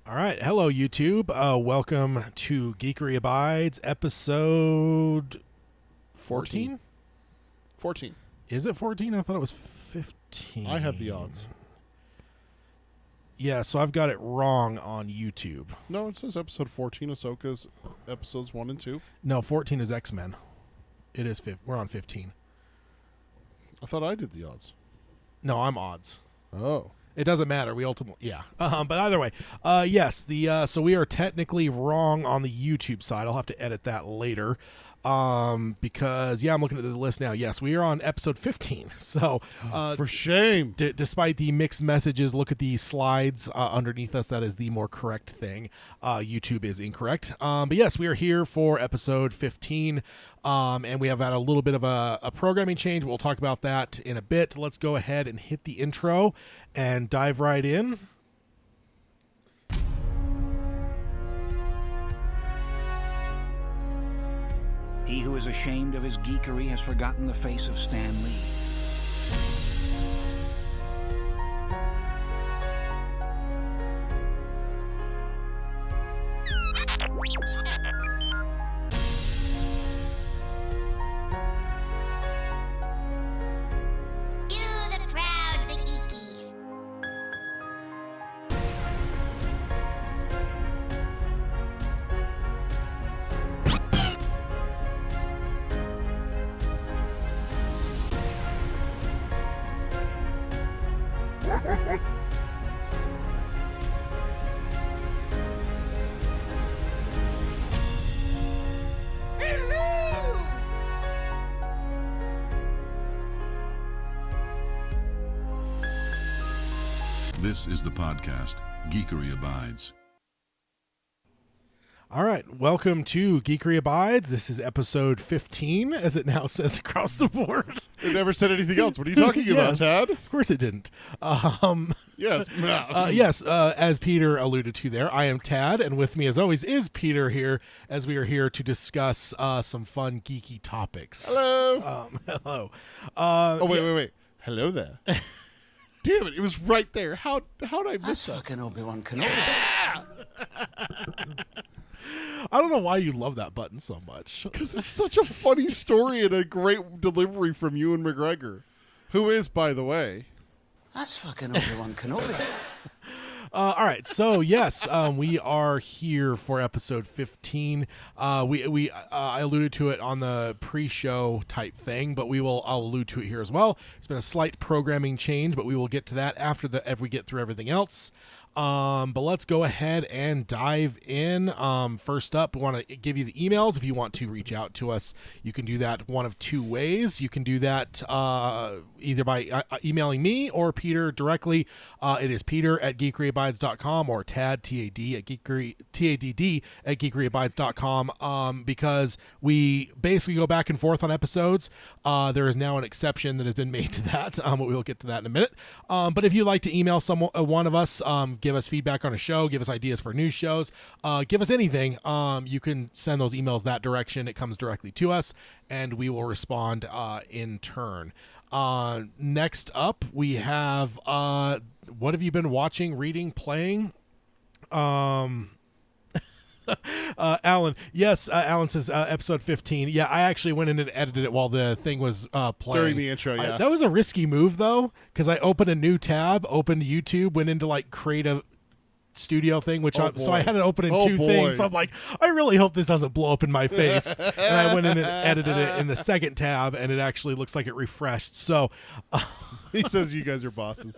All right. Hello, YouTube. Welcome to Geekery Abides, episode 14? 14. Is it 14? I thought it was 15. I have the odds. Yeah, so I've got it wrong on YouTube. No, it says episode 14. Ahsoka's episodes 1 and 2. No, 14 is X-Men. It is. We're on 15. I thought I did the odds. No, I'm odds. Oh. It doesn't matter. We ultimately, yeah. But either way, yes. So we are technically wrong on the YouTube side. I'll have to edit that later, because I'm looking at the list now. Yes, we are on episode 15. So for shame. Despite the mixed messages, look at the slides underneath us. That is the more correct thing. YouTube is incorrect. But yes, we are here for episode 15. And we have had a little bit of a programming change. We'll talk about that in a bit. Let's go ahead and hit the intro and dive right in. He who is ashamed of his geekery has forgotten the face of Stan Lee. This is the podcast, Geekery Abides. All right, welcome to Geekery Abides. This is episode 15, as it now says across the board. It never said anything else. What are you talking about, Tad? Of course it didn't. Yes. Yes, as Peter alluded to there, I am Tad, and with me as always is Peter here, as we are here to discuss some fun geeky topics. Hello. Hello. Wait. Hello there. Damn it, it was right there. How did I miss that? Fucking Obi-Wan Kenobi. I don't know why you love that button so much. Because it's such a funny story and a great delivery from Ewan McGregor, who is, by the way... That's fucking Obi-Wan Kenobi. All right, so yes, we are here for episode 15. I alluded to it on the pre-show type thing, but I'll allude to it here as well. It's been a slight programming change, but we will get to that after we get through everything else. But let's go ahead and dive in. First up, we want to give you the emails. If you want to reach out to us, you can do that one of two ways. You can do that either by emailing me or Peter directly. It is Peter at geekeryabides.com or Tad, T-A-D, at T-A-D-D at geekeryabides.com, because we basically go back and forth on episodes. There is now an exception that has been made to that, but we'll get to that in a minute. But if you'd like to email one of us, give us feedback on a show, give us ideas for new shows, give us anything, you can send those emails that direction. It comes directly to us, and we will respond in turn. Next up, we have what have you been watching, reading, playing? Alan. Yes, Alan says episode 15. Yeah, I actually went in and edited it while the thing was playing. During the intro, yeah. That was a risky move, though, because I opened a new tab, opened YouTube, went into, create a studio thing, so I had it open in two things. So I'm like, I really hope this doesn't blow up in my face. And I went in and edited it in the second tab, and it actually looks like it refreshed. So he says you guys are bosses.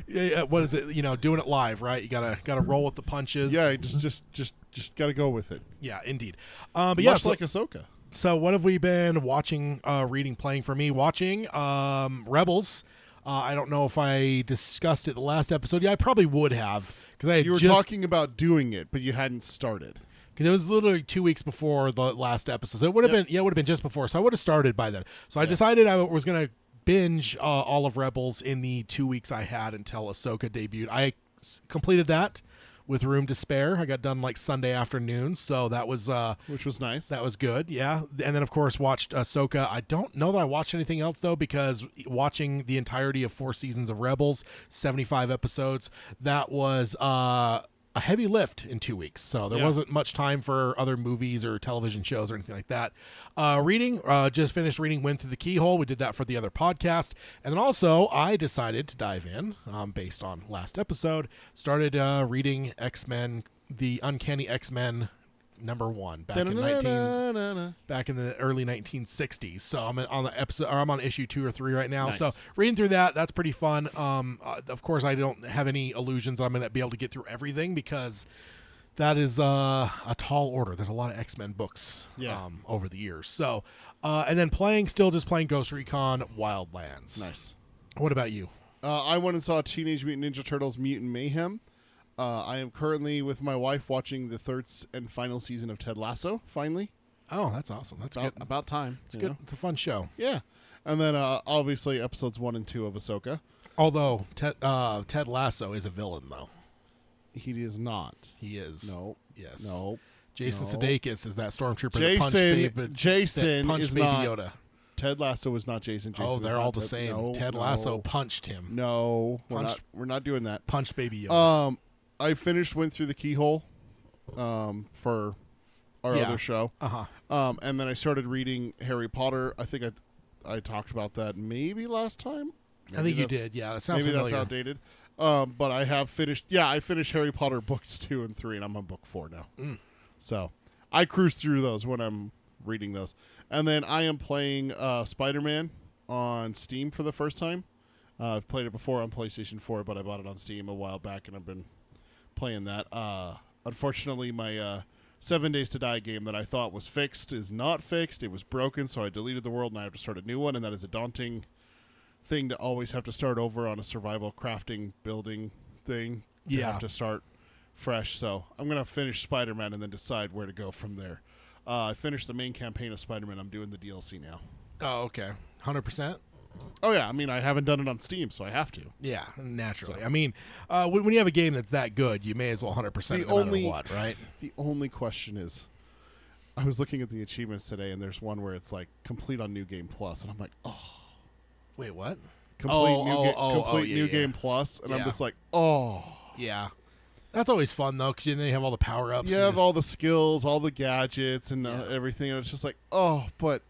Yeah, what is it? Doing it live, right? You gotta roll with the punches. Yeah, just gotta go with it. Yeah, indeed. But yeah, Much like Ahsoka. So what have we been watching, reading, playing? For me, watching Rebels. I don't know if I discussed it the last episode. Yeah, I probably would have, because you were talking about doing it, but you hadn't started. Because it was literally 2 weeks before the last episode. So it would have been, it would have been just before. So I would have started by then. So I decided I was going to binge all of Rebels in the 2 weeks I had until Ahsoka debuted. I completed that with room to spare. I got done Sunday afternoon, so that was which was nice. That was good, yeah. And then of course watched Ahsoka. I don't know that I watched anything else though, because watching the entirety of 4 seasons of Rebels, 75 episodes, that was a heavy lift in 2 weeks, so there wasn't much time for other movies or television shows or anything like that. Reading, just finished reading Wind Through the Keyhole. We did that for the other podcast. And then also, I decided to dive in, based on last episode, started reading X-Men, the Uncanny X-Men #1 back in the early 1960s. So I'm on the episode, or I'm on issue 2 or 3 right now. Nice. So reading through that's pretty fun. Of course, I don't have any illusions I'm going to be able to get through everything because that is a tall order. There's a lot of X-Men books over the years. So and then just playing Ghost Recon Wildlands. Nice. What about you? I went and saw Teenage Mutant Ninja Turtles Mutant Mayhem. I am currently with my wife watching the third and final season of Ted Lasso, finally. Oh, that's awesome. That's good. About time. It's good. It's a fun show. Yeah. And then obviously episodes 1 and 2 of Ahsoka. Although Ted Lasso is a villain, though. He is not. He is. No. Yes. No. Jason No. Sudeikis is that stormtrooper Jason that punched is Baby not. Yoda. Ted Lasso is not Jason. Oh, Jason they're all the same. No, Ted Lasso punched him. No, Punched- we're not doing that. Punched Baby Yoda. I went through the Keyhole, for our other show. And then I started reading Harry Potter. I think I talked about that maybe last time. I think you did. Yeah, that sounds maybe familiar. that's outdated. But I have finished. Yeah, I finished Harry Potter books 2 and 3, and I'm on book 4 now. So I cruise through those when I'm reading those. And then I am playing Spider-Man on Steam for the first time. I've played it before on PlayStation 4, but I bought it on Steam a while back, and I've been playing that. Unfortunately, my 7 Days to Die game that I thought was fixed is not fixed. It was broken, so I deleted the world, and I have to start a new one, and that is a daunting thing to always have to start over on a survival crafting building thing. To have to start fresh. So I'm going to finish Spider-Man and then decide where to go from there. I finished the main campaign of Spider-Man. I'm doing the DLC now. Oh, okay. 100%? Oh, yeah. I mean, I haven't done it on Steam, so I have to. Yeah, naturally. So. I mean, when you have a game that's that good, you may as well 100% it no matter what, right? The only question is, I was looking at the achievements today, and there's one where it's like complete on New Game Plus, and I'm like, oh. Wait, what? Complete New yeah. Game Plus, and Yeah. I'm just like, oh. Yeah. That's always fun, though, because you have all the power-ups. You have all the skills, all the gadgets, and everything, and it's just like, oh, but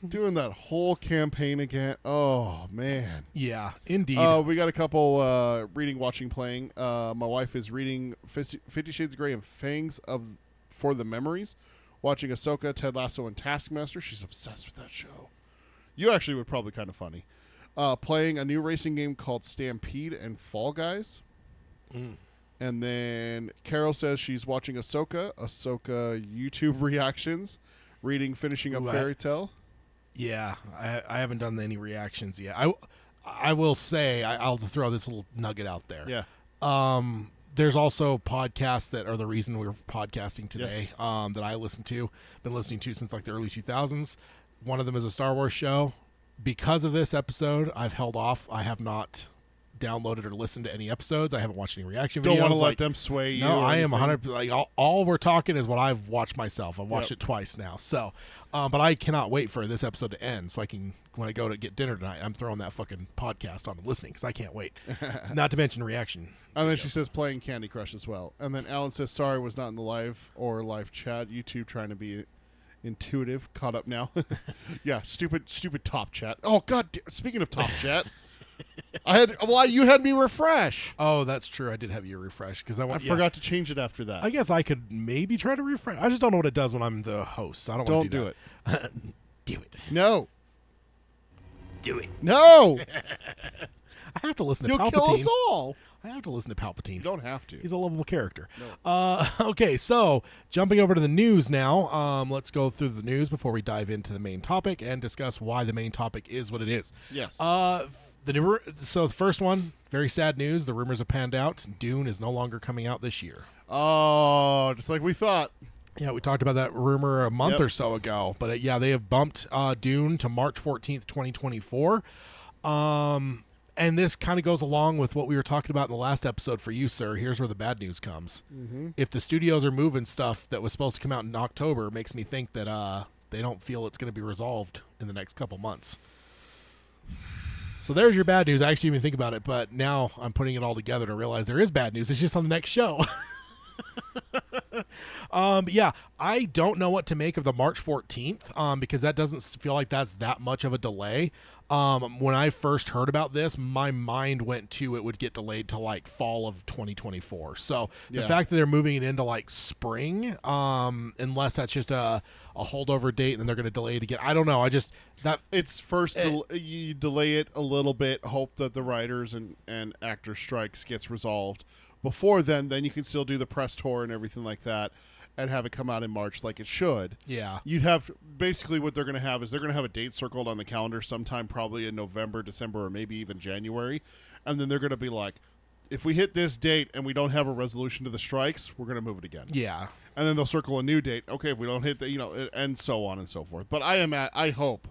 doing that whole campaign again, oh, man. Yeah, indeed. We got a couple reading, watching, playing. My wife is reading 50 Shades of Grey and Fangs for the Memories, watching Ahsoka, Ted Lasso, and Taskmaster. She's obsessed with that show. You actually would probably kind of funny. Playing a new racing game called Stampede and Fall Guys. And then Carol says she's watching Ahsoka YouTube reactions, finishing up Fairy Tale. Yeah, I haven't done any reactions yet. I will say, I'll throw this little nugget out there. Yeah. There's also podcasts that are the reason we're podcasting today, Yes. that I been listening to since like the early 2000s. One of them is a Star Wars show. Because of this episode, I've held off. I have not downloaded or listened to any episodes. I haven't watched any reaction videos. Don't want to let them sway you. No, or I am anything. 100%. Like, all we're talking is what I've watched myself. I've watched it twice now. So, but I cannot wait for this episode to end so I can, when I go to get dinner tonight, I'm throwing that fucking podcast on and listening because I can't wait. Not to mention reaction. And then she says playing Candy Crush as well. And then Alan says, sorry, was not in the live chat. YouTube trying to be intuitive. Caught up now. Yeah, stupid top chat. Oh, God. Speaking of top chat. You had me refresh. Oh, that's true. I did have you refresh because I forgot to change it after that. I guess I could maybe try to refresh. I just don't know what it does when I'm the host. So I don't want to do that. Do it. No. Do it. No. I have to listen to You'll Palpatine. kill us all. I have to listen to Palpatine. You don't have to. He's a lovable character. No. Okay, so jumping over to the news now. Let's go through the news before we dive into the main topic and discuss why the main topic is what it is. Yes. So the first one, very sad news. The rumors have panned out. Dune is no longer coming out this year. Oh, just like we thought. Yeah, we talked about that rumor a month Yep. or so ago. But they have bumped Dune to March 14th, 2024. And this kind of goes along with what we were talking about in the last episode for you, sir. Here's where the bad news comes. Mm-hmm. If the studios are moving stuff that was supposed to come out in October, it makes me think that they don't feel it's going to be resolved in the next couple months. So there's your bad news. I actually didn't even think about it, but now I'm putting it all together to realize there is bad news. It's just on the next show. Yeah, I don't know what to make of the March 14th because that doesn't feel like that's that much of a delay. When I first heard about this, my mind went to it would get delayed to like fall of 2024. So the fact that they're moving it into like spring, unless that's just a holdover date and then they're going to delay it again. I don't know. It's first you delay it a little bit, hope that the writers and actor strikes gets resolved. Before then you can still do the press tour and everything like that and have it come out in March like it should. Yeah. You'd have basically what they're going to have is they're going to have a date circled on the calendar sometime probably in November, December, or maybe even January. And then they're going to be like, if we hit this date and we don't have a resolution to the strikes, we're going to move it again. Yeah. And then they'll circle a new date. Okay, if we don't hit the, and so on and so forth. But I hope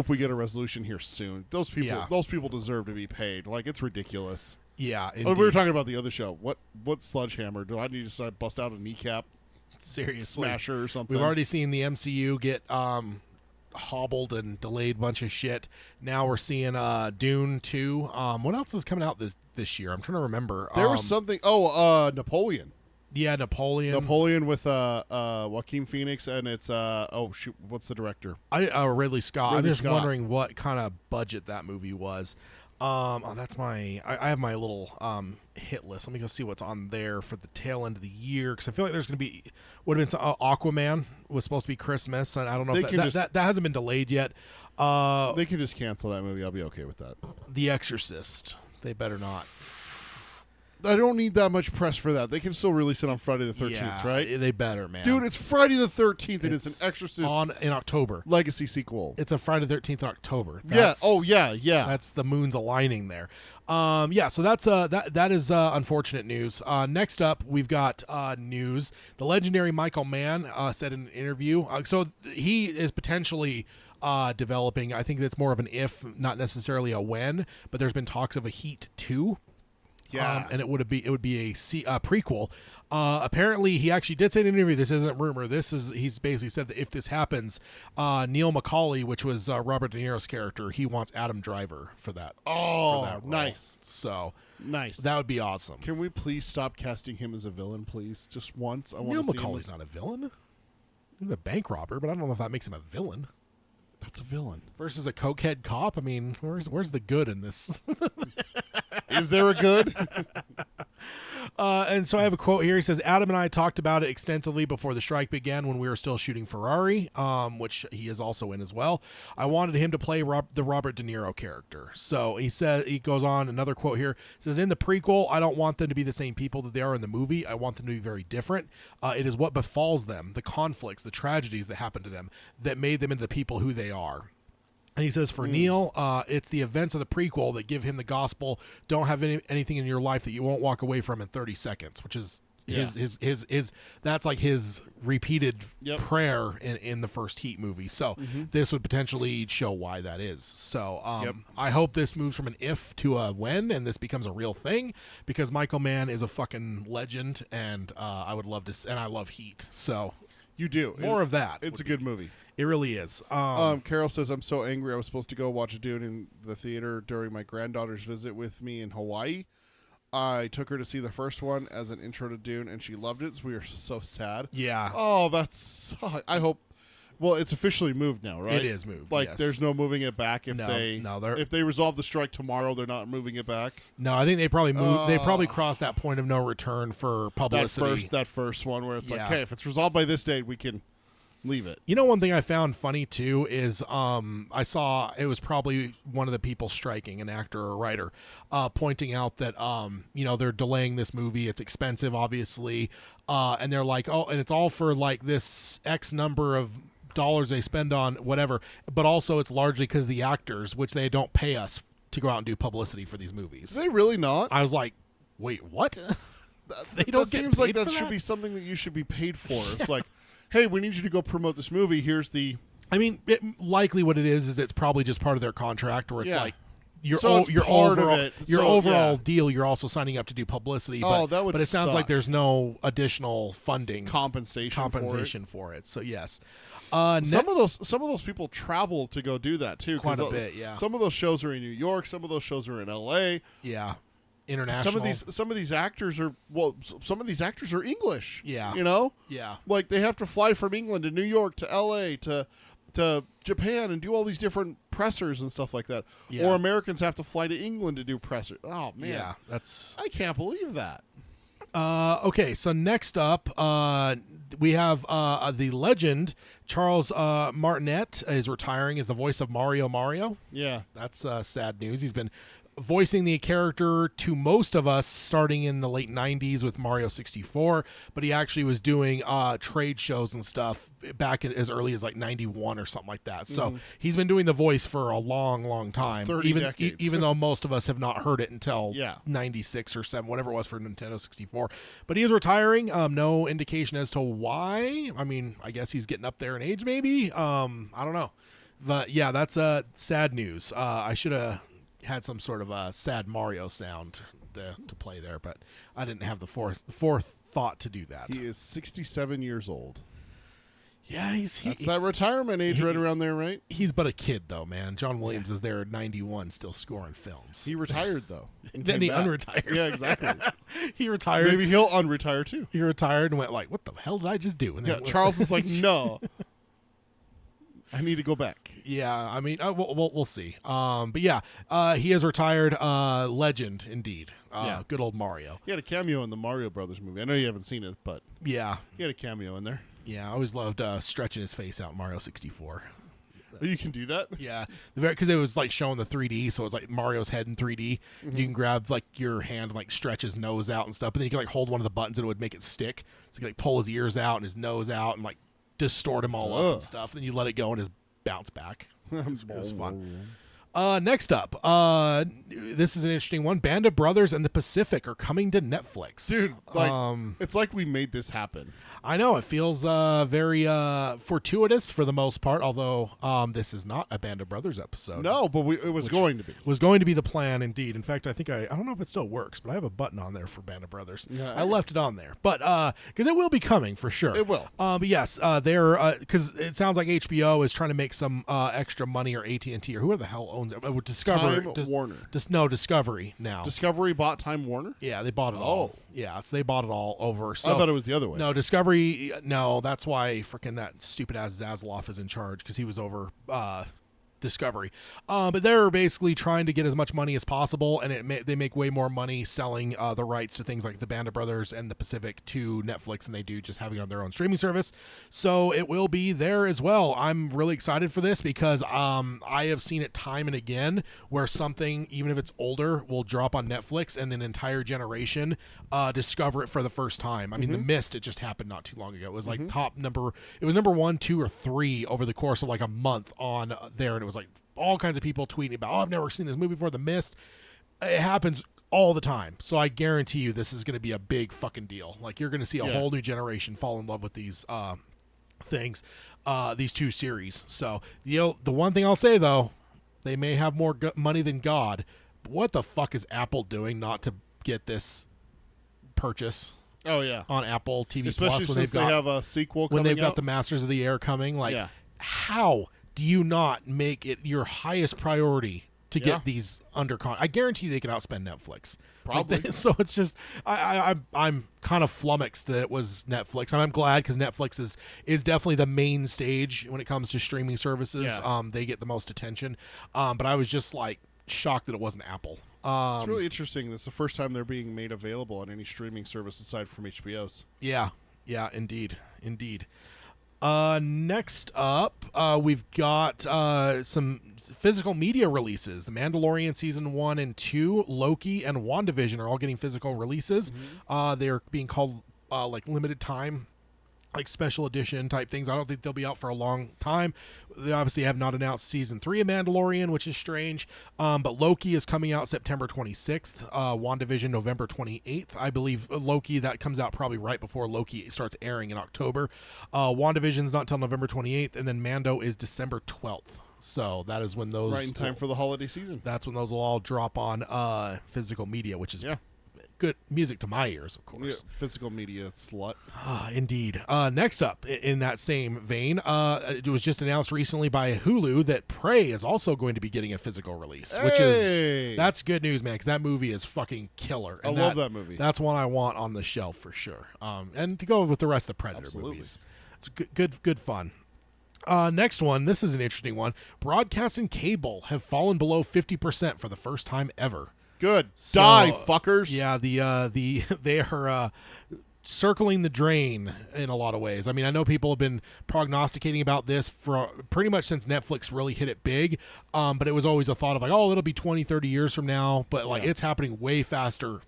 we get a resolution here soon. Those people deserve to be paid. Like, it's ridiculous. Yeah, we were talking about the other show. What sledgehammer? Do I need to bust out a kneecap? Seriously. Smasher or something? We've already seen the MCU get hobbled and delayed bunch of shit. Now we're seeing Dune 2. What else is coming out this year? I'm trying to remember. There was something. Napoleon. Yeah, Napoleon. Napoleon with Joaquin Phoenix, and it's what's the director? Ridley Scott. I'm just Scott. wondering what kind of budget that movie was. That's I have my little hit list. Let me go see what's on there for the tail end of the year, because I feel like there's going to be would have been Aquaman was supposed to be Christmas, and I don't know if that hasn't been delayed yet. They can just cancel that movie. I'll be okay with that. The Exorcist. They better not. I don't need that much press for that. They can still release it on Friday the 13th, right? They better, man. Dude, it's Friday the 13th, and it's an Exorcist in October. Legacy sequel. It's a Friday the 13th in October. Yeah. That's the moons aligning there. So that's that is unfortunate news. Next up, we've got news. The legendary Michael Mann said in an interview. So he is potentially developing. I think that's more of an if, not necessarily a when. But there's been talks of a Heat 2. Yeah, and it would be a prequel. Apparently, he actually did say in an interview, this isn't rumor. He's basically said that if this happens, Neil McCauley, which was Robert De Niro's character, he wants Adam Driver for that. Oh, for that role. Nice. So nice. That would be awesome. Can we please stop casting him as a villain, please? Just once. Neil McCauley's not a villain. He's a bank robber, but I don't know if that makes him a villain. That's a villain. Versus a cokehead cop. I mean, where's the good in this? Is there a good? And so I have a quote here. He says, Adam and I talked about it extensively before the strike began when we were still shooting Ferrari, which he is also in as well. I wanted him to play the Robert De Niro character. So he goes on, another quote here, says, in the prequel, I don't want them to be the same people that they are in the movie. I want them to be very different. It is what befalls them, the conflicts, the tragedies that happen to them, that made them into the people who they are. And he says, for Neil, it's the events of the prequel that give him the gospel. Don't have anything in your life that you won't walk away from in 30 seconds, which is his that's like his repeated prayer in the first Heat movie. So this would potentially show why that is. So I hope this moves from an if to a when, and this becomes a real thing, because Michael Mann is a fucking legend, and I would love to, and I love Heat. So you do more of that. It's a good movie. It really is. Carol says, I'm so angry. I was supposed to go watch Dune in the theater during my granddaughter's visit with me in Hawaii. I took her to see the first one as an intro to Dune, and she loved it, so we were so sad. Yeah. Oh, I hope... Well, it's officially moved now, right? It is moved, Like, yes. there's no moving it back if if they resolve the strike tomorrow, they're not moving it back? No, I think they probably moved. They probably crossed that point of no return for publicity. That first one where it's like, hey, if it's resolved by this date, we can... leave it. You know, one thing I found funny too is I saw it was probably one of the people striking, an actor or a writer, pointing out that they're delaying this movie. It's expensive, obviously, and they're like, oh, and it's all for like this X number of dollars they spend on whatever, but also it's largely because the actors, which they don't pay us to go out and do publicity for these movies. Do they really not? I was like, wait, what? They don't. That seems like that should be something that you should be paid for. It's like, hey, we need you to go promote this movie. Here's the... I mean, likely what it is it's probably just part of their contract where it's like your overall deal, you're also signing up to do publicity. But it sounds like there's no additional funding. Compensation for it. So, yes. Some of those people travel to go do that too. Quite a bit, yeah. Some of those shows are in New York. Some of those shows are in L.A. Yeah, international. Some of these actors are English. Yeah. You know. Yeah. Like they have to fly from England to New York to L.A. to Japan and do all these different pressers and stuff like that. Yeah. Or Americans have to fly to England to do pressers. Oh man. Yeah, that's. I can't believe that. Okay, so next up, we have the legend Charles Martinet is retiring as the voice of Mario. Yeah. That's sad news. He's been voicing the character to most of us starting in the late 90s with Mario 64, but he actually was doing trade shows and stuff back as early as like 91 or something like that. So he's been doing the voice for a long time, 30 decades. even though most of us have not heard it until Yeah. 96 or 7, whatever it was for Nintendo 64. But he is retiring. No indication as to why. I mean, I guess he's getting up there in age maybe. I don't know. But yeah, that's sad news. I should have had some sort of a sad Mario sound to play there, but I didn't have the forethought to do that. He is 67 years old. Yeah, That's that retirement age right around there, right? He's but a kid though, man. John Williams is there at 91 still scoring films. He retired though. and Then came he back. unretired. Yeah, exactly. He retired. Maybe he'll unretire too. He retired and went like, "What the hell did I just do?" And Yeah, then Charles is like, no, I need to go back. Yeah, I mean, we'll see. But yeah, he is retired. Legend indeed. Yeah. Good old Mario. He had a cameo in the Mario Brothers movie. I know you haven't seen it, but Yeah, he had a cameo in there. yeah. I always loved stretching his face out in Mario 64. Oh, you can do that? Yeah, because it was like showing the 3D, so it was like Mario's head in 3D. You can grab like your hand and like stretch his nose out and stuff, and then you can like hold one of the buttons and it would make it stick. So you can like pull his ears out and his nose out and like distort him all up and stuff. Then you let it go and just bounce back. It was fun. Next up, this is an interesting one. Band of Brothers and the Pacific are coming to Netflix. Dude, like, it's like we made this happen. I know it feels very fortuitous for the most part. Although this is not a Band of Brothers episode. No, but it was going to be. Was going to be the plan, indeed. In fact, I think I don't know if it still works, but I have a button on there for Band of Brothers. Yeah, I left it on there, but because it will be coming for sure. It will. But yes, they're because it sounds like HBO is trying to make some extra money, or AT&T, or whoever the hell owns it. Discovery, Time Warner. No, Discovery now. Discovery bought Time Warner? Yeah, they bought it all. Yeah, so they bought it all over. So I thought it was the other way. No, Discovery. No, that's why freaking that stupid ass Zaslav is in charge, because he was over Discovery. But they're basically trying to get as much money as possible, and they make way more money selling the rights to things like the Band of Brothers and the Pacific to Netflix than they do just having it on their own streaming service. So it will be there as well. I'm really excited for this because I have seen it time and again where something, even if it's older, will drop on Netflix and an entire generation discover it for the first time. I mean, The Mist, it just happened not too long ago. It was like it was number 1, 2, or 3 over the course of like a month on there, and it was like all kinds of people tweeting about, I've never seen this movie before, The Mist. It happens all the time. So I guarantee you this is going to be a big fucking deal. Like, you're going to see a whole new generation fall in love with these things, these two series. So the one thing I'll say, though, they may have more money than God, but what the fuck is Apple doing not to get this purchase Oh, yeah. on Apple TV Especially Plus since they have a sequel coming when they've got out. the Masters of the Air coming? Like, Yeah. how do you not make it your highest priority to get these under I guarantee they can outspend Netflix. Probably. So it's just I'm kind of flummoxed that it was Netflix. I'm glad because Netflix is definitely the main stage when it comes to streaming services. Yeah. They get the most attention. But I was just like shocked that it wasn't Apple. It's really interesting. It's the first time they're being made available on any streaming service aside from HBO's. Yeah, indeed. Next up, we've got some physical media releases. The Mandalorian Season 1 and 2, Loki, and WandaVision are all getting physical releases. They're being called like limited time, like special edition type things. I don't think they'll be out for a long time. They obviously have not announced Season 3 of Mandalorian, which is strange. But Loki is coming out September 26th. WandaVision November 28th. I believe Loki, that comes out probably right before Loki starts airing in October. WandaVision's not until November 28th, and then Mando is December 12th. So that is when those... Right in time for the holiday season. That's when those will all drop on physical media, which is good music to my ears, of Yeah, course. physical media slut. Indeed. Next up, in that same vein, it was just announced recently by Hulu that Prey is also going to be getting a physical release, which Hey! that's good news, man, because that movie is fucking killer. I love that movie. That's one I want on the shelf for sure. And to go with the rest of the Predator Absolutely. movies, it's good fun. Next one, this is an interesting one. Broadcast and cable have fallen below 50% for the first time ever. Good. So, Die, fuckers. Yeah, they are circling the drain in a lot of ways. I mean, I know people have been prognosticating about this for pretty much since Netflix really hit it big, but it was always a thought of like, oh, it'll be 20, 30 years from now, but like it's happening way faster,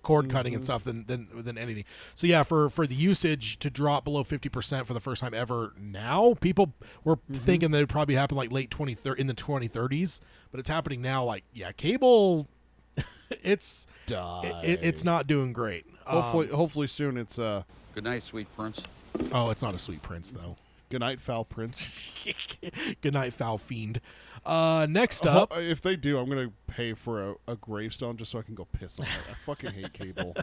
cord cutting and stuff than anything. So yeah, for the usage to drop below 50% for the first time ever now, people were thinking that it would probably happen like late 2030 in the 2030s, but it's happening now. Like, yeah, cable it's not doing great. Hopefully soon it's Good night, sweet prince. It's not a sweet prince though. good night, foul prince. Good night, foul fiend. Next up, If they do, I'm gonna pay for a gravestone just so I can go piss on it. I fucking hate cable.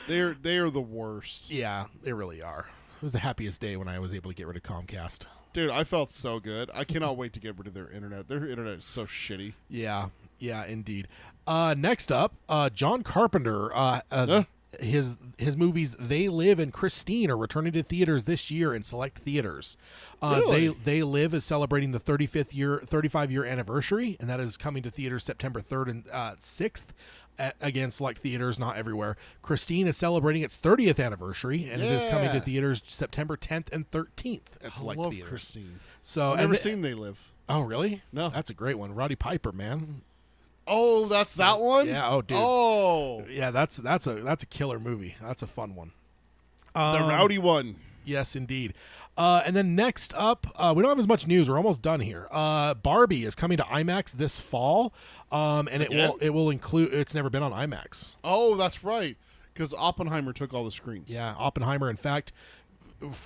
They are the worst. yeah, they really are. It was the happiest day when I was able to get rid of Comcast. Dude, I felt so good. I cannot wait to get rid of their internet. Their internet is so shitty. Yeah, indeed. Next up, John Carpenter. His movies They Live and Christine are returning to theaters this year in select theaters. Really? They Live is celebrating the 35 year anniversary, and that is coming to theaters September 3rd and 6th. Again, select theaters, not everywhere. Christine is celebrating its 30th anniversary, and it is coming to Yeah. theaters September 10th and 13th at I select love theaters. Christine. So I've never seen They Live. Oh, really? No. That's a great one. Roddy Piper, man. Oh, that's that one? Yeah. Oh, dude. Oh, Yeah, that's a killer movie. That's a fun one. the rowdy one. Yes, indeed. And then next up, we don't have as much news. We're almost done here. Barbie is coming to IMAX this fall, and Again? it will include. It's never been on IMAX. Oh, that's right. Because Oppenheimer took all the screens. Yeah, Oppenheimer. In fact,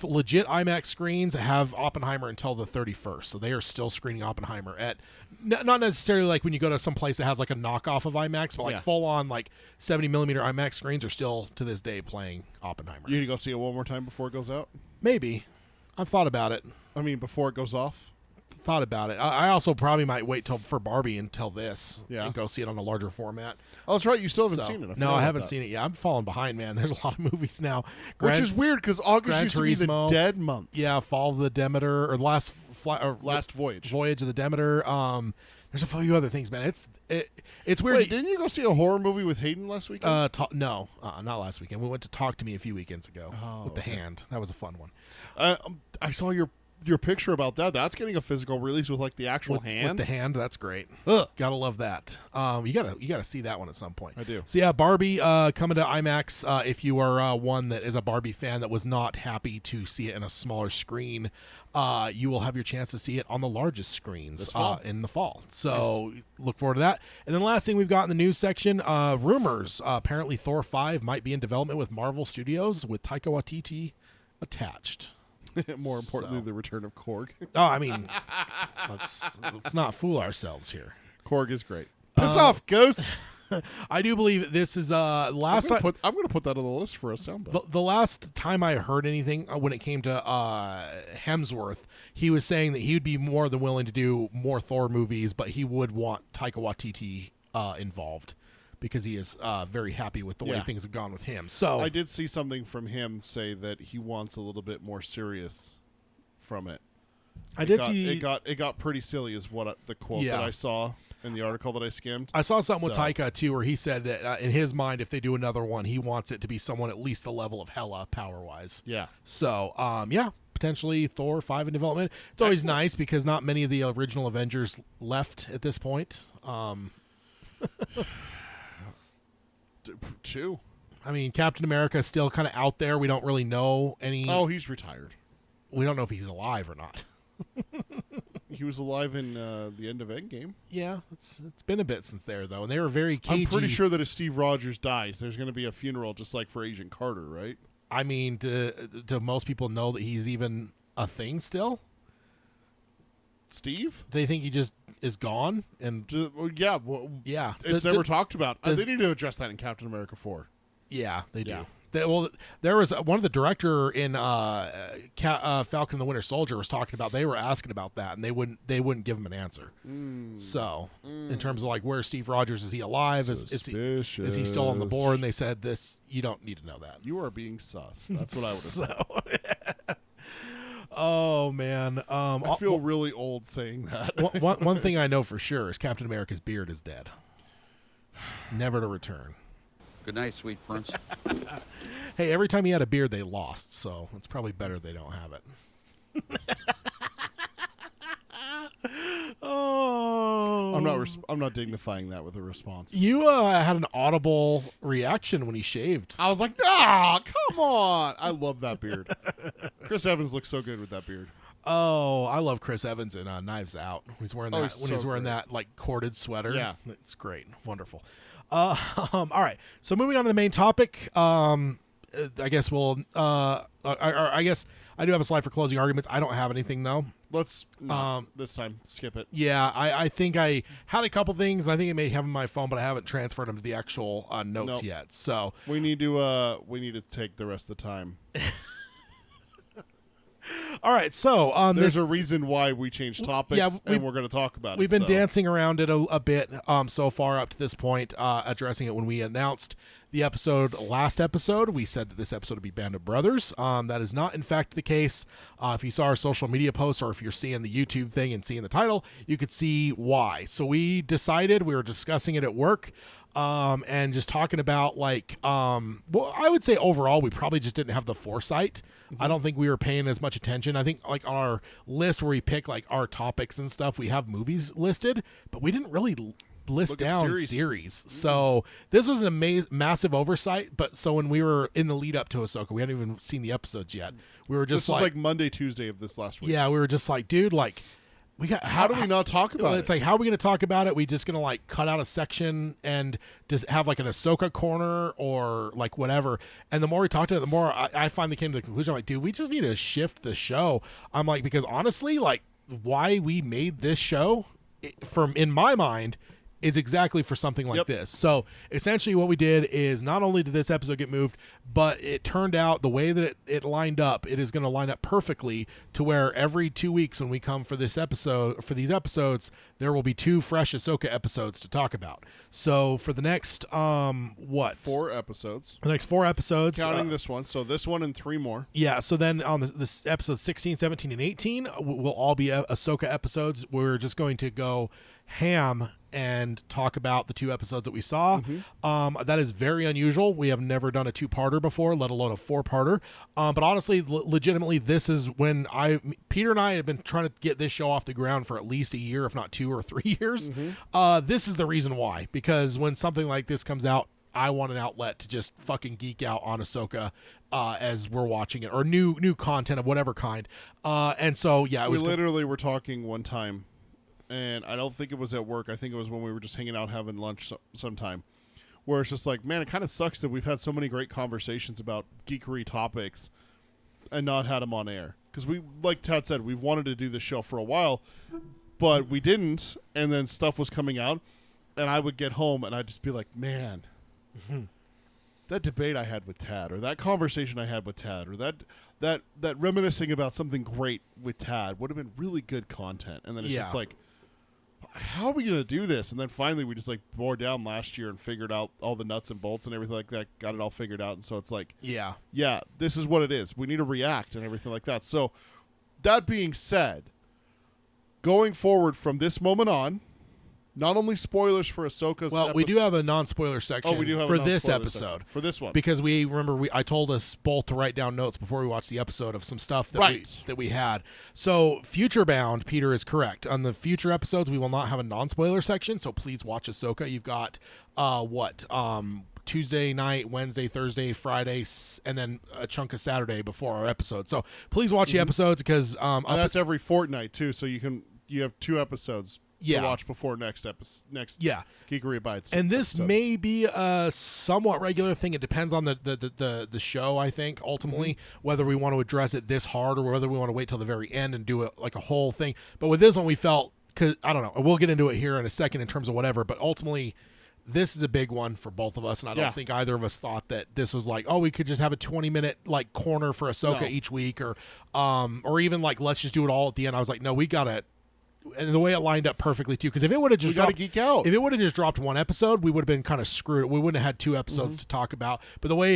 legit IMAX screens have Oppenheimer until the 31st, so they are still screening Oppenheimer at not necessarily like when you go to some place that has like a knockoff of IMAX, but like Yeah. full on like 70mm IMAX screens are still to this day playing Oppenheimer. You need to go see it one more time before it goes out? Maybe. I've thought about it. I mean, before it goes off? I also probably might wait for Barbie until this and go see it on a larger format. Oh, that's right. You still haven't So- seen it. No, I haven't seen it yet. I'm falling behind, man. There's a lot of movies now. Which is weird because August Gran used to be the Turismo. dead month. Yeah, Fall of the Demeter or last Voyage. Voyage of the Demeter. There's a few other things, man. It's weird. Wait, didn't you go see a horror movie with Hayden last weekend? No, not last weekend. We went to Talk to Me a few weekends ago with the okay. hand. That was a fun one. I saw your picture about that. That's getting a physical release with like the actual hand. With the hand, that's great. Ugh. Gotta love that. You gotta see that one at some point. I do. So yeah, Barbie coming to IMAX. If you are one that is a Barbie fan that was not happy to see it in a smaller screen, you will have your chance to see it on the largest screens This fall. in the fall. So look forward to that. And then last thing we've got in the news section, rumors. Apparently Thor 5 might be in development with Marvel Studios with Taika Waititi attached. More importantly, So. the return of Korg. Oh, I mean, let's not fool ourselves here. Korg is great. Piss off, Ghost. I do believe this is last time. I'm going to put that on the list for a soundbite. The last time I heard anything when it came to Hemsworth, he was saying that he would be more than willing to do more Thor movies, but he would want Taika Waititi involved because he is very happy with the way Yeah. things have gone with him. So I did see something from him say that he wants a little bit more serious from it. I did got, see it got pretty silly is what the quote Yeah. that I saw in the article that I skimmed. I saw something with So- Taika too, where he said that in his mind, if they do another one, he wants it to be someone at least the level of Hela power wise. Yeah. So, potentially Thor 5 in development. It's always Excellent. nice because not many of the original Avengers left at this point. Two. I mean, Captain America is still kind of out there. We don't really know any. Oh, he's retired. We don't know if he's alive or not. He was alive in the end of Endgame. Yeah, it's been a bit since there though, and they were very cagey. I'm pretty sure that if Steve Rogers dies, there's going to be a funeral just like for Agent Carter, right? I mean, do most people know that he's even a thing still? Steve? They think he just is gone, and Well, yeah. Well, yeah, it's never talked about. does- They need to address that in Captain America 4. Yeah, they do. Yeah. Well, there was one of the director in Falcon and the Winter Soldier was talking about. They were asking about that, and they wouldn't give him an answer. So, in terms of like where Steve Rogers, is he alive? Is he still on the board? And they said this. You don't need to know that. You are being sus. That's what I would have said. Oh man, I feel really old saying that. one thing I know for sure is Captain America's beard is dead, never to return. Good night, sweet prince. Hey, every time he had a beard, they lost, so it's probably better they don't have it. Oh, I'm not dignifying that with a response. You had an audible reaction when he shaved. I was like, come on! I love that beard. Chris Evans looks so good with that beard. Oh, I love Chris Evans in Knives Out. He's wearing that he's wearing that like corded sweater. Yeah, it's great, wonderful. All right, so moving on to the main topic. I guess we'll. I guess I do have a slide for closing arguments. I don't have anything though. Let's this time skip it. Yeah, I think I had a couple things. I think I may have them on my phone, but I haven't transferred them to the actual notes yet. So we need to take the rest of the time. All right, so there's a reason why we changed topics, and we're going to talk about it. We've been dancing around it a bit so far up to this point, addressing it when we announced the last episode. We said that this episode would be Band of Brothers. That is not, in fact, the case. If you saw our social media posts or if you're seeing the YouTube thing and seeing the title, you could see why. So we decided, we were discussing it at work, and just talking about like, well, I would say overall, we probably just didn't have the foresight. I don't think we were paying as much attention. I think like on our list where we pick like our topics and stuff, we have movies listed, but we didn't really list down series. So this was an massive oversight. But so when we were in the lead up to Ahsoka, we hadn't even seen the episodes yet. We were just this was like Monday, Tuesday of this last week. Yeah, we were just like, dude, like, how do we not talk about it? It's like, how are we going to talk about it? We just going to like cut out a section and just have like an Ahsoka corner or like whatever. And the more we talked about it, the more I finally came to the conclusion. I'm like, dude, we just need to shift the show. I'm like, because honestly, like why we made this show in my mind is exactly for something like this. So essentially what we did is not only did this episode get moved, but it turned out the way that it lined up, it is going to line up perfectly to where every 2 weeks when we come for these episodes, there will be 2 fresh Ahsoka episodes to talk about. So for the next, 4 episodes. The next 4 episodes. Counting this one. So this one and 3 more. Yeah. So then on this episodes 16, 17, and 18 will all be Ahsoka episodes. We're just going to go ham and talk about the 2 episodes that we saw. That is very unusual. We have never done a 2-parter before, let alone a 4-parter. But honestly, legitimately, this is when Peter and I have been trying to get this show off the ground for at least a year, if not 2 or 3 years. This is the reason why, because when something like this comes out, I want an outlet to just fucking geek out on Ahsoka as we're watching it, or new content of whatever kind. And so, yeah, we literally were talking one time, and I don't think it was at work. I think it was when we were just hanging out having lunch sometime, where it's just like, man, it kind of sucks that we've had so many great conversations about geekery topics and not had them on air. Because we, like Tad said, we've wanted to do this show for a while, but we didn't, and then stuff was coming out, and I would get home, and I'd just be like, man, that debate I had with Tad, or that conversation I had with Tad, or that reminiscing about something great with Tad would have been really good content. And then it's just like, how are we going to do this? And then finally we just like bore down last year and figured out all the nuts and bolts and everything like that, got it all figured out. And so it's like, yeah, this is what it is. We need to react and everything like that. So that being said, going forward from this moment on, not only spoilers for Ahsoka's episode. We do have a non-spoiler section for this episode. For this one. Because I told us both to write down notes before we watched the episode of some stuff that we had. So, future bound, Peter is correct. On the future episodes, we will not have a non-spoiler section, so please watch Ahsoka. You've got, Tuesday night, Wednesday, Thursday, Friday, and then a chunk of Saturday before our episode. So, please watch the episodes because... that's every fortnight, too, so you have 2 episodes to watch before next Geekery Abides. And this may be a somewhat regular thing. It depends on the show, I think, ultimately, whether we want to address it this hard or whether we want to wait till the very end and do it like a whole thing. But with this one, we felt, because I don't know, we'll get into it here in a second in terms of whatever, but ultimately, this is a big one for both of us, and I don't Yeah. think either of us thought that this was like, oh, we could just have a 20-minute like corner for Ahsoka No. each week, or even like let's just do it all at the end. I was like, no, we gotta. And the way it lined up perfectly too, because if it would have just We gotta dropped, geek out. if it would have just dropped one episode, we would have been kind of screwed. We wouldn't have had 2 episodes to talk about. But the way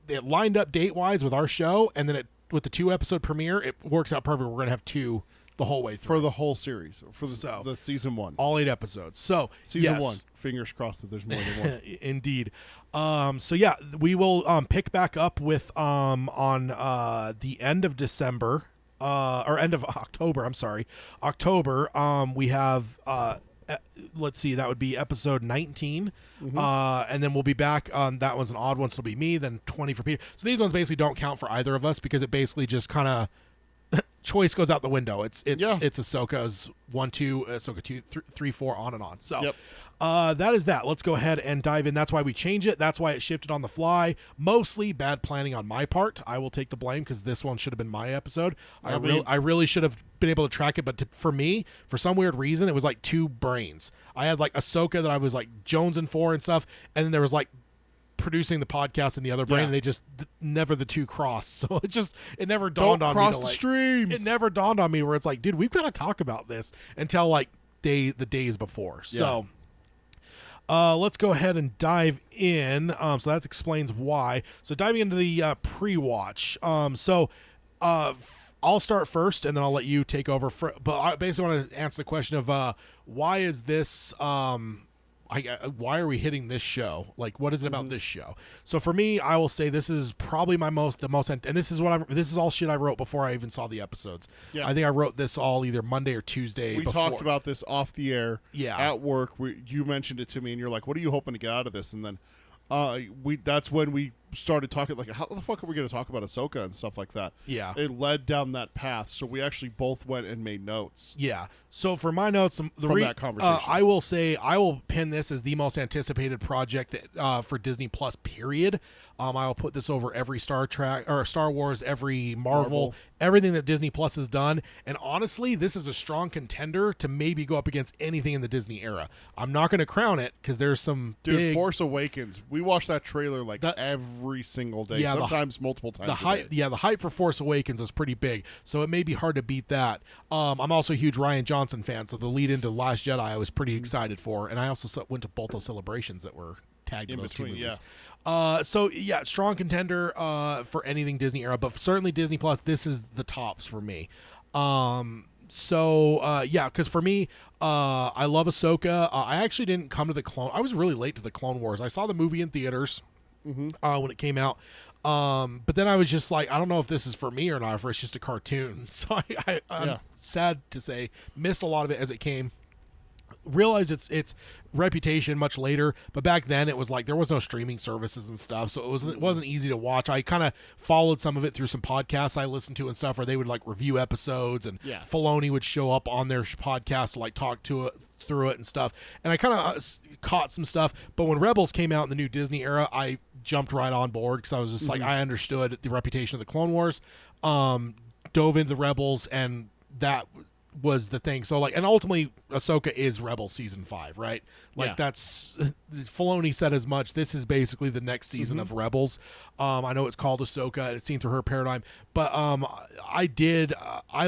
it lined up date wise with our show, and then with the 2-episode premiere, it works out perfect. We're gonna have 2 the whole way through For the whole series, for the, So- the season 1. all 8 episodes. So Season yes. 1. Fingers crossed that there's more than one. Indeed. So yeah, we will pick back up with on the end of December, or end of October. I'm sorry, October. We have let's see, that would be episode 19, and then we'll be back on that one's an odd one, so it'll be me. Then 20 for Peter. So these ones basically don't count for either of us because it basically just kind of. Choice goes out the window. It's Ahsoka's 1, 2, Ahsoka 2, 3, 4, on and on. So Yep. that is that. Let's go ahead and dive in. That's why we change it. That's why it shifted on the fly. Mostly bad planning on my part. I will take the blame because this one should have been my episode. I really should have been able to track it, but for me, for some weird reason, it was like 2 brains. I had like Ahsoka that I was like jonesing for and stuff, and then there was like producing the podcast in the other brain, Yeah. and they just never the 2 crossed. So it never dawned Don't on cross me to the like streams. it never dawned on me where it's like, dude, we've got to talk about this until like the days before. So let's go ahead and dive in. So that explains why. So diving into the pre-watch. I'll start first, and then I'll let you take over. But I basically want to answer the question of why is this? Why are we hitting this show? Like, what is it about this show? So for me, I will say this is probably the most, and this is all shit I wrote before I even saw the episodes. Yeah. I think I wrote this all either Monday or Tuesday. We before. talked about this off the air. Yeah. At work, you mentioned it to me, and you're like, "What are you hoping to get out of this?" And then, that's when we started talking. Like, how the fuck are we going to talk about Ahsoka and stuff like that? Yeah. It led down that path, so we actually both went and made notes. Yeah. So for my notes, From that conversation. I will say I will pin this as the most anticipated project that, for Disney Plus. Period. I will put this over every Star Wars, every Marvel, everything that Disney Plus has done. And honestly, this is a strong contender to maybe go up against anything in the Disney era. I'm not going to crown it because there's some Dude, Force Awakens. We watched that trailer like That- every single day, Yeah, sometimes multiple times. the hype. Yeah, the hype for Force Awakens is pretty big, so it may be hard to beat that. I'm also a huge Rian Johnson fan, so the lead into Last Jedi I was pretty excited for, and I also went to both those celebrations that were tagged in those between, 2 movies. So yeah, strong contender for anything Disney era, but certainly Disney Plus. This is the tops for me. Yeah, because for me, I love Ahsoka. I actually didn't come to the Clone. I was really late to the Clone Wars. I saw the movie in theaters when it came out. But then I was just like, I don't know if this is for me or not, if it's just a cartoon. So I'm sad to say, missed a lot of it as it came. Realized its reputation much later, but back then it was like there was no streaming services and stuff, so it wasn't easy to watch. I kind of followed some of it through some podcasts I listened to and stuff, where they would like review episodes, and Filoni would show up on their podcast to like talk to it through it and stuff, and I kind of caught some stuff. But when Rebels came out in the new Disney era, I jumped right on board because I was just like, I understood the reputation of the Clone Wars, dove into the Rebels, and that was the thing. So like, and ultimately Ahsoka is Rebels season 5, right? Like that's Filoni said as much. This is basically the next season of Rebels. I know it's called Ahsoka. It's seen through her paradigm, but I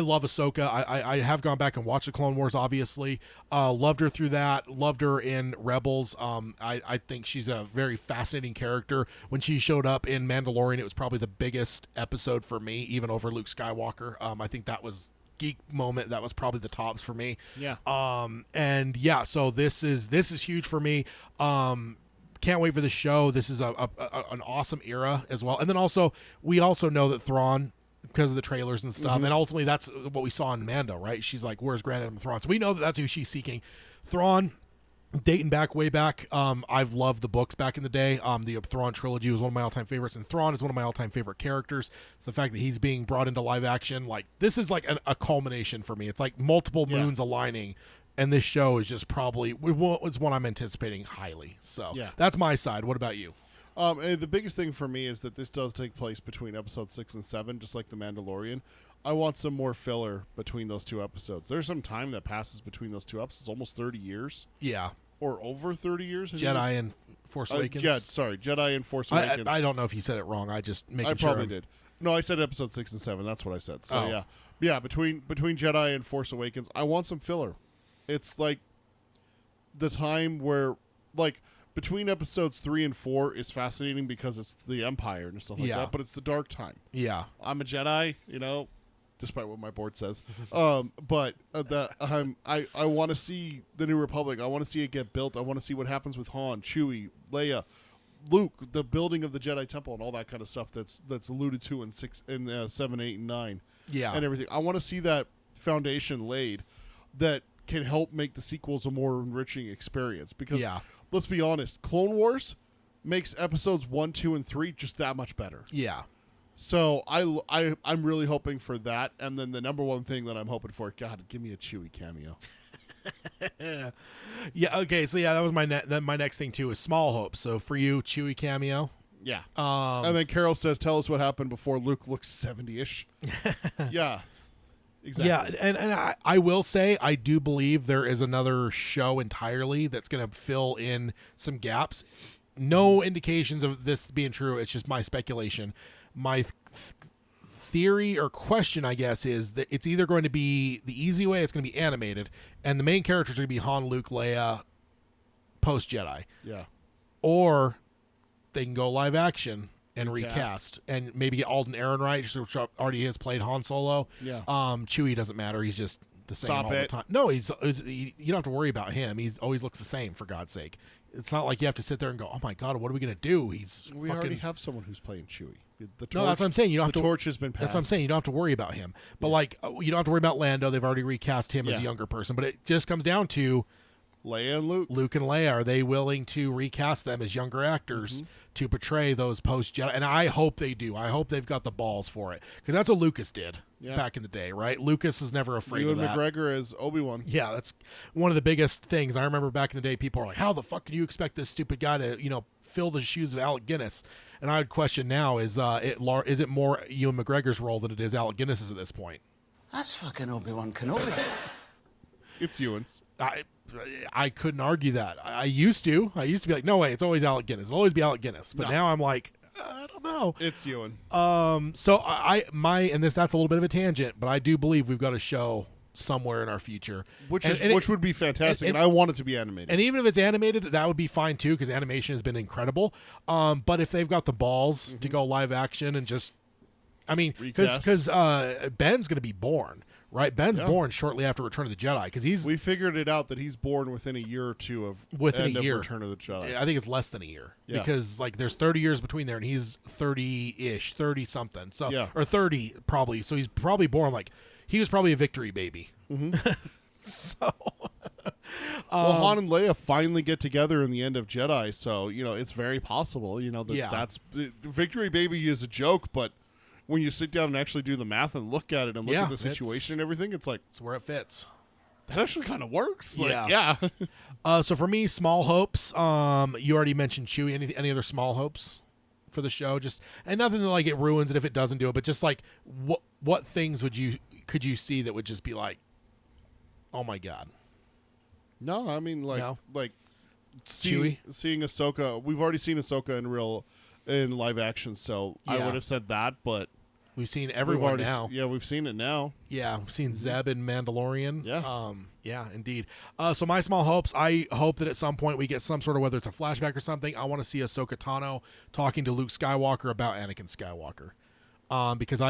love Ahsoka. I have gone back and watched the Clone Wars. Obviously, loved her through that. Loved her in Rebels. I think she's a very fascinating character. When she showed up in Mandalorian, it was probably the biggest episode for me, even over Luke Skywalker. I think that was geek moment. That was probably the tops for me. And yeah, so this is huge for me. Can't wait for the show. This is an awesome era as well. And then also we also know that Thrawn, because of the trailers and stuff, and ultimately that's what we saw in Mando, right? She's like, where's Grand Admiral Thrawn? So we know that that's who she's seeking. Thrawn, dating back way back, I've loved the books back in the day. The Thrawn trilogy was one of my all-time favorites, and Thrawn is one of my all-time favorite characters. So the fact that he's being brought into live action, like, this is like a culmination for me. It's like multiple moons aligning, and this show is just probably it's one I'm anticipating highly. So that's my side. What about you? And the biggest thing for me is that this does take place between episodes 6 and 7, just like The Mandalorian. I want some more filler between those 2 episodes. There's some time that passes between those 2 episodes, almost 30 years. Yeah. or over 30 years. Jedi and Force Awakens. Yeah, sorry, Jedi and Force Awakens. I don't know if you said it wrong. I just making sure. I probably did. No, I said episode 6 and 7. That's what I said. So Oh. yeah. Between Jedi and Force Awakens, I want some filler. It's like the time where, like, between episodes 3 and 4 is fascinating because it's the Empire and stuff like Yeah. that. But it's the dark time. Yeah. I'm a Jedi, despite what my board says. But I want to see the New Republic. I want to see it get built. I want to see what happens with Han, Chewie, Leia, Luke, the building of the Jedi Temple, and all that kind of stuff that's alluded to in 7, 8, and 9. Yeah. And everything. I want to see that foundation laid that can help make the sequels a more enriching experience. Because let's be honest, Clone Wars makes episodes 1, 2, and 3 just that much better. Yeah. So I'm really hoping for that. And then the number one thing that I'm hoping for, God, give me a Chewie cameo. Yeah. Okay. So that was my next thing too is small hopes. So for you, Chewie cameo. Yeah. And then Carol says, "Tell us what happened before Luke looks 70-ish." Yeah. Exactly. Yeah, and I will say I do believe there is another show entirely that's going to fill in some gaps. No indications of this being true. It's just my speculation. My theory or question, I guess, is that it's either going to be the easy way, it's going to be animated, and the main characters are going to be Han, Luke, Leia, post-Jedi. Yeah. Or they can go live action and Recast. recast and maybe get Alden Ehrenreich, which already has played Han Solo. Yeah. Chewie doesn't matter. He's just the same Stop all the it. time. No, you don't have to worry about him. He always looks the same, for God's sake. It's not like you have to sit there and go, "Oh my God, what are we going to do?" We already have someone who's playing Chewie. The torch, No, that's what I'm saying. You don't have the to. torch has been passed. That's what I'm saying. You don't have to worry about him. But you don't have to worry about Lando. They've already recast him as a Yeah. younger person. But it just comes down to Leia and Luke. Luke and Leia. Are they willing to recast them as younger actors to portray those post-Jedi? And I hope they do. I hope they've got the balls for it, because that's what Lucas did back in the day, right? Lucas is never afraid Ewan of that. McGregor as Obi-Wan. Yeah, that's one of the biggest things. I remember back in the day, people are like, "How the fuck can you expect this stupid guy to, fill the shoes of Alec Guinness?" And I would question now: is it more Ewan McGregor's role than it is Alec Guinness's at this point? That's fucking Obi-Wan Kenobi. It's Ewan's. I couldn't argue that. I used to be like, no way, it's always Alec Guinness. It'll always be Alec Guinness. But now I'm like, I don't know. It's Ewan. So that's a little bit of a tangent, but I do believe we've got a show somewhere in our future, Which would be fantastic, and I want it to be animated. And even if it's animated, that would be fine too, because animation has been incredible. But if they've got the balls to go live action and just, because Ben's going to be born. Right, Ben's born shortly after Return of the Jedi, because we figured it out that he's born within a year or two of within end a year of Return of the Jedi. I think it's less than a year, Yeah. because there's 30 years between there, and he's 30-ish, 30 something, so Yeah. or 30 probably. So he's probably born he was probably a victory baby. So, Well, Han and Leia finally get together in the end of Jedi, so it's very possible. That's the victory baby is a joke, but when you sit down and actually do the math and look at it and look at the situation and everything, it's like, it's where it fits. That actually kind of works. Like, Yeah. So for me, small hopes. You already mentioned Chewie. Any other small hopes for the show? And nothing that it ruins it if it doesn't do it, but just what things could you see that would just be like, oh my God? No, I mean No? seeing Chewie? Ahsoka. We've already seen Ahsoka in live action, so I Yeah. would have said that, but We've seen we've everyone already now. Yeah, we've seen it now. Yeah, we've seen Zeb in Mandalorian. Yeah. Yeah, indeed. So my small hopes, I hope that at some point we get some sort of, whether it's a flashback or something, I want to see Ahsoka Tano talking to Luke Skywalker about Anakin Skywalker. Because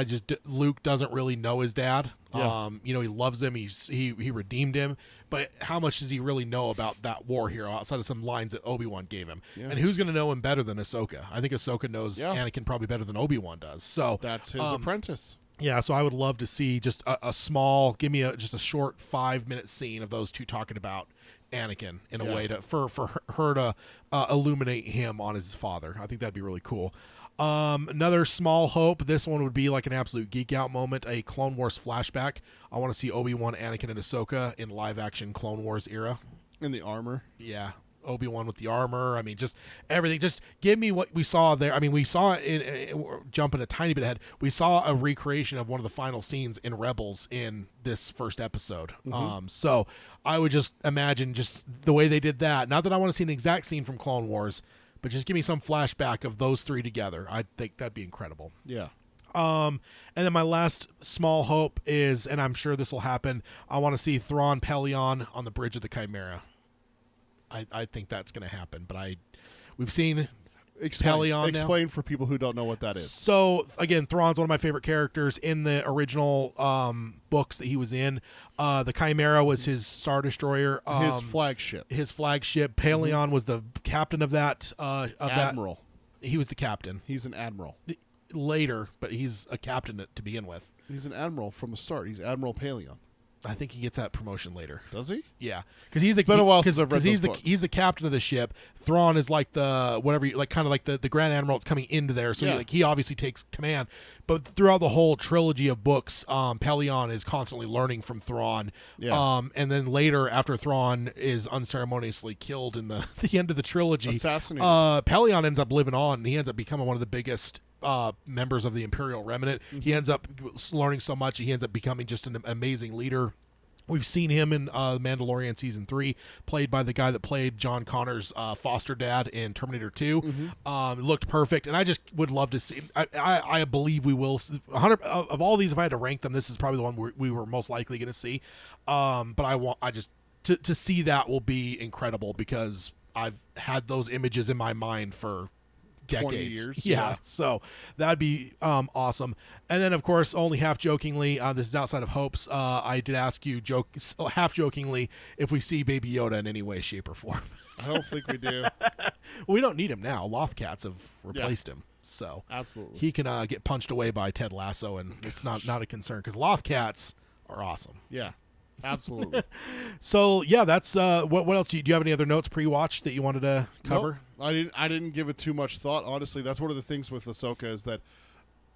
Luke doesn't really know his dad. Yeah. He loves him. He redeemed him. But how much does he really know about that war hero outside of some lines that Obi-Wan gave him? Yeah. And who's going to know him better than Ahsoka? I think Ahsoka knows Anakin probably better than Obi-Wan does. So That's his apprentice. yeah, so I would love to see just a small, give me just a short 5-minute scene of those two talking about Anakin in a way for her to illuminate him on his father. I think that'd be really cool. Another small hope, this one would be like an absolute geek out moment, a Clone Wars flashback. I want to see Obi-Wan, Anakin, and Ahsoka in live action Clone Wars era. In the armor. Yeah. Obi-Wan with the armor. Just everything. Just give me what we saw there. We saw it, jumping a tiny bit ahead. We saw a recreation of one of the final scenes in Rebels in this first episode. So I would just imagine just the way they did that. Not that I want to see an exact scene from Clone Wars, but just give me some flashback of those three together. I think that'd be incredible. Yeah. And then my last small hope is, and I'm sure this will happen, I want to see Thrawn Pelion on the bridge of the Chimera. I think that's going to happen, but we've seen Pelion Explain for people who don't know what that is. So, again, Thrawn's one of my favorite characters in the original books that he was in. The Chimera was his Star Destroyer. His flagship. Pelion was the captain of that. Admiral. He was the captain. He's an admiral. Later, but he's a captain to begin with. He's an admiral from the start. He's Admiral Pelion. I think he gets that promotion later. Does he? Yeah, because he's the It's been a while since I've read those books. he's the captain of the ship. Thrawn is like the whatever, like kind of like the Grand Admiral that's coming into there. So he obviously takes command. But throughout the whole trilogy of books, Pelion is constantly learning from Thrawn. Yeah. And then later, after Thrawn is unceremoniously killed in the end of the trilogy, assassinated. Pelion ends up living on, and he ends up becoming one of the biggest members of the Imperial Remnant. He ends up learning so much. He ends up becoming just an amazing leader. We've seen him in Mandalorian Season 3, played by the guy that played John Connor's foster dad in Terminator 2. Looked perfect, and I just would love to see. I believe we will. 100 of all these, if I had to rank them, this is probably the one we were most likely going to see. But I just to see that will be incredible because I've had those images in my mind for decades. 20 years. Yeah. So that'd be awesome. And then, of course, only half jokingly, this is outside of hopes. I did ask you half jokingly if we see Baby Yoda in any way, shape, or form. I don't think we do. We don't need him now. Lothcats have replaced him. So Absolutely. he can get punched away by Ted Lasso, and it's not a concern because Lothcats are awesome. Yeah. Absolutely. So yeah, that's what else do you have any other notes pre-watch that you wanted to cover? Nope. I didn't give it too much thought. Honestly, that's one of the things with Ahsoka is that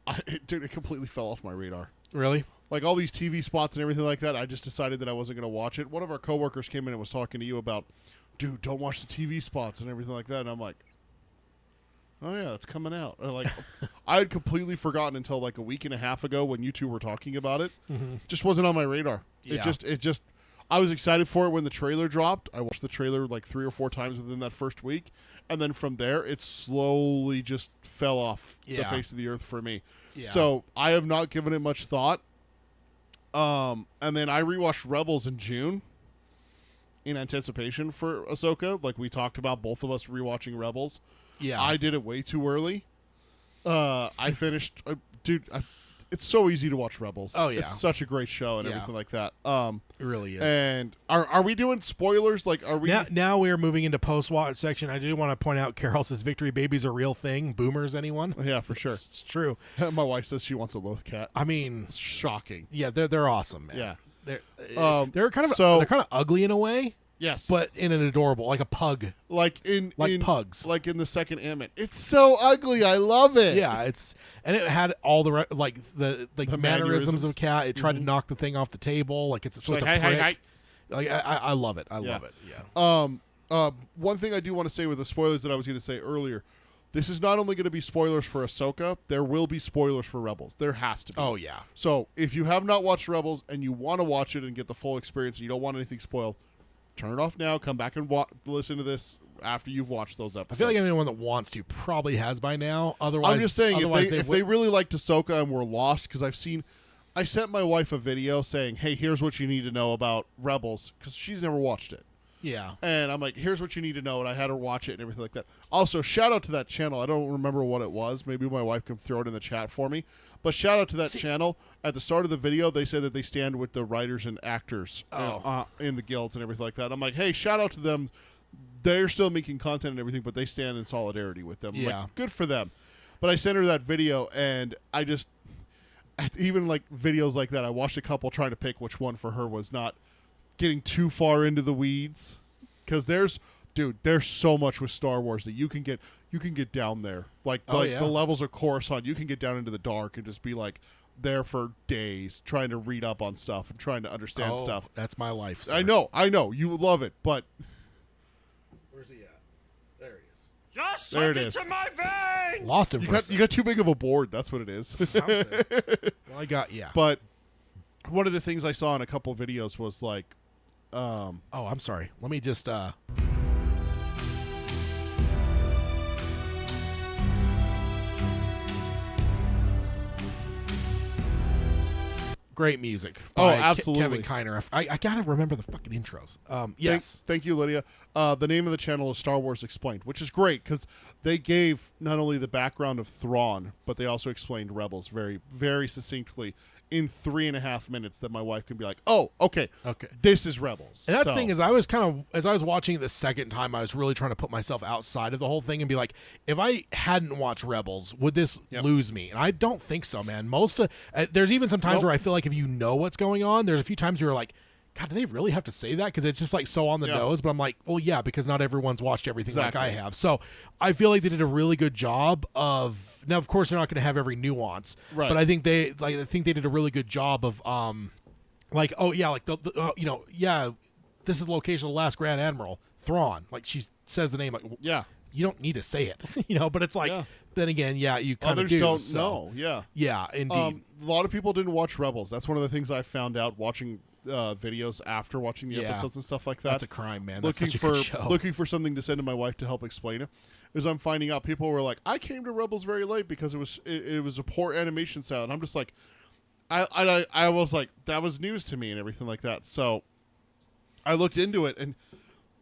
it completely fell off my radar. Really? Like all these TV spots and everything like that, I just decided that I wasn't going to watch it. One of our coworkers came in and was talking to you about, dude, don't watch the TV spots and everything like that. And I'm like, oh yeah, it's coming out. And like, I had completely forgotten until like a week and a half ago when you two were talking about it. Just wasn't on my radar. Yeah. It just. I was excited for it when the trailer dropped. I watched the trailer like 3 or 4 times within that first week, and then from there, it slowly just fell off the face of the earth for me. Yeah. So I have not given it much thought. And then I rewatched Rebels in June in anticipation for Ahsoka. Like we talked about, both of us rewatching Rebels. Yeah. I did it way too early. I finished, it's so easy to watch Rebels. Oh, yeah. It's such a great show and everything like that. It really is. And are we doing spoilers? Like, are we now we're moving into post-watch section. I do want to point out Carol says Victory Baby's a real thing. Boomers, anyone? Yeah, for sure. It's true. My wife says she wants a Lothcat. I mean, It's shocking. yeah, they're awesome, man. Yeah. They're kind of ugly in a way, Yes, but in an adorable, like a pug. like in pugs. like in the second Ant-Man. It's so ugly. I love it. Yeah, and it had all the the mannerisms of a cat. It tried to knock the thing off the table, like it's a prick. hey. Like I love it. I love it. Yeah. One thing I do want to say with the spoilers that I was going to say earlier, this is not only going to be spoilers for Ahsoka, there will be spoilers for Rebels. There has to be. Oh yeah. So if you have not watched Rebels and you want to watch it and get the full experience and you don't want anything spoiled, turn it off now. Come back and listen to this after you've watched those I episodes. feel like anyone that wants to probably has by now. Otherwise, I'm just saying, if they would- really liked Ahsoka and were lost, because I sent my wife a video saying, hey, here's what you need to know about Rebels, because she's never watched it. yeah. And I'm like, here's what you need to know, and I had her watch it and everything like that. Also, shout out to that channel. I don't remember what it was. Maybe my wife can throw it in the chat for me. But shout out to that channel. At the start of the video, they said that they stand with the writers and actors in the guilds and everything like that. I'm like, hey, shout out to them. They're still making content and everything, but they stand in solidarity with them. Yeah. Like, good for them. But I sent her that video, and I just, even like videos like that, I watched a couple trying to pick which one for her was not getting too far into the weeds. Because there's so much with Star Wars that you can get down there. Like the levels of Coruscant, you can get down into the dark and just be like there for days trying to read up on stuff and trying to understand stuff. That's my life. Sir. I know, you would love it, but Where's he at? There he is. Just There it suck it is. to my veins! Lost him. you got too big of a board. That's what it is. something. Well, I got But one of the things I saw in a couple videos was like Oh, I'm sorry. Let me just great music. By absolutely. Kevin Kiner. I gotta remember the fucking intros. Yes. Thank you, Lydia. The name of the channel is Star Wars Explained, which is great because they gave not only the background of Thrawn, but they also explained Rebels very, very succinctly in 3.5 minutes that my wife can be like, oh, okay, this is Rebels. And that's the thing is, I was as I was watching it the second time, I was really trying to put myself outside of the whole thing and be like, if I hadn't watched Rebels, would this lose me? And I don't think so, man. There's even some times where I feel like if you know what's going on, there's a few times where you're like, God, do they really have to say that? Because it's just like so on the nose. But I'm like, well, yeah, because not everyone's watched everything like I have. So I feel like they did a really good job of. Now, of course, they're not going to have every nuance, right? But I think they did a really good job of this is the location of the last Grand Admiral Thrawn. Like she says the name, like you don't need to say it, But it's like then again, you kind of others don't know. Yeah, indeed. A lot of people didn't watch Rebels. That's one of the things I found out watching videos after watching the episodes and stuff like that. That's a crime, man. That's such a good show. Looking for something to send to my wife to help explain it. Is I'm finding out people were like, I came to Rebels very late because it was a poor animation style, and I'm just like, I was like, that was news to me and everything like that. So I looked into it, and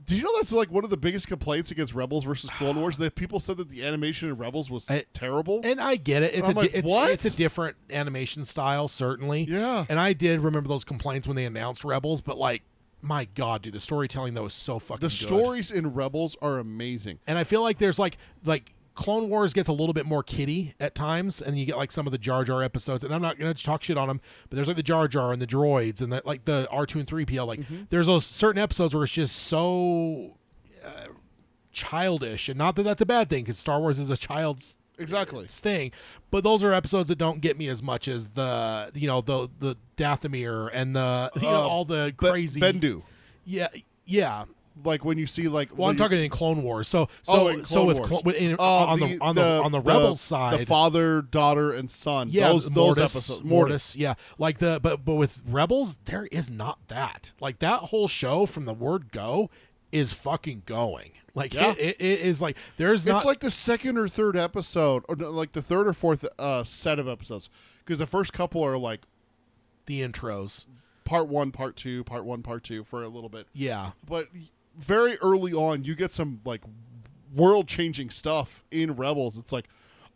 did you know that's like one of the biggest complaints against Rebels versus Clone Wars? That people said that the animation in Rebels was terrible. And I get it. It's a different animation style, certainly. Yeah. And I did remember those complaints when they announced Rebels, but like, my God, dude, the storytelling though is so fucking good. The stories in Rebels are amazing. And I feel like there's like Clone Wars gets a little bit more kiddie at times, and you get like some of the Jar Jar episodes, and I'm not going to talk shit on them, but there's like the Jar Jar and the droids and like the R2 and 3PO. Like there's those certain episodes where it's just so childish, and not that that's a bad thing because Star Wars is a child's thing, but those are episodes that don't get me as much as the the Dathomir and the all the crazy Bendu. Yeah. Like when you see like, I'm talking in Clone Wars. On the Rebels side, the father, daughter, and son. Yeah, those episodes. Mortis. Yeah, like but with Rebels, there is not that. Like that whole show from the word go is fucking going. Like it is like there's not. It's like the second or third episode, or like the third or fourth set of episodes, because the first couple are like the intros, part 1, part 2, part 1, part 2 for a little bit. Yeah, but very early on, you get some like world-changing stuff in Rebels. It's like,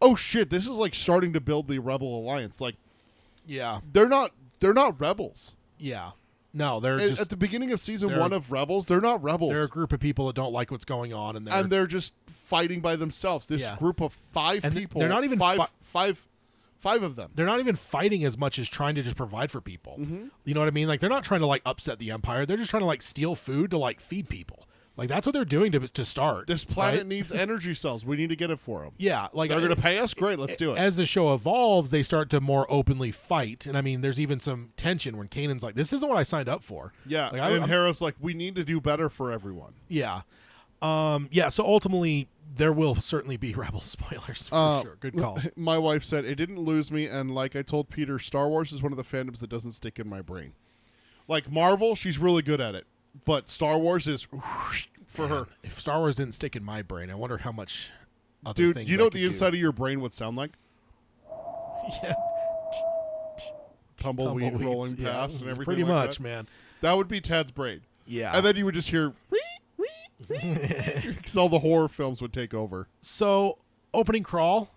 oh shit, this is like starting to build the Rebel Alliance. Like, they're not rebels. Yeah. No, they're at the beginning of season 1 of Rebels. They're not rebels. They're a group of people that don't like what's going on, and they're just fighting by themselves. This group of 5 people. They're not even five of them. They're not even fighting as much as trying to just provide for people. Mm-hmm. You know what I mean? Like they're not trying to like upset the Empire. They're just trying to like steal food to like feed people. Like that's what they're doing to start. This planet needs energy cells. We need to get it for them. Yeah, like they're going to pay us. Great, let's do it. As the show evolves, they start to more openly fight, and I mean, there's even some tension when Kanan's like, "This isn't what I signed up for." Yeah, like, and Hera's like, "We need to do better for everyone." Yeah, So ultimately, there will certainly be Rebel spoilers for sure. Good call. My wife said it didn't lose me, and like I told Peter, Star Wars is one of the fandoms that doesn't stick in my brain. Like Marvel, she's really good at it, but Star Wars is for her. If Star Wars didn't stick in my brain, I wonder how much other Dude, things you know I what the could inside of your brain would sound like? Yeah. Tumbleweed rolling past and everything. Pretty like much, that. man. That would be Ted's brain. Yeah. And then you would just hear because all the horror films would take over. So, opening crawl.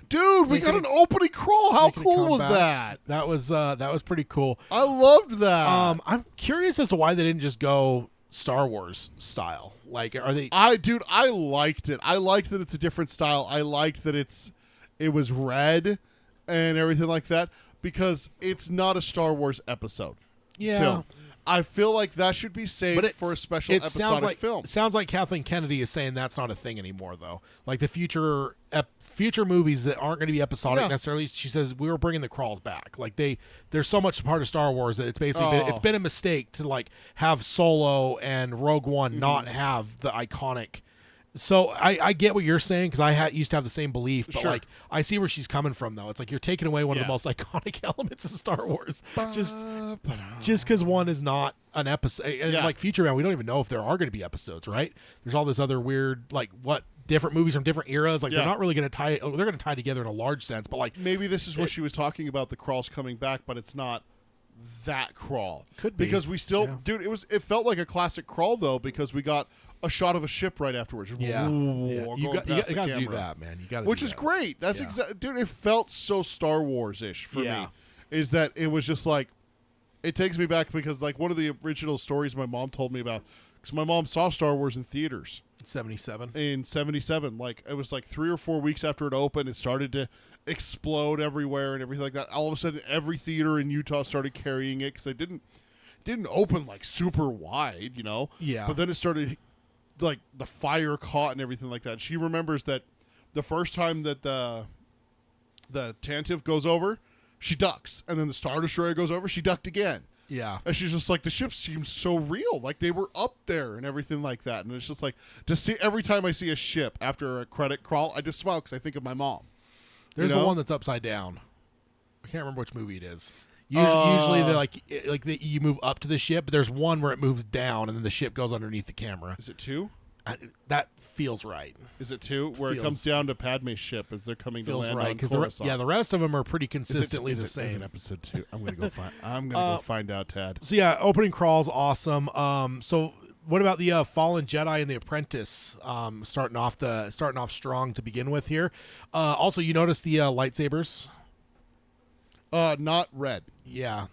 Dude, we got an opening crawl. How cool was that? That was pretty cool. I loved that. I'm curious as to why they didn't just go Star Wars style. Like, are they? I liked it. I liked that it's a different style. I liked that it was red and everything like that because it's not a Star Wars episode. Yeah. Film. I feel like that should be saved for a special episodic film. It sounds like Kathleen Kennedy is saying that's not a thing anymore, though. Like the future movies that aren't going to be episodic necessarily. She says we were bringing the crawls back. Like there's so much part of Star Wars that it's basically it's been a mistake to like have Solo and Rogue One not have the iconic So I get what you're saying because I used to have the same belief, but Sure. like I see where she's coming from though. It's like you're taking away one of Yeah. the most iconic elements of Star Wars just because one is not an episode. And Yeah. like Future Man, we don't even know if there are going to be episodes, right? There's all this other weird like what different movies from different eras. Like Yeah. they're not really going to tie. They're going to tie together in a large sense, but like Maybe this is what she was talking about, the crawls coming back, but it's not that crawl. Could be. Because we still, Yeah. dude, it felt like a classic crawl, though, because we got a shot of a ship right afterwards. yeah, Going you got past to the do camera. that, man. You got to, Which is great. That's Yeah. dude, it felt so Star Wars-ish for Yeah. me. Is that it was just like, it takes me back because like one of the original stories my mom told me about, because my mom saw Star Wars in theaters 77. in 77. Like it was like 3 or 4 weeks after it opened, it started to explode everywhere and everything like that. All of a sudden, every theater in Utah started carrying it because they didn't open like super wide, you know. Yeah. But then it started, like the fire caught and everything like that. She remembers that the first time that the Tantive goes over, she ducks, and then the Star Destroyer goes over, she ducked again. Yeah. And she's just like, the ship seems so real, like they were up there and everything like that. And it's just like to see every time I see a ship after a credit crawl, I just smile because I think of my mom. There's You the know? one that's upside down. I can't remember which movie it is. Usually you move up to the ship, but there's one where it moves down and then the ship goes underneath the camera. Is it 2? That feels right. Is it 2? Where it comes Feels- down to Padme's ship as they're coming to Feels land right on because Coruscant. the rest of them are pretty Is it- consistently is the it- same. Is it episode 2? I'm gonna go find. I'm gonna go find out, Tad. So yeah, opening crawl's awesome. So what about the Fallen Jedi and the Apprentice? Starting off strong to begin with here. Also, you notice the lightsabers? Not red. Yeah,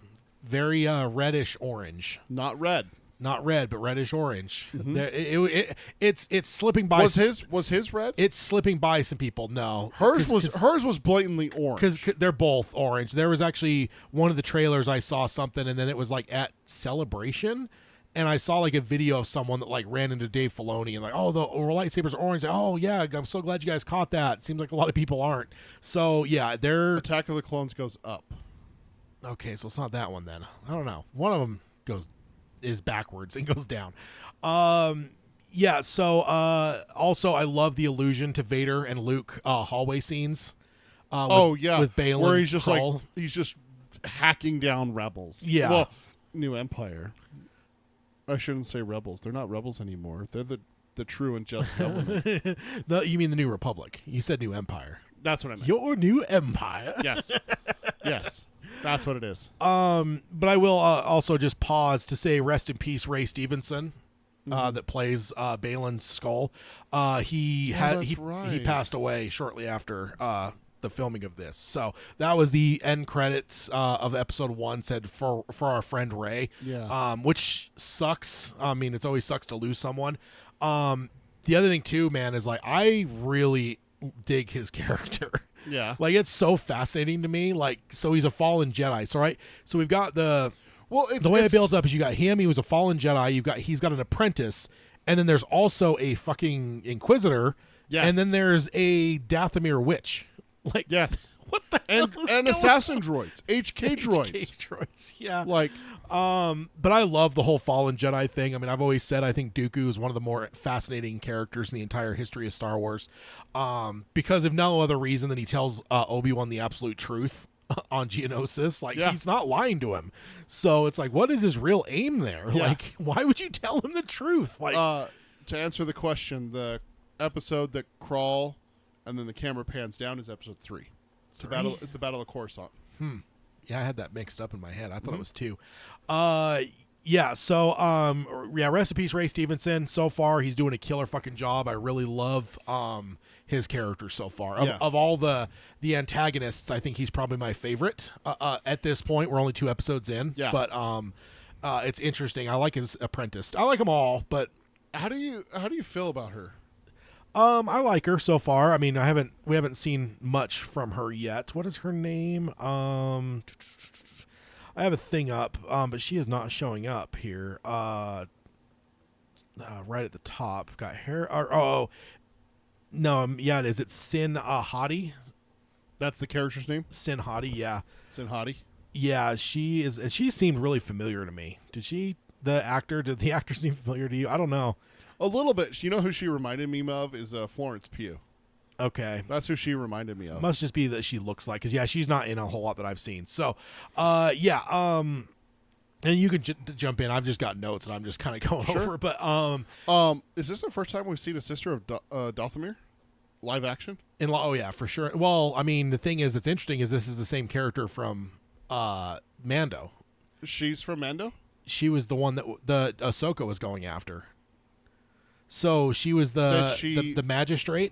very reddish orange. Not red. Not red, but reddish orange. It's slipping by. Was his red? It's slipping by some people. No, hers was blatantly orange. because they're both orange. There was actually one of the trailers I saw something, and then it was like at Celebration, and I saw like a video of someone that like ran into Dave Filoni and like, oh, the lightsabers are orange. Oh yeah, I'm so glad you guys caught that. It seems like a lot of people aren't. So yeah, they're Attack of the Clones goes up. okay. So it's not that one then. I don't know. One of them is backwards and goes down. Yeah, so also I love the allusion to Vader and Luke hallway scenes. With Balin, where he's just Krull. like he's just hacking down rebels. Yeah. Well, New Empire. I shouldn't say rebels. They're not rebels anymore. They're the true and just government. No, you mean the New Republic. You said New Empire. That's what I meant. Your New Empire. Yes. Yes. That's what it is. But I will also just pause to say rest in peace, Ray Stevenson, that plays Balin's skull. He that's right. he passed away shortly after the filming of this. So that was the end credits of episode 1. Said for our friend Ray. Yeah. Which sucks. I mean, it's always sucks to lose someone. The other thing too, man, is like I really dig his character. Yeah. Like it's so fascinating to me. Like, so he's a fallen Jedi. So right. So we've got the way it builds up is you got him. He was a fallen Jedi. He's got an apprentice, and then there's also a fucking Inquisitor. Yes. And then there's a Dathomir witch. Like Yes. what the hell is And going assassin droids. HK droids. HK droids. Yeah. Like But I love the whole fallen Jedi thing. I mean, I've always said I think Dooku is one of the more fascinating characters in the entire history of Star Wars, because if no other reason than he tells Obi-Wan the absolute truth on Geonosis. Like Yeah. he's not lying to him. So it's like, what is his real aim there? Yeah. Like, why would you tell him the truth? Like, to answer the question, the episode that crawl and then the camera pans down is episode 3. It's the Battle of Coruscant. yeah, I had that mixed up in my head. I Mm-hmm. thought it was 2. Yeah, so rest in peace, Ray Stevenson. So far, he's doing a killer fucking job. I really love his character so far. Of all the antagonists, I think he's probably my favorite at this point. We're only 2 episodes in. Yeah. But it's interesting. I like his apprentice. I like them all, but How do you feel about her? I like her so far. I mean, we haven't seen much from her yet. What is her name? I have a thing up, but she is not showing up here. Right at the top, got hair. No, yeah, it is. It's Sin Hadi. That's the character's name? Sin Hadi, yeah, Sin Hadi? yeah. She is, and she seemed really familiar to me. Did the actor seem familiar to you? I don't know. A little bit. You know who she reminded me of is Florence Pugh. Okay. That's who she reminded me of. Must just be that she looks like, because yeah, she's not in a whole lot that I've seen. So, and you can jump in. I've just got notes and I'm just kind of going over. But is this the first time we've seen a sister of Dothamir live action? Oh yeah, for sure. Well, I mean, the thing is, that's interesting is this is the same character from Mando. She's from Mando. She was the one that the Ahsoka was going after. So she was the magistrate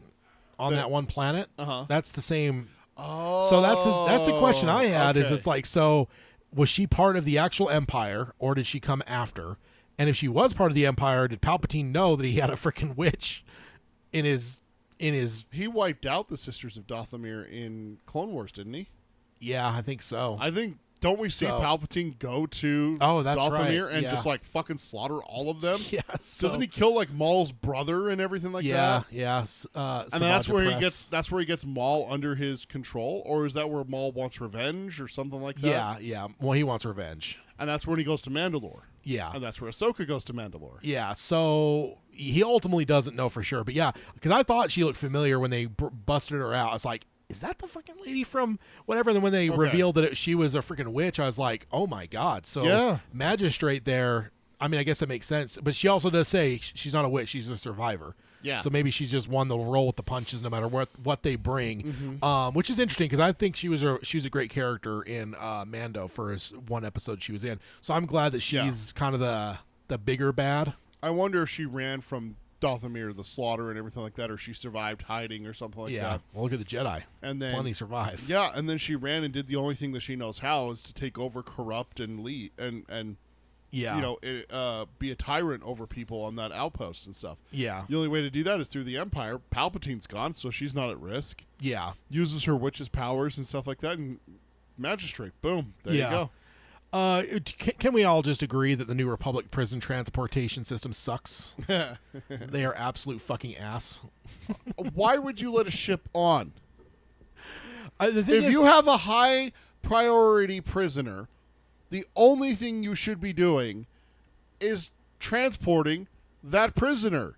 on that one planet. That's the same. Oh, so that's a question I had. Okay. Is it's like, so was she part of the actual Empire or did she come after? And if she was part of the Empire, did Palpatine know that he had a freaking witch in his? He wiped out the Sisters of Dothamir in Clone Wars, didn't he? Yeah, I think so. I think. Don't we see Palpatine go to that's Dothamir right. and Yeah. just like fucking slaughter all of them? Yeah. Doesn't he kill like Maul's brother and everything like that? Yeah. And that's where he gets Maul under his control, or is that where Maul wants revenge or something like that? Yeah. Well, he wants revenge. And that's when he goes to Mandalore. Yeah. And that's where Ahsoka goes to Mandalore. Yeah, so he ultimately doesn't know for sure. But yeah, because I thought she looked familiar when they busted her out. I was like, is that the fucking lady from whatever? And then when they revealed that she was a freaking witch, I was like, oh my God. So magistrate there, I mean, I guess that makes sense. But she also does say she's not a witch, she's a survivor. Yeah. So maybe she's just one that'll roll with the punches no matter what they bring, which is interesting because I think she was a great character in Mando for his one episode she was in. So I'm glad that she's kind of the bigger bad. I wonder if she ran from Dothamir, the slaughter and everything like that, or she survived hiding or something like that. Yeah, well, look at the Jedi. And then plenty survived. Yeah, and then she ran and did the only thing that she knows how is to take over, corrupt, and lead, and be a tyrant over people on that outpost and stuff. Yeah. The only way to do that is through the Empire. Palpatine's gone, so she's not at risk. Yeah. Uses her witch's powers and stuff like that, and magistrate. Boom. There you go. Can we all just agree that the New Republic prison transportation system sucks? They are absolute fucking ass. Why would you let a ship on? The thing if you have a high priority prisoner, the only thing you should be doing is transporting that prisoner.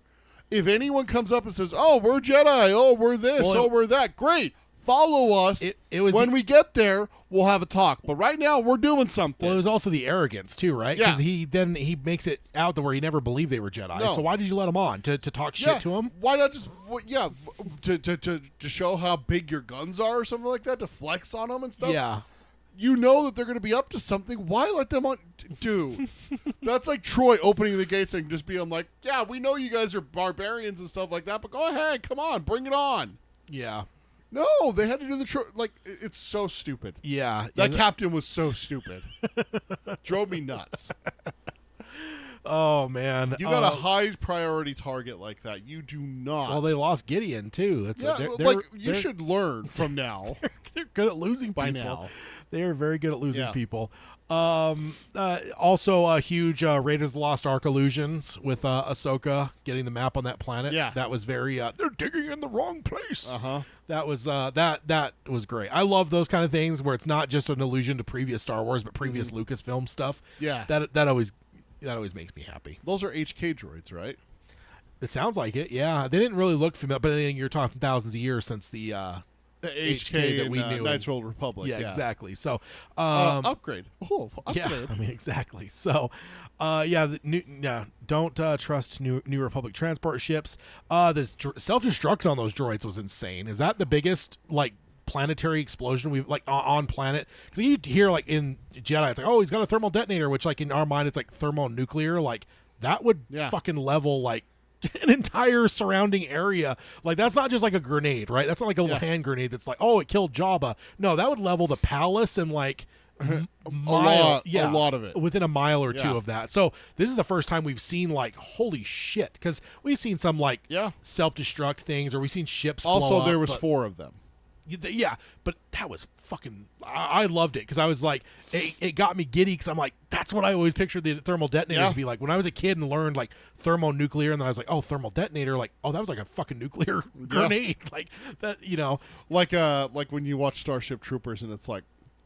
If anyone comes up and says, "Oh, we're Jedi. Oh, we're this. We're that," great. Follow us. When we get there, we'll have a talk. But right now, we're doing something. Well, it was also the arrogance too, right? Yeah. Because he makes it out to where he never believed they were Jedi. No. So why did you let him on to talk shit to him? Why not just to show how big your guns are or something like that, to flex on them and stuff? Yeah. You know that they're going to be up to something. Why let them on? Dude, that's like Troy opening the gates and just being like, "Yeah, we know you guys are barbarians and stuff like that, but go ahead, come on, bring it on." Yeah. No, they had to do the it's so stupid. Yeah. That captain was so stupid. Drove me nuts. Oh, man. You got a high priority target like that. You do not. Well, they lost Gideon, too. You should learn from now. They're good at losing by people. now. They are very good at losing people. Also, a huge Raiders of the Lost Ark illusions with Ahsoka getting the map on that planet. Yeah. That was very, they're digging in the wrong place. Uh-huh. That was that was great. I love those kind of things where it's not just an allusion to previous Star Wars, but previous Lucasfilm stuff. Yeah. That always makes me happy. Those are HK droids, right? It sounds like it, yeah. They didn't really look familiar, but then you're talking thousands of years since the HK that we knew. Knights Old Republic. Yeah, exactly. So, upgrade. Oh, upgrade. Yeah, I mean, exactly. So, don't trust New Republic transport ships. The self-destruct on those droids was insane. Is that the biggest, planetary explosion we've, on planet? Because you hear, in Jedi, it's like, oh, he's got a thermal detonator, which, in our mind, it's like thermonuclear. That would fucking level, an entire surrounding area. That's not just a grenade, right? That's not a little hand grenade that's it killed Jabba. No, that would level the palace and a lot of it within a mile or two of that. So this is the first time we've seen holy shit, because we've seen some self-destruct things, or we've seen ships also blow there up, was 4 of them. Yeah, but that was fucking... I loved it, because I was it got me giddy, because I'm like, that's what I always pictured the thermal detonators to be like. When I was a kid and learned, thermonuclear, and then I was like, oh, thermal detonator, that was a fucking nuclear grenade. That, Like when you watch Starship Troopers, and it's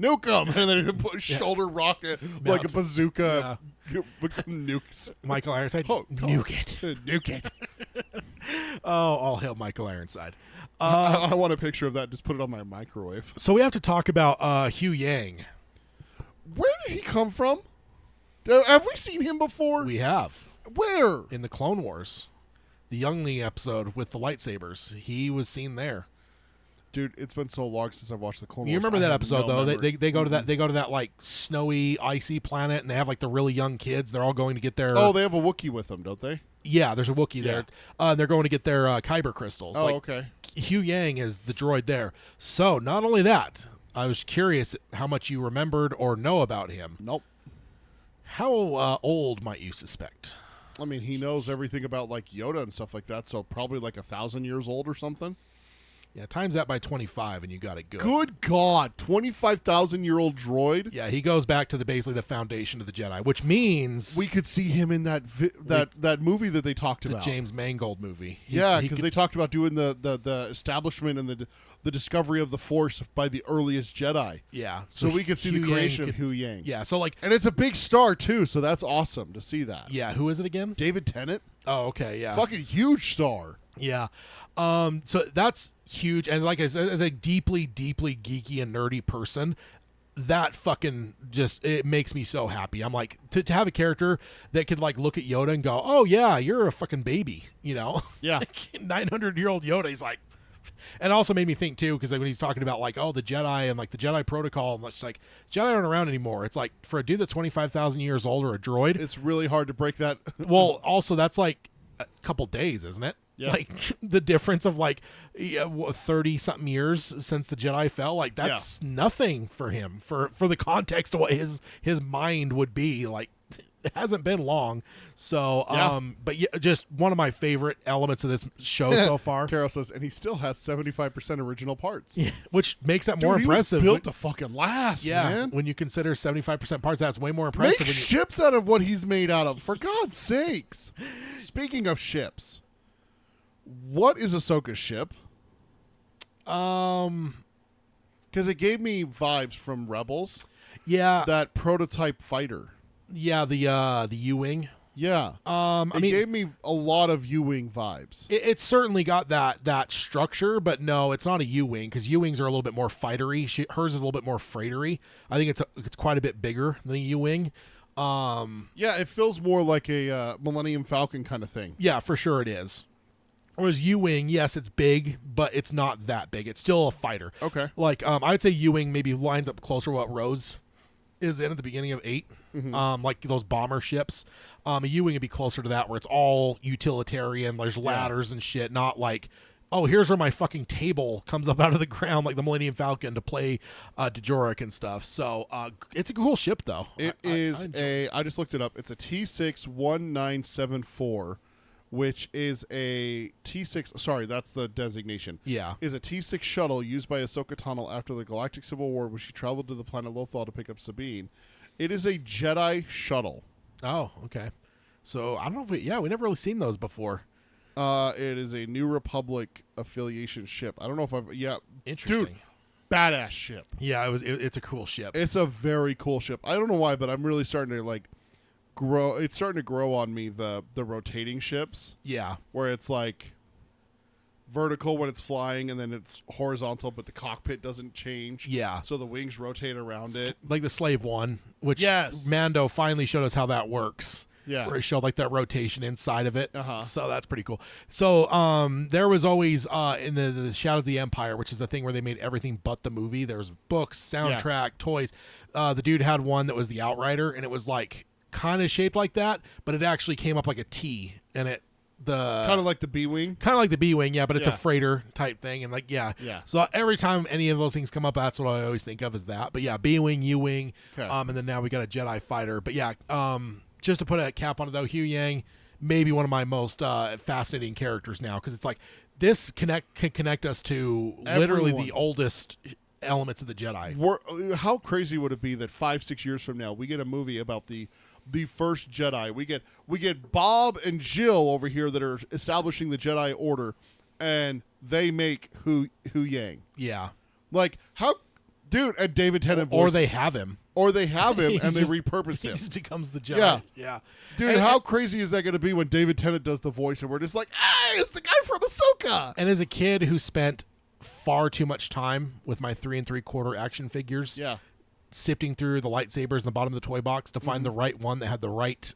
Nuke him, and then he put shoulder rocket like a bazooka. Nukes. Michael Ironside. Oh, nuke it. Nuke it. Oh, all hail Michael Ironside. I want a picture of that. Just put it on my microwave. So we have to talk about Hugh Yang. Where did he come from? Have we seen him before? We have. Where? In the Clone Wars. The Youngling episode with the lightsabers. He was seen there. Dude, it's been so long since I've watched the Clone Wars. You remember that episode though? Memory. They go to that like snowy, icy planet, and they have like the really young kids. They're all going to get their. Oh, they have a Wookiee with them, don't they? Yeah, there's a Wookiee there. They're going to get their Kyber crystals. Oh, okay. Hugh Yang is the droid there. So not only that, I was curious how much you remembered or know about him. Nope. How old might you suspect? I mean, he knows everything about like Yoda and stuff like that, so probably like 1,000 years old or something. Yeah, times that by 25 and you got it good. Good God, 25,000-year-old droid. Yeah, he goes back to basically the foundation of the Jedi, which means We could see him in that that movie that they talked the about. James Mangold movie. Yeah, because they talked about doing the establishment and the discovery of the Force by the earliest Jedi. Yeah, So we could see Hugh the creation Yang of Hugh Yang. Yeah, so like And it's a big star, too, so that's awesome to see that. yeah, who is it again? David Tennant, Oh, okay, yeah. fucking huge star. Yeah. So that's huge. And like I said, as a deeply, deeply geeky and nerdy person, that fucking it makes me so happy. I'm like, to have a character that could like look at Yoda and go, oh yeah, you're a fucking baby, you know? Yeah. 900-year-old Yoda. He's like, and it also made me think too, because when he's talking about like, oh, the Jedi and like the Jedi protocol, and it's like, Jedi aren't around anymore. It's like, for a dude that's 25,000 years old or a droid. It's really hard to break that. Well, also that's like a couple days, isn't it? Yeah. Like the difference of like 30-something years since the Jedi fell, like that's nothing for him for the context of what his mind would be. Like it hasn't been long. So but yeah, just one of my favorite elements of this show so far. Carol says, and he still has 75% original parts. Yeah, which makes that Dude, more he impressive. was built to fucking last, yeah, man. when you consider 75% parts, that's way more Make impressive. ships out of what he's made out of, for God's sakes. Speaking of ships, what is Ahsoka's ship? Because it gave me vibes from Rebels. Yeah, That prototype fighter. yeah, the U-wing. Yeah. I It mean, gave me a lot of U-Wing vibes. It's certainly got that structure, but no, it's not a U-wing because U-wings are a little bit more fightery. Hers is a little bit more freightery. I think it's quite a bit bigger than a U-wing. Yeah, it feels more like a Millennium Falcon kind of thing. Yeah, for sure it is. Whereas U-wing, yes, it's big, but it's not that big. It's still a fighter. Okay. Like I'd say U-wing maybe lines up closer to what Rose is in at the beginning of 8. Mm-hmm. Like those bomber ships. A U-wing would be closer to that, where it's all utilitarian. There's ladders and shit, not like, oh, here's where my fucking table comes up out of the ground like the Millennium Falcon to play Dejoric and stuff. So it's a cool ship, though. It is I just looked it up. It's a T6-1974, which is a T6. Sorry, that's the designation. Yeah. Is a T6 shuttle used by Ahsoka Tano after the Galactic Civil War, when she traveled to the planet Lothal to pick up Sabine. It is a Jedi shuttle. Oh, okay. So I don't know if we never really seen those before. It is a New Republic affiliation ship. I don't know if I've Interesting. Dude, badass ship. Yeah, it's a cool ship. It's a very cool ship. I don't know why, but I'm really starting to like grow. It's starting to grow on me, the rotating ships. Yeah. Where it's like vertical when it's flying, and then it's horizontal, but the cockpit doesn't change. Yeah. So the wings rotate around it. Like the Slave One, which Yes. Mando finally showed us how that works. Yeah. Where it showed like that rotation inside of it. Uh-huh. So that's pretty cool. So there was always in the Shadow of the Empire, which is the thing where they made everything but the movie. There was books, soundtrack, toys. The dude had one that was the Outrider, and it was like kind of shaped like that, but it actually came up like a T, and it kind of like the B-wing. Kind of like the B-wing, yeah, but it's a Yeah. freighter type thing, and like Yeah. So every time any of those things come up, that's what I always think of as that. But yeah, B-wing, U-wing, Okay. and then now we got a Jedi fighter. But yeah, just to put a cap on it though, Hugh Yang, maybe one of my most fascinating characters now, because it's like this can connect us to literally Everyone. the oldest elements of the Jedi. How crazy would it be that 5-6 years from now we get a movie about the first Jedi? We get Bob and Jill over here that are establishing the Jedi Order, and they make Hu Yang. Yeah. Like, how dude, and David Tennant or voices- they have him. or they have him and they just- repurpose He him. just becomes the Jedi. Yeah. Yeah. Dude, And- how crazy is that going to be when David Tennant does the voice and we're just like, hey, it's the guy from Ahsoka. And as a kid who spent far too much time with my 3 3/4 action figures, Yeah. sifting through the lightsabers in the bottom of the toy box to find the right one that had the right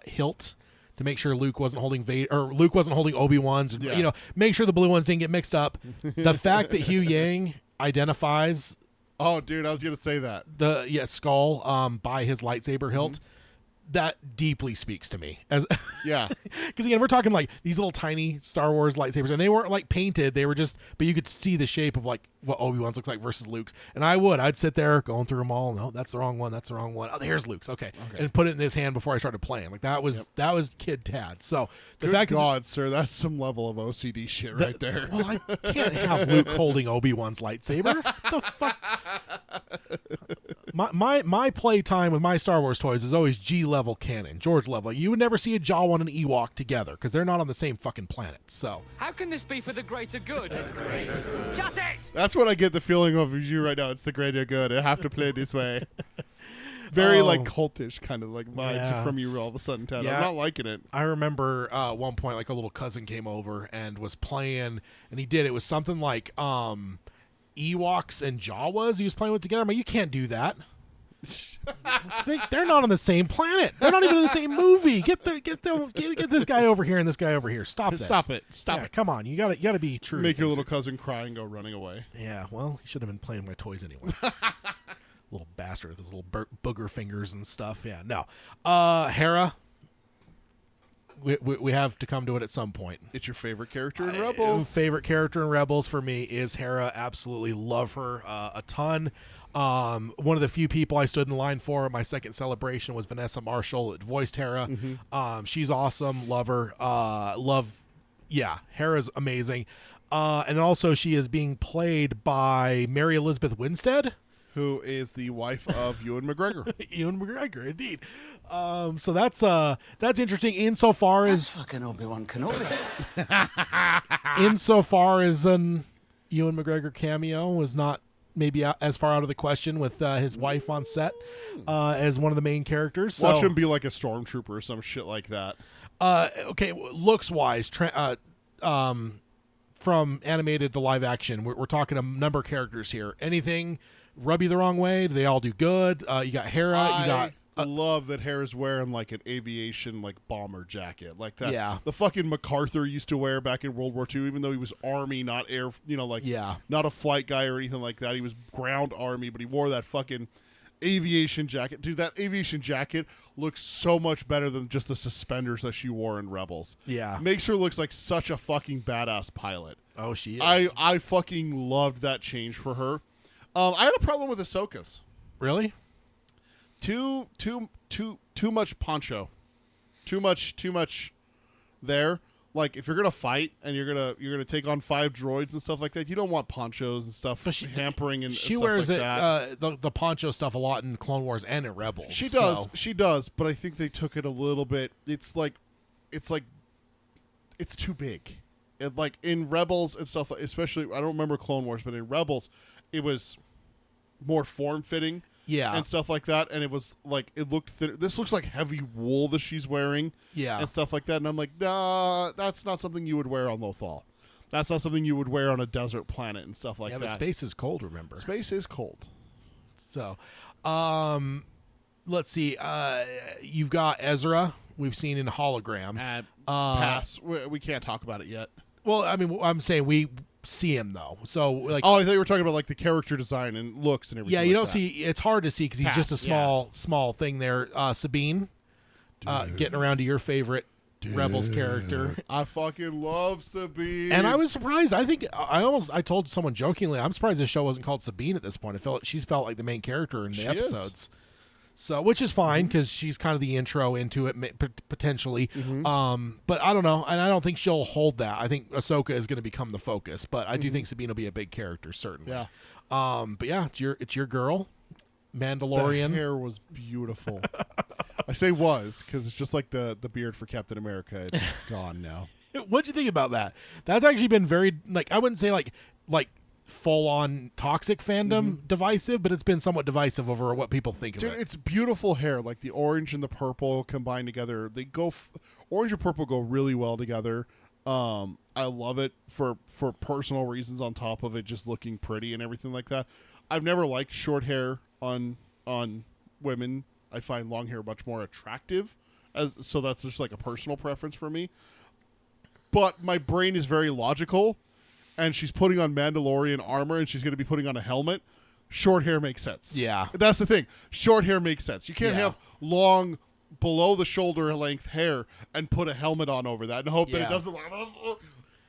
hilt to make sure Luke wasn't holding Luke wasn't holding Obi-Wan's, and Yeah. make sure the blue ones didn't get mixed up. The fact that Hugh Yang identifies Oh, dude, I was going to say that. the skull by his lightsaber hilt, Mm-hmm. that deeply speaks to me. As Yeah. because again, we're talking like these little tiny Star Wars lightsabers, and they weren't like painted; they were just, but you could see the shape of like what Obi-Wan's looks like versus Luke's. And I'd sit there going through them all. No, that's the wrong one. That's the wrong one. Oh, here's Luke's. Okay, and put it in his hand before I started playing. Like that was kid Tad. So the Good fact God, sir, that's some level of OCD shit right there. well, I can't have Luke holding Obi-Wan's lightsaber. The fuck? My play time with my Star Wars toys is always G-level canon, George level. You would never see a Jawa and an Ewok together because they're not on the same fucking planet. So How can this be for the greater good? Shut it! That's what I get the feeling of you right now. It's the greater good. I have to play it this way. Very like cultish kind of like vibes Yeah, from you all of a sudden, Ted. yeah. I'm not liking it. I remember one point like a little cousin came over and was playing, and it was something like Ewoks and Jawas he was playing with together. I'm like, you can't do that. They're not on the same planet. They're not even in the same movie. Get this guy over here and this guy over here. Stop this. Stop it. Yeah, come on. You gotta be true. Make to your things. little cousin cry and go running away. Yeah, well, he should have been playing with my toys anyway. Little bastard with his little booger fingers and stuff. Yeah, no. Hera. We have to come to it at some point. It's your favorite character in Rebels. Favorite character in Rebels for me is Hera. Absolutely love her a ton. One of the few people I stood in line for at my second celebration was Vanessa Marshall that voiced Hera. She's awesome. Love her. Hera's amazing. And also she is being played by Mary Elizabeth Winstead. Who is the wife of Ewan McGregor. Ewan McGregor, indeed. So that's interesting insofar That's as fucking Obi-Wan Kenobi. an Ewan McGregor cameo was not maybe as far out of the question with his wife on set as one of the main characters. So, Watch him be like a stormtrooper or some shit like that. okay, looks wise, from animated to live action, we're talking a number of characters here. Anything rub you the wrong way? Do they all do good? You got Hera. You got. I love that Hera's wearing like an aviation like bomber jacket like that. Yeah. The fucking MacArthur used to wear back in World War II, even though he was Army, not air. Not a flight guy or anything like that. He was ground Army, but he wore that fucking aviation jacket. Dude, that aviation jacket looks so much better than just the suspenders that she wore in Rebels. Yeah. Makes her look like such a fucking badass pilot. Oh, she is. I fucking loved that change for her. I had a problem with Ahsoka's. Really? Too much poncho. Too much there. Like if you're gonna fight and you're gonna take on 5 droids and stuff like that, you don't want ponchos and stuff hampering and She stuff wears like it that. the poncho stuff a lot in Clone Wars and in Rebels. She so- does, but I think they took it a little bit. It's too big. Like in Rebels and stuff, especially I don't remember Clone Wars, but in Rebels, it was more form fitting. Yeah. And stuff like that, and it was like it looked thin. This looks like heavy wool that she's wearing, Yeah. and stuff like that. And I'm like, nah, that's not something you would wear on Lothal. That's not something you would wear on a desert planet and stuff like Yeah, that. but space is cold, remember? Space is cold. So, let's see. You've got Ezra. We've seen in hologram. Pass. We can't talk about it yet. Well, I mean, I'm saying we see him though. So, like, Oh, I thought you were talking about like the character design and looks and everything. yeah, you like don't that. see. It's hard to see because he's just a Pass, small thing there. Sabine, getting around to your favorite Rebels character. I fucking love Sabine. And I was surprised. I think I told someone jokingly, I'm surprised this show wasn't called Sabine at this point. She's felt like the main character in the She episodes. So, which is fine because she's kind of the intro into it potentially. But I don't know, and I don't think she'll hold that. I think Ahsoka is going to become the focus, but I do think Sabine will be a big character certainly. Yeah. But yeah, it's your girl, The Mandalorian. hair was beautiful. I say was because it's just like the beard for Captain America. It's gone now. What'd you think about that? That's actually been very I wouldn't say like full-on toxic fandom divisive, but it's been somewhat divisive over what people think of Dude, it. it's beautiful hair, like the orange and the purple combined together. They go orange and purple go really well together. I love it for personal reasons on top of it just looking pretty and everything like that. I've never liked short hair on women. I find long hair much more attractive, so that's just like a personal preference for me. But my brain is very logical, and she's putting on Mandalorian armor, and she's going to be putting on a helmet. Short hair makes sense. Yeah. That's the thing. Short hair makes sense. You can't Yeah. have long, below the shoulder length hair and put a helmet on over that and hope that it Yeah. doesn't.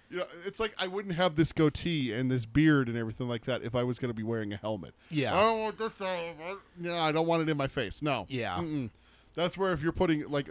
You know, it's like I wouldn't have this goatee and this beard and everything like that if I was going to be wearing a helmet. Yeah. I don't want this. No, I don't want it in my face. No. Yeah. Mm-mm. That's where if you're putting like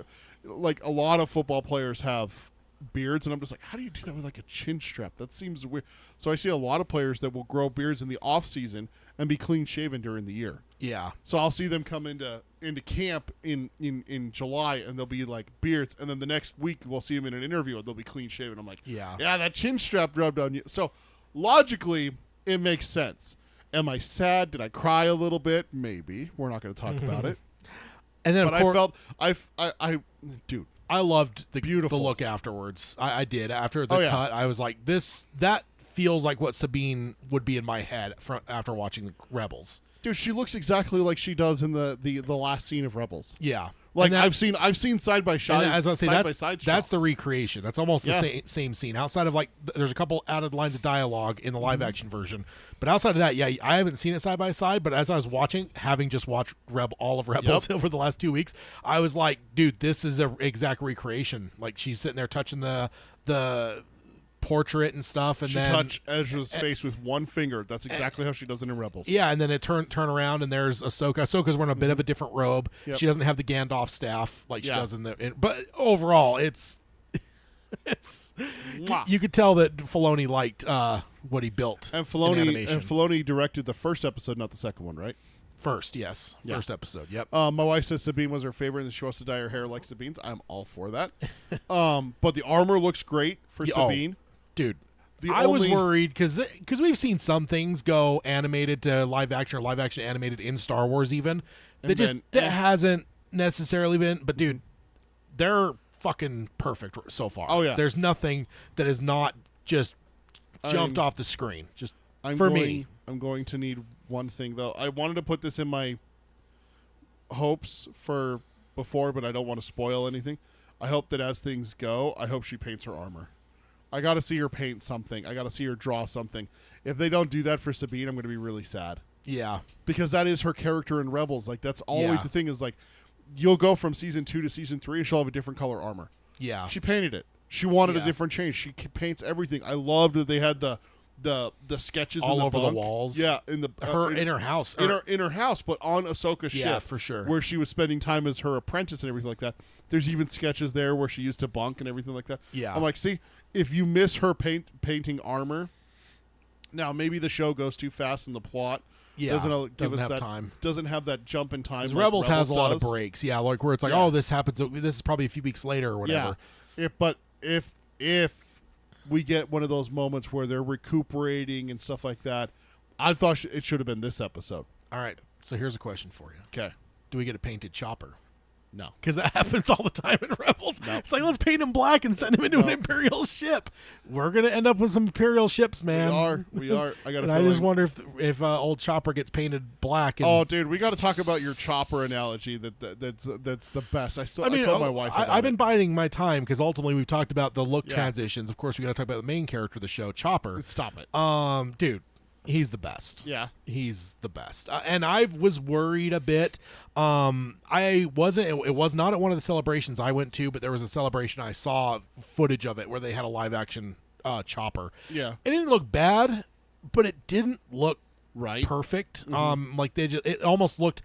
a lot of football players have beards, and I'm just like, how do you do that with like a chin strap? That seems weird. So I see a lot of players that will grow beards in the off season and be clean shaven during the year. Yeah. So I'll see them come into camp in July, and they'll be like beards, and then the next week we'll see them in an interview and they'll be clean shaven. I'm like, Yeah. that chin strap rubbed on you. So logically, it makes sense. Am I sad? Did I cry a little bit? Maybe. We're not going to talk about it. And then, But of course, dude. I loved the Beautiful. look afterwards. I did. After the yeah. cut, I was like, that feels like what Sabine would be in my head after watching the Rebels. Dude, she looks exactly like she does in the last scene of Rebels. Yeah. Like And that- I've seen side by side. And as I say, side by that's side that's shots. the recreation. That's almost Yeah. the same scene. Outside of like, there's a couple added lines of dialogue in the live Mm-hmm. action version, but outside of that, yeah, I haven't seen it side by side. But as I was watching, having just watched all of Rebels over the last 2 weeks, I was like, dude, this is a exact recreation. Like she's sitting there touching the portrait and stuff, and She then touched Ezra's face with one finger. That's exactly how she does it in Rebels. yeah, and then it turn around, and there's Ahsoka. Ahsoka's wearing a bit of a different robe. Yep. She doesn't have the Gandalf staff like she Yeah. does but overall, it's Mwah. you could tell that Filoni liked what he built. And in Filoni animation. directed the first episode, not the second one, right? First, yes, Yeah. first episode. Yep. My wife says Sabine was her favorite, and she wants to dye her hair like Sabine's. I'm all for that. But the armor looks great for Sabine. Dude. The I was only- worried because we've seen some things go animated to live action or live action animated in Star Wars even. And That just then, that hasn't necessarily been. But dude, they're fucking perfect so far. Oh, yeah. There's nothing that is not just jumped I'm- off the screen. Just for me. I'm going to need one thing though. I wanted to put this in my hopes for before, but I don't want to spoil anything. I hope that as things go, I hope she paints her armor. I got to see her paint something. I got to see her draw something. If they don't do that for Sabine, I'm going to be really sad. Yeah. Because that is her character in Rebels. Like that's always Yeah. the thing is like you'll go from season 2 to season 3 and she'll have a different color armor. Yeah. She painted it. She wanted a Yeah. different change. She paints everything. I loved that they had the sketches All in the over the bunk. walls. Yeah, in the in her house. in her house, but on Ahsoka's Yeah, ship, for sure. where she was spending time as her apprentice and everything like that. There's even sketches there where she used to bunk and everything like that. Yeah. I'm like, see, if you miss her painting armor, now maybe the show goes too fast in the plot. Yeah, doesn't give us have that time. Doesn't have that jump in time. Because like Rebels has a lot of does. breaks. Yeah, like where it's like, Yeah. oh, this happens. This is probably a few weeks later or whatever. Yeah. If we get one of those moments where they're recuperating and stuff like that, I thought it should have been this episode. All right. So here's a question for you. Okay. Do we get a painted chopper? No. Because that happens all the time in Rebels. No. It's like, let's paint him black and send him into an No. Imperial ship. We're going to end up with some Imperial ships, man. We are. I got And a I feeling. just wonder if old Chopper gets painted black. And, Oh, dude, we got to talk about your chopper analogy. That's the best. I told my wife. About I've been it. biding my time because ultimately we've talked about the look Yeah. transitions. Of course, we got to talk about the main character of the show, Chopper. Stop it. Dude, he's the best. Yeah. He's the best. And I was worried a bit. I wasn't. It was not at one of the celebrations I went to, but there was a celebration I saw footage of it where they had a live action Chopper. Yeah. It didn't look bad, but it didn't look Right. perfect. Like it almost looked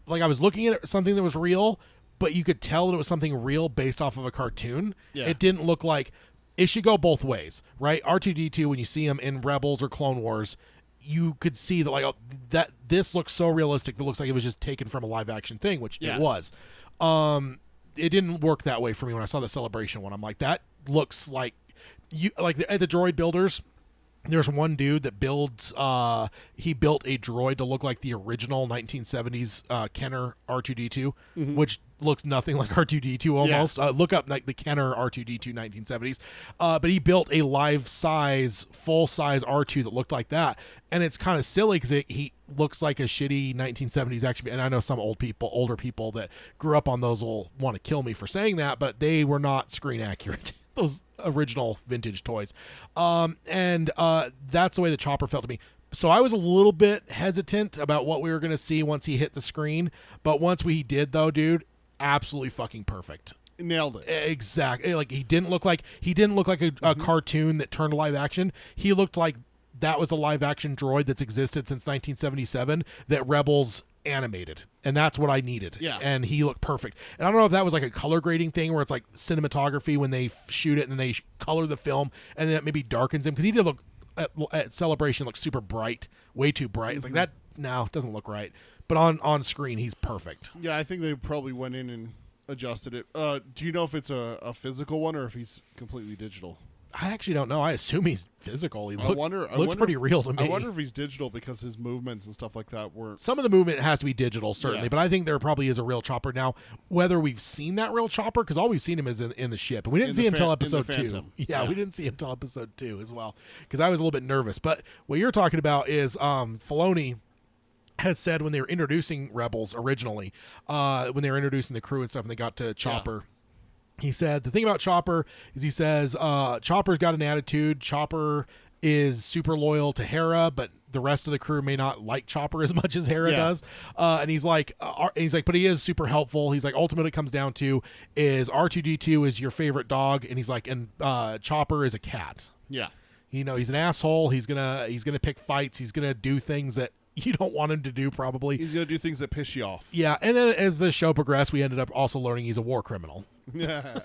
like I was looking at something that was real, but you could tell that it was something real based off of a cartoon. Yeah. It didn't look like it should go both ways, right? R2D2, when you see him in Rebels or Clone Wars, you could see that that this looks so realistic that it looks like it was just taken from a live action thing, which Yeah. it was. It didn't work that way for me when I saw the celebration one. I'm like, that looks like the droid builders There's one dude that builds. He built a droid to look like the original 1970s Kenner R2D2, which looks nothing like R2D2 almost. Look up like the Kenner R2D2 1970s. But he built a life-size, full-size R2 that looked like that, and it's kind of silly because he looks like a shitty 1970s action. And I know some older people that grew up on those will want to kill me for saying that, but they were not screen accurate. Those original vintage toys. And that's the way the Chopper felt to me. So I was a little bit hesitant about what we were going to see once he hit the screen. But once we did, though, dude, absolutely fucking perfect. Nailed it. Exactly. Like he didn't look like a cartoon that turned live action. He looked like that was a live action droid that's existed since 1977 that Rebels animated, and that's what I needed. Yeah. And he looked perfect. And I don't know if that was like a color grading thing where it's like cinematography when they shoot it and then they color the film and then it maybe darkens him, because he did look at Celebration look super bright, way too bright. It's like that now doesn't look right, but on screen he's perfect. Yeah, I think they probably went in and adjusted it. Do you know if it's a physical one or if he's completely digital? I actually don't know. I assume he's physical. He looks pretty real to me. I wonder if he's digital because his movements and stuff like that were... Some of the movement has to be digital, certainly, Yeah. but I think there probably is a real Chopper. Now, whether we've seen that real Chopper, because all we've seen him is in the ship, and we didn't see him until episode 2. Phantom. Yeah, we didn't see him until episode 2 as well, because I was a little bit nervous. But what you're talking about is Filoni has said when they were introducing Rebels originally, when they were introducing the crew and stuff, and they got to Chopper, he said the thing about Chopper is he says Chopper's got an attitude. Chopper is super loyal to Hera, but the rest of the crew may not like Chopper as much as Hera does. And he's like, but he is super helpful. He's like, ultimately it comes down to is R2D2 is your favorite dog, and he's like, and Chopper is a cat. Yeah. You know, he's an asshole. He's gonna pick fights. He's gonna do things that you don't want him to do, probably. He's going to do things that piss you off. Yeah, and then as the show progressed, we ended up also learning he's a war criminal. Yeah.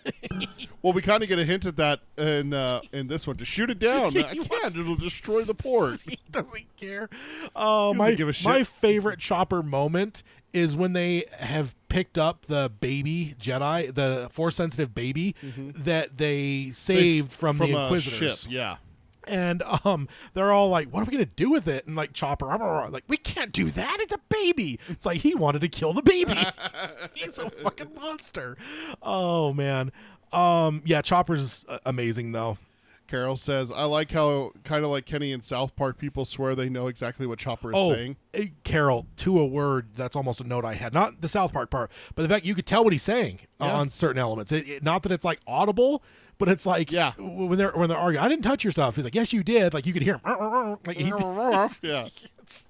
Well, we kind of get a hint at that in this one. To shoot it down. I can't. It'll destroy the port. He doesn't care. Give a shit. My favorite Chopper moment is when they have picked up the baby Jedi, the Force-sensitive baby that they saved from the Inquisitors. Ship. Yeah. And they're all like, what are we going to do with it? And like Chopper, like, we can't do that. It's a baby. It's like he wanted to kill the baby. He's a fucking monster. Oh, man. Yeah, Chopper's amazing, though. Carol says, I like how, kind of like Kenny in South Park, people swear they know exactly what Chopper is saying. Hey, Carol, to a word, that's almost a note I had. Not the South Park part, but the fact you could tell what he's saying on certain elements. Not that it's like audible, but it's like when they're arguing, I didn't touch your stuff. He's like, yes, you did. Like you could hear him. Like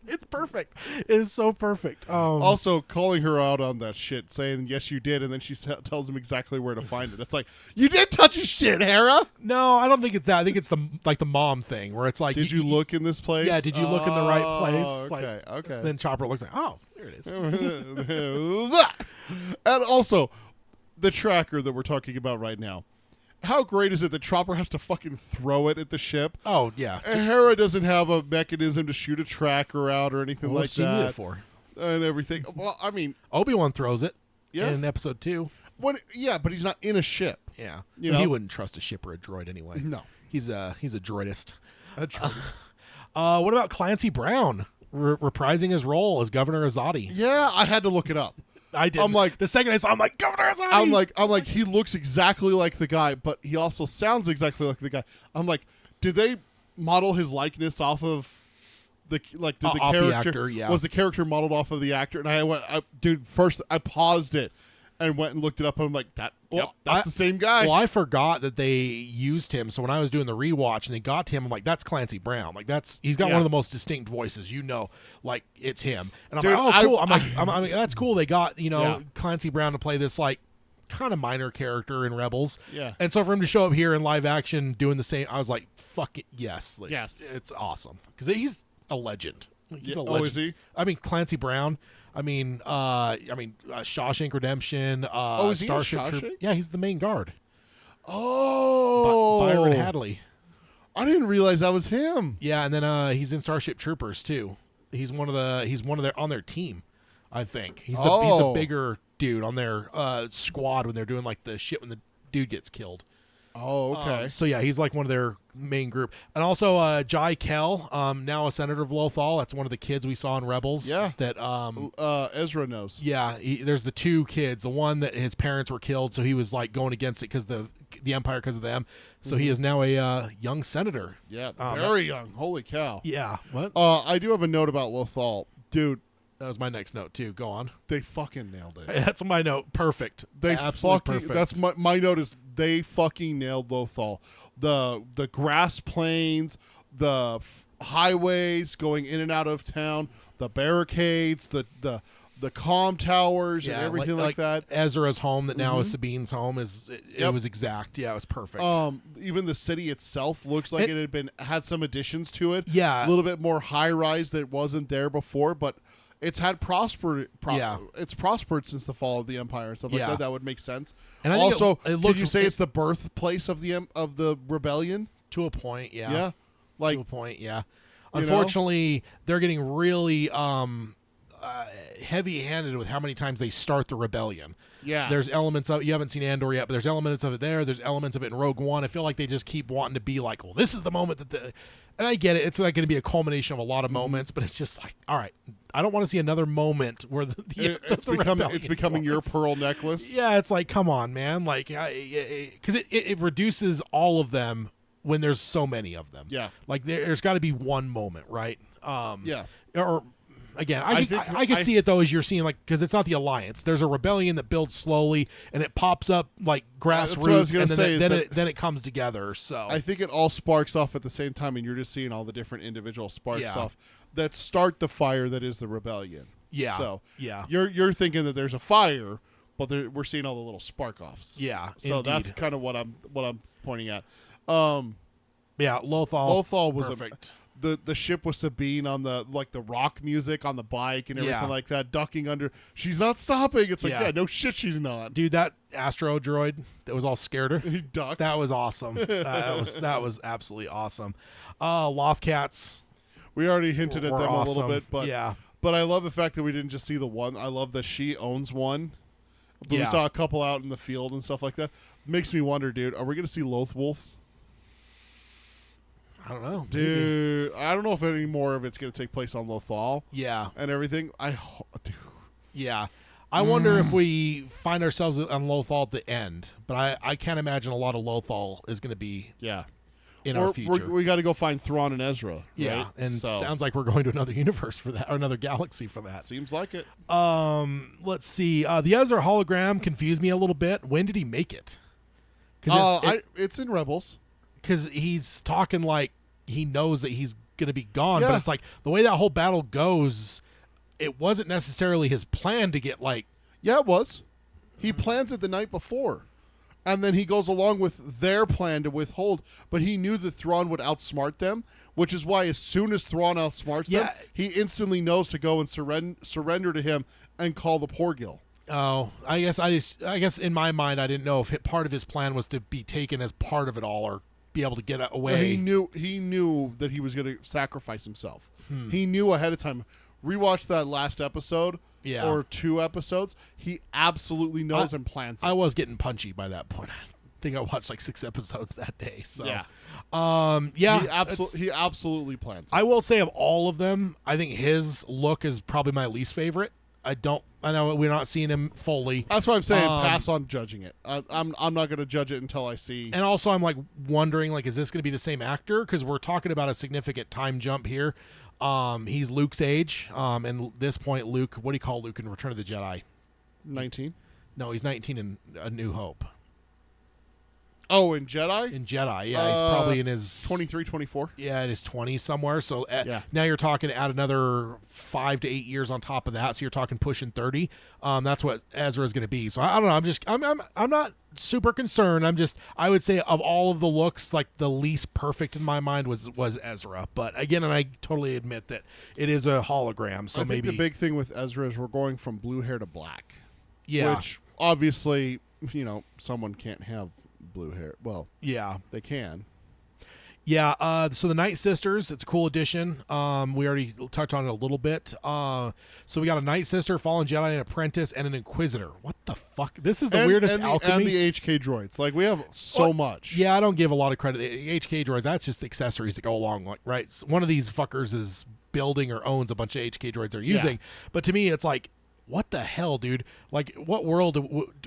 it's perfect. It is so perfect. Also, calling her out on that shit, saying yes, you did, and then she tells him exactly where to find it. It's like, you did touch his shit, Hera. No, I don't think it's that. I think it's the mom thing where it's like, did you look in this place? Yeah, did you look in the right place? Okay, like, okay. Then Chopper looks like, oh, here it is. And also, the tracker that we're talking about right now. How great is it that Chopper has to fucking throw it at the ship? Oh, yeah. And Hera doesn't have a mechanism to shoot a tracker out or anything like that. What's she need it for? And everything. Well, I mean... Obi-Wan throws it in episode 2. Yeah, but he's not in a ship. Yeah. You know? He wouldn't trust a ship or a droid anyway. No. He's a droidist. A droidist. What about Clancy Brown reprising his role as Governor Azadi? Yeah, I had to look it up. I did. I'm like, the second I saw him, I'm like, Governor Azadi! I'm like, he looks exactly like the guy, but he also sounds exactly like the guy. I'm like, did they model his likeness off of the off character? The actor, yeah. Was the character modeled off of the actor? And I went, first I paused it and went and looked it up, and I'm like, that's the same guy. Well, I forgot that they used him, so when I was doing the rewatch and they got to him, I'm like, that's Clancy Brown. Like, he's got one of the most distinct voices, like, it's him. And I'm like, oh, cool. I'm like, that's cool. They got, Clancy Brown to play this, like, kind of minor character in Rebels. Yeah. And so for him to show up here in live action doing the same, I was like, fuck it, yes. Like, yes. It's awesome. Because he's a legend. He's a legend. Oh, is he? I mean, Clancy Brown. Shawshank Redemption. Is he Starship in Shawshank? Troop. Yeah, he's the main guard. Oh, Byron Hadley. I didn't realize that was him. Yeah, and then he's in Starship Troopers too. He's one of their on their team, I think. He's the bigger dude on their squad when they're doing like the shit when the dude gets killed. Oh, okay. So yeah, he's like one of their main group, and also Jai Kell, now a senator of Lothal. That's one of the kids we saw in Rebels. Yeah. That Ezra knows. yeah, there's the two kids. The one that his parents were killed, so he was like going against it because the Empire because of them. So he is now a young senator. Yeah, very young. Holy cow. Yeah. What? I do have a note about Lothal. Dude, That was my next note too. Go on. they fucking nailed it. That's my note. Perfect. They Absolutely fucking. perfect. That's my note is they fucking nailed Lothal. The grass plains, the highways going in and out of town, the barricades, the comm towers, and everything like that. Ezra's home that now is Sabine's home it was exact. Yeah, it was perfect. Even the city itself looks like it had some additions to it. Yeah. A little bit more high rise that wasn't there before, but it's had it's prospered since the fall of the Empire and stuff like that. That would make sense. And I think also, it could you say it's the birthplace of the rebellion? to a point, yeah. Yeah, like to a point, yeah. you know? Unfortunately, they're getting really heavy-handed with how many times they start the rebellion. Yeah. There's elements of you haven't seen Andor yet, but there's elements of it there. There's elements of it in Rogue One. I feel like they just keep wanting to be like, well, this is the moment and I get it. It's like going to be a culmination of a lot of moments, but it's just like, all right, I don't want to see another moment where it's becoming your pearl necklace. Yeah, it's like, come on, man, like, because it reduces all of them when there's so many of them. Yeah, like there's got to be one moment, right? Yeah, or. Again, I could see it though as you're seeing like because it's not the Alliance. There's a rebellion that builds slowly and it pops up like grassroots, and then it comes together. So I think it all sparks off at the same time, and you're just seeing all the different individual sparks off that start the fire that is the rebellion. Yeah. So yeah, you're thinking that there's a fire, but we're seeing all the little spark offs. Yeah. So indeed. that's kind of what I'm pointing at. Yeah, Lothal was perfect. The ship with Sabine on the rock music on the bike and everything like that, ducking under. She's not stopping. It's like, yeah, no shit, she's not. Dude, that Astro droid that was all scared her. He ducked. That was awesome. that was absolutely awesome. Lothcats. We already hinted at them awesome. a little bit, but yeah. But I love the fact that we didn't just see the one. I love that she owns one. But we saw a couple out in the field and stuff like that. Makes me wonder, dude, are we going to see Loth Wolves? I don't know, dude. Maybe. I don't know if any more of it's going to take place on Lothal. Yeah, and everything. Dude. Yeah, I wonder if we find ourselves on Lothal at the end, but I can't imagine a lot of Lothal is going to be in our future. We got to go find Thrawn and Ezra. Yeah, right? and sounds like we're going to another universe for that, or another galaxy for that. Seems like it. Let's see. The Ezra hologram confused me a little bit. When did he make it? It's in Rebels. Because he's talking like he knows that he's going to be gone, but it's like the way that whole battle goes, it wasn't necessarily his plan to get like... Yeah, it was. He plans it the night before, and then he goes along with their plan to withhold, but he knew that Thrawn would outsmart them, which is why as soon as Thrawn outsmarts them, he instantly knows to go and surrender to him and call the Porgil. Oh, I guess in my mind, I didn't know if part of his plan was to be taken as part of it all or be able to get away. He knew that he was going to sacrifice himself. He knew ahead of time. Rewatch that last episode or 2 episodes. He absolutely knows and plans it. I was getting punchy by that point. I think I watched like 6 episodes that day. So he absolutely plans it. I will say of all of them, I think his look is probably my least favorite. I know we're not seeing him fully. That's what I'm saying. Pass on judging it. I'm not going to judge it until I see. And also, I'm like wondering, like, is this going to be the same actor? Because we're talking about a significant time jump here. He's Luke's age, and at this point, Luke. What do you call Luke in Return of the Jedi? 19. No, he's 19 in A New Hope. Oh, in Jedi? In Jedi, yeah. He's probably in his... 23, 24. Yeah, in his 20s somewhere. So now you're talking add another 5 to 8 years on top of that. So you're talking pushing 30. That's what Ezra is going to be. So I don't know. I'm not super concerned. I would say of all of the looks, like the least perfect in my mind was Ezra. But again, and I totally admit that it is a hologram. So I think the big thing with Ezra is we're going from blue hair to black. Yeah. Which obviously, someone can't have blue hair. Well, yeah, they can. Yeah, so the Night Sisters, it's a cool addition. We already touched on it a little bit. So we got a Night Sister, Fallen Jedi, an Apprentice, and an Inquisitor. What the fuck? This is the weirdest alchemy. And the HK droids. Like, we have so much. Yeah, I don't give a lot of credit. The HK droids, that's just accessories that go along, like, right? One of these fuckers is building or owns a bunch of HK droids they're using. But to me, it's like, what the hell, dude? Like, what world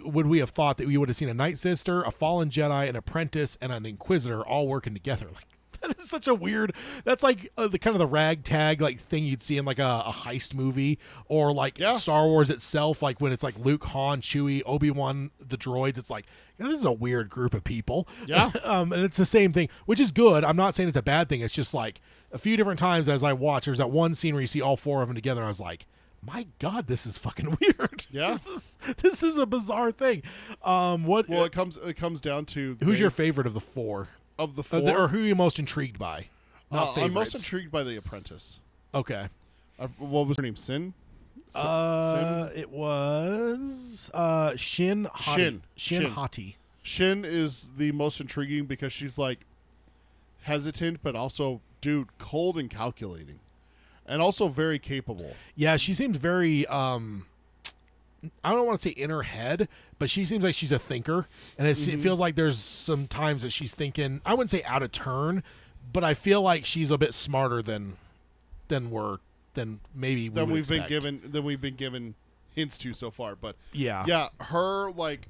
would we have thought that we would have seen a Night Sister, a Fallen Jedi, an Apprentice, and an Inquisitor all working together? Like, that is such a weird. That's like the kind of the ragtag like thing you'd see in like a heist movie, or like Star Wars itself. Like when it's like Luke, Han, Chewie, Obi-Wan, the droids. It's like, this is a weird group of people. Yeah. And it's the same thing, which is good. I'm not saying it's a bad thing. It's just like a few different times as I watch, there's that one scene where you see all four of them together, and I was like, my God, this is fucking weird. Yeah. This is a bizarre thing. What? Well, it comes down to who's your favorite of the four? Of the four, or who are you most intrigued by? I'm most intrigued by the Apprentice. Okay. What was her name? Sin? It was Shin Hati. Shin. Hati. Shin is the most intriguing because she's like hesitant, but also, dude, cold and calculating, and also very capable. Yeah, she seems very. I don't want to say in her head, but she seems like she's a thinker, and it feels like there's some times that she's thinking. I wouldn't say out of turn, but I feel like she's a bit smarter than maybe we've been given hints to so far. But yeah, her like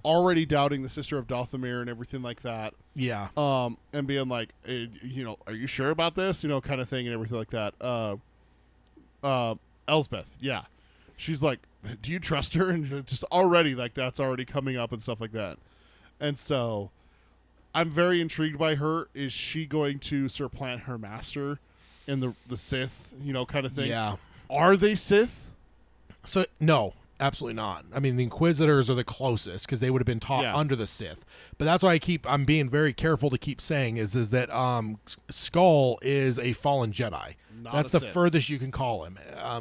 already doubting the sister of Dothamir and everything like that. Yeah, and being like, are you sure about this? Kind of thing and everything like that. Elsbeth, yeah, she's like, do you trust her? And just already like that's already coming up and stuff like that. And so I'm very intrigued by her. Is she going to supplant her master in the Sith, kind of thing? Yeah. Are they Sith? So no, absolutely not. I mean, the Inquisitors are the closest because they would have been taught under the Sith. But that's why I'm being very careful to keep saying is that Skull is a fallen Jedi. That's the furthest you can call him,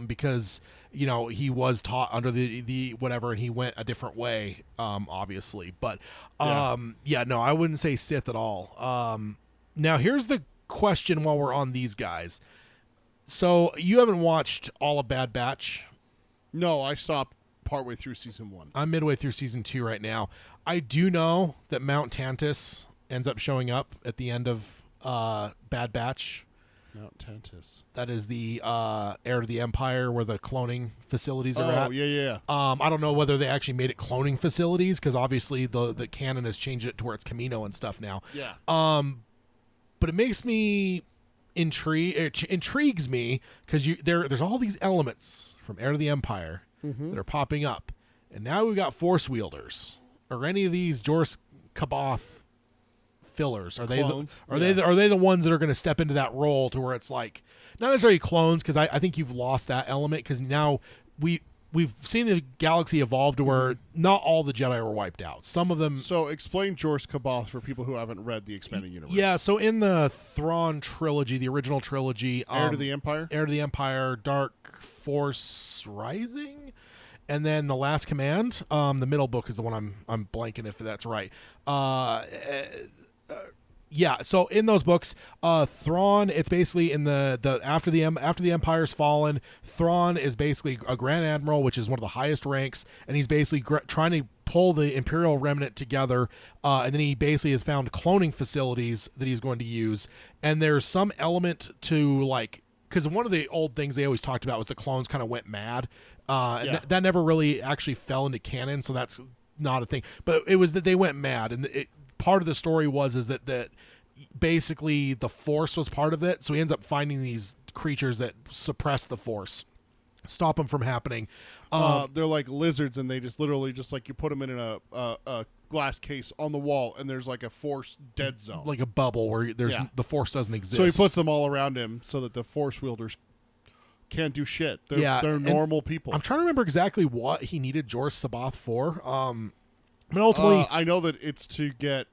because he was taught under the whatever, and he went a different way, obviously. But no, I wouldn't say Sith at all. Now here's the question while we're on these guys. So you haven't watched all of Bad Batch? No, I stopped partway through season 1. I'm midway through season 2 right now. I do know that Mount Tantus ends up showing up at the end of Bad Batch. Mount Tantus. That is the heir to the Empire where the cloning facilities are at. Oh, yeah. I don't know whether they actually made it cloning facilities because obviously the canon has changed it to where it's Camino and stuff now. Yeah. But it makes me intrigues me because there's all these elements from Heir to the Empire that are popping up, and now we've got Force wielders. Are any of these Jor's Kaboth fillers? Are clones? Are they the ones that are going to step into that role to where it's like not necessarily clones? Because I think you've lost that element because now we've seen the galaxy evolve to where not all the Jedi were wiped out. Some of them. So explain Jor's Kaboth for people who haven't read the expanded universe. Yeah, so in the Thrawn trilogy, the original trilogy, Heir to the Empire, Dark Force Rising, and then The Last Command. The middle book is the one I'm blanking if that's right. Yeah, so in those books, Thrawn, it's basically in the after the Empire's fallen, Thrawn is basically a Grand Admiral, which is one of the highest ranks, and he's basically trying to pull the Imperial remnant together, and then he basically has found cloning facilities that he's going to use, and there's some element to like, because one of the old things they always talked about was the clones kind of went mad, and that never really actually fell into canon, so that's not a thing, but it was that they went mad, and part of the story is that basically the Force was part of it, so he ends up finding these creatures that suppress the Force, stop them from happening. They're like lizards, and they just literally just like you put them in a glass case on the wall, and there's like a Force dead zone, like a bubble where the Force doesn't exist. So he puts them all around him so that the Force wielders can't do shit. They're normal people. I'm trying to remember exactly what he needed Jor's Sabath for. But ultimately, I know that it's to get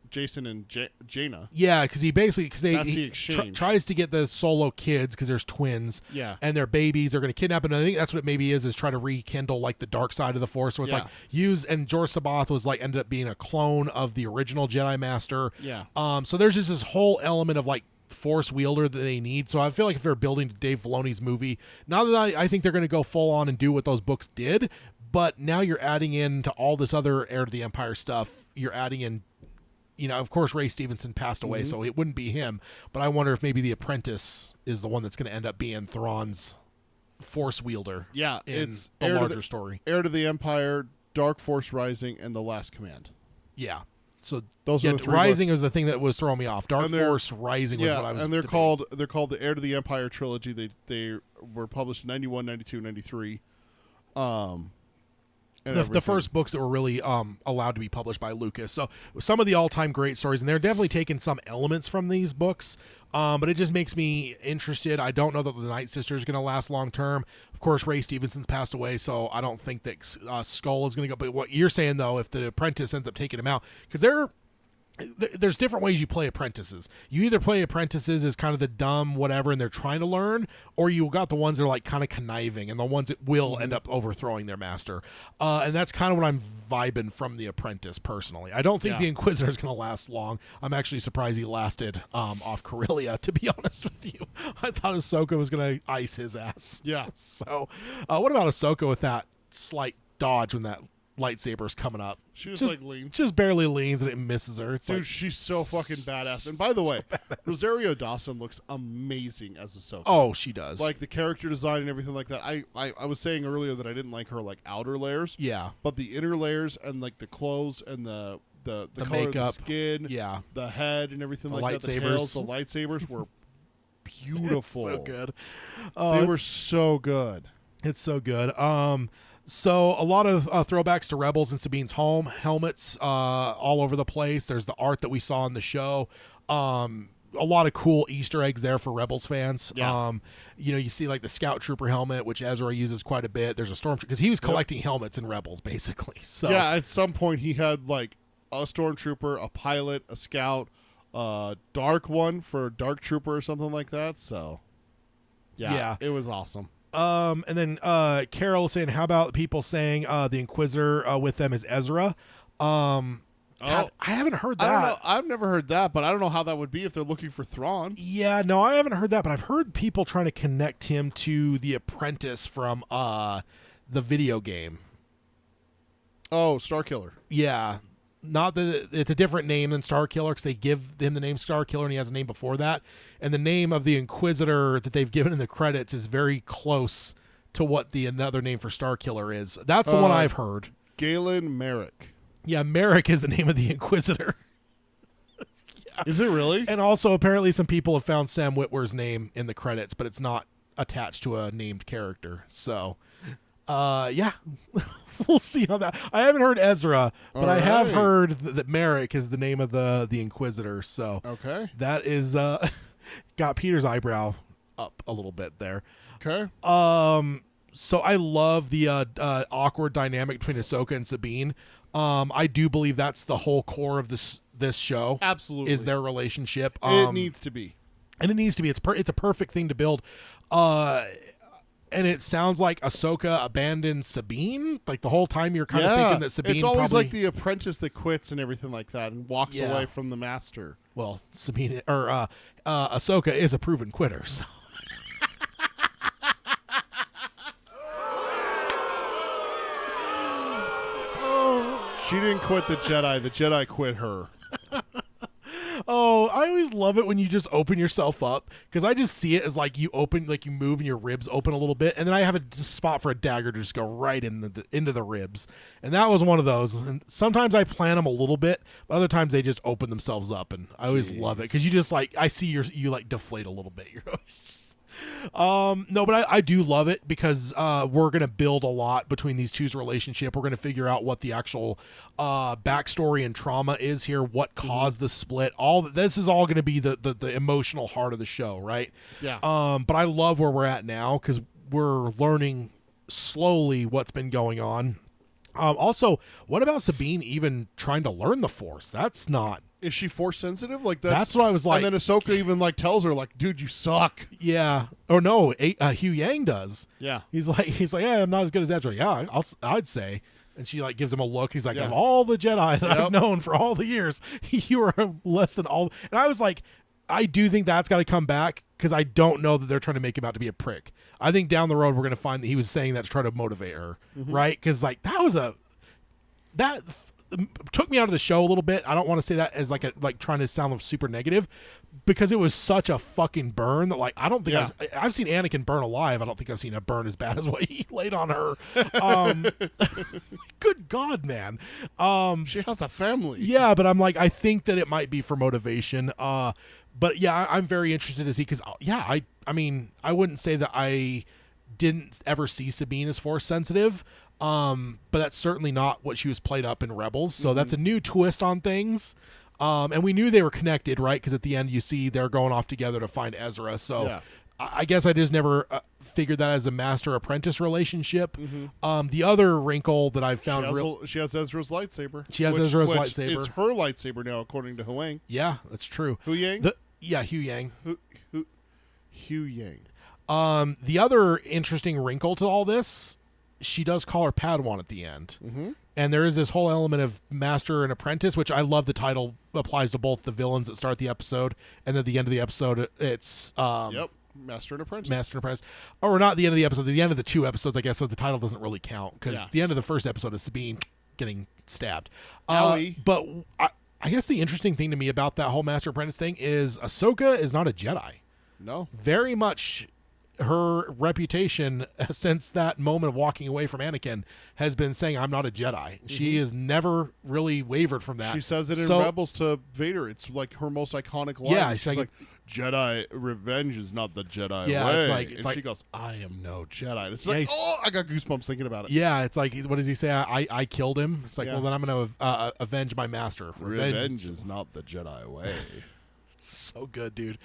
Jason and Jaina. Yeah, because he that's the exchange. Tries to get the Solo kids because there's twins. Yeah, and their babies are going to kidnap him. And I think that's what it maybe is try to rekindle like the dark side of the Force. So it's like and Jor's Sabath was like ended up being a clone of the original Jedi Master. Yeah. So there's just this whole element of like Force wielder that they need. So I feel like if they're building Dave Filoni's movie, now that I think they're going to go full on and do what those books did. But now you're adding in to all this other Heir to the Empire stuff. You're adding in, of course, Ray Stevenson passed away, so it wouldn't be him. But I wonder if maybe the Apprentice is the one that's going to end up being Thrawn's Force wielder. Yeah, in it's a larger story. Heir to the Empire, Dark Force Rising, and The Last Command. Yeah. So those are the 3 Rising books. is the thing that was throwing me off. Dark Force Rising was what I was. And they're debating. called the Heir to the Empire trilogy. They were published in 91, 92, 93. The first books that were really allowed to be published by Lucas. So some of the all-time great stories, and they're definitely taking some elements from these books, but it just makes me interested. I don't know that the Night Sister is going to last long-term. Of course, Ray Stevenson's passed away, so I don't think that Skull is going to go. But what you're saying, though, if the Apprentice ends up taking him out, because there's different ways you play apprentices. You either play apprentices as kind of the dumb whatever and they're trying to learn, or you got the ones that are like kind of conniving and the ones that will end up overthrowing their master. And that's kind of what I'm vibing from the Apprentice personally. I don't think the Inquisitor is going to last long. I'm actually surprised he lasted off Corellia, to be honest with you. I thought Ahsoka was going to ice his ass. Yeah. So what about Ahsoka with that slight dodge when that lightsaber's coming up? She just like leans. Just barely leans and it misses her. It's Dude, like, she's so fucking badass. And by the way, Rosario Dawson looks amazing as Ahsoka. Oh, she does. Like the character design and everything like that. I was saying earlier that I didn't like her like outer layers. Yeah. But the inner layers and like the clothes and the color makeup, of the skin, yeah, the head and everything the like that. The tails, the lightsabers were beautiful. So good. They were so good. It's so good. So a lot of throwbacks to Rebels and Sabine's home, helmets all over the place. There's the art that we saw in the show. A lot of cool Easter eggs there for Rebels fans. Yeah. You see like the Scout Trooper helmet, which Ezra uses quite a bit. There's a Stormtrooper, because he was collecting helmets in Rebels, basically. So yeah, at some point he had like a Stormtrooper, a pilot, a Scout, Dark one for Dark Trooper or something like that. So yeah. It was awesome. And then Carol saying, how about people saying the Inquisitor with them is Ezra? God, I haven't heard that. I don't know. I've never heard that, but I don't know how that would be if they're looking for Thrawn. Yeah, no, I haven't heard that, but I've heard people trying to connect him to the Apprentice from the video game. Oh, Starkiller. Yeah. Not that it's a different name than Starkiller, because they give him the name Starkiller and he has a name before that. And the name of the Inquisitor that they've given in the credits is very close to what the another name for Starkiller is. That's the one I've heard. Galen Merrick. Yeah, Merrick is the name of the Inquisitor. Yeah. Is it really? And also, apparently, some people have found Sam Witwer's name in the credits, but it's not attached to a named character. So, yeah. We'll see on that. I haven't heard Ezra, but I have heard that Merrick is the name of the Inquisitor. So okay, that is got Peter's eyebrow up a little bit there. Okay. So I love the awkward dynamic between Ahsoka and Sabine. I do believe that's the whole core of this show. Absolutely, is their relationship. It needs to be, and it needs to be. It's a perfect thing to build. And it sounds like Ahsoka abandoned Sabine. Like the whole time you're kind of thinking that Sabine. It's always probably, like the apprentice that quits and everything like that and walks away from the master. Well, Sabine or Ahsoka is a proven quitter. So. She didn't quit the Jedi. The Jedi quit her. Oh, I always love it when you just open yourself up, because I just see it as like you open, like you move and your ribs open a little bit, and then I have a spot for a dagger to just go right into the ribs, and that was one of those. And sometimes I plan them a little bit, but other times they just open themselves up, and I always love it because you just like I see you like deflate a little bit. You're always just, no, but I do love it because we're going to build a lot between these two's relationship. We're going to figure out what the actual backstory and trauma is here, what caused the split. This is all going to be the emotional heart of the show, right? Yeah. But I love where we're at now because we're learning slowly what's been going on. Also, what about Sabine even trying to learn the Force? That's not... Is she Force sensitive? Like that's what I was like. And then Ahsoka even like tells her like, "Dude, you suck." Yeah. Or no, Hugh Yang does. Yeah. He's like, yeah, I'm not as good as Ezra. Yeah, I'd say. And she like gives him a look. He's like, Yeah. of all the Jedi that I've known for all the years, you are less than all. And I was like, I do think that's got to come back because I don't know that they're trying to make him out to be a prick. I think down the road we're going to find that he was saying that to try to motivate her, right? Because like that took me out of the show a little bit. I don't want to say that as like trying to sound super negative, because it was such a fucking burn that like I don't think I've seen Anakin burn alive. I don't think I've seen a burn as bad as what he laid on her. Good God, man. She has a family. Yeah, but I'm like, I think that it might be for motivation. But yeah, I'm very interested to see, because I mean, I wouldn't say that I didn't ever see Sabine as Force sensitive. But that's certainly not what she was played up in Rebels. So that's a new twist on things. And we knew they were connected, right? Because at the end you see they're going off together to find Ezra. So I guess I just never figured that as a master-apprentice relationship. The other wrinkle that I've found she has Ezra's lightsaber. She has Ezra's which lightsaber. It's her lightsaber now, according to Huang. Yeah, that's true. Hu Yang? Hugh Yang. Hu Yang. The other interesting wrinkle to all this, she does call her Padawan at the end. And there is this whole element of master and apprentice, which I love the title applies to both the villains that start the episode, and at the end of the episode, it's Master and Apprentice. Master and Apprentice. Or not the end of the episode, the end of the 2 episodes, I guess, so the title doesn't really count, because the end of the first episode is Sabine getting stabbed. But I guess the interesting thing to me about that whole Master Apprentice thing is Ahsoka is not a Jedi. No. Very much her reputation since that moment of walking away from Anakin has been saying, I'm not a Jedi. She has never really wavered from that. She says it in Rebels to Vader. It's like her most iconic line. Yeah, she's like, Jedi revenge is not the Jedi way. It's like, she goes, I am no Jedi. It's like, I got goosebumps thinking about it. Yeah, it's like, what does he say? I killed him. It's like, well, then I'm going to avenge my master. Revenge is not the Jedi way. So good, dude.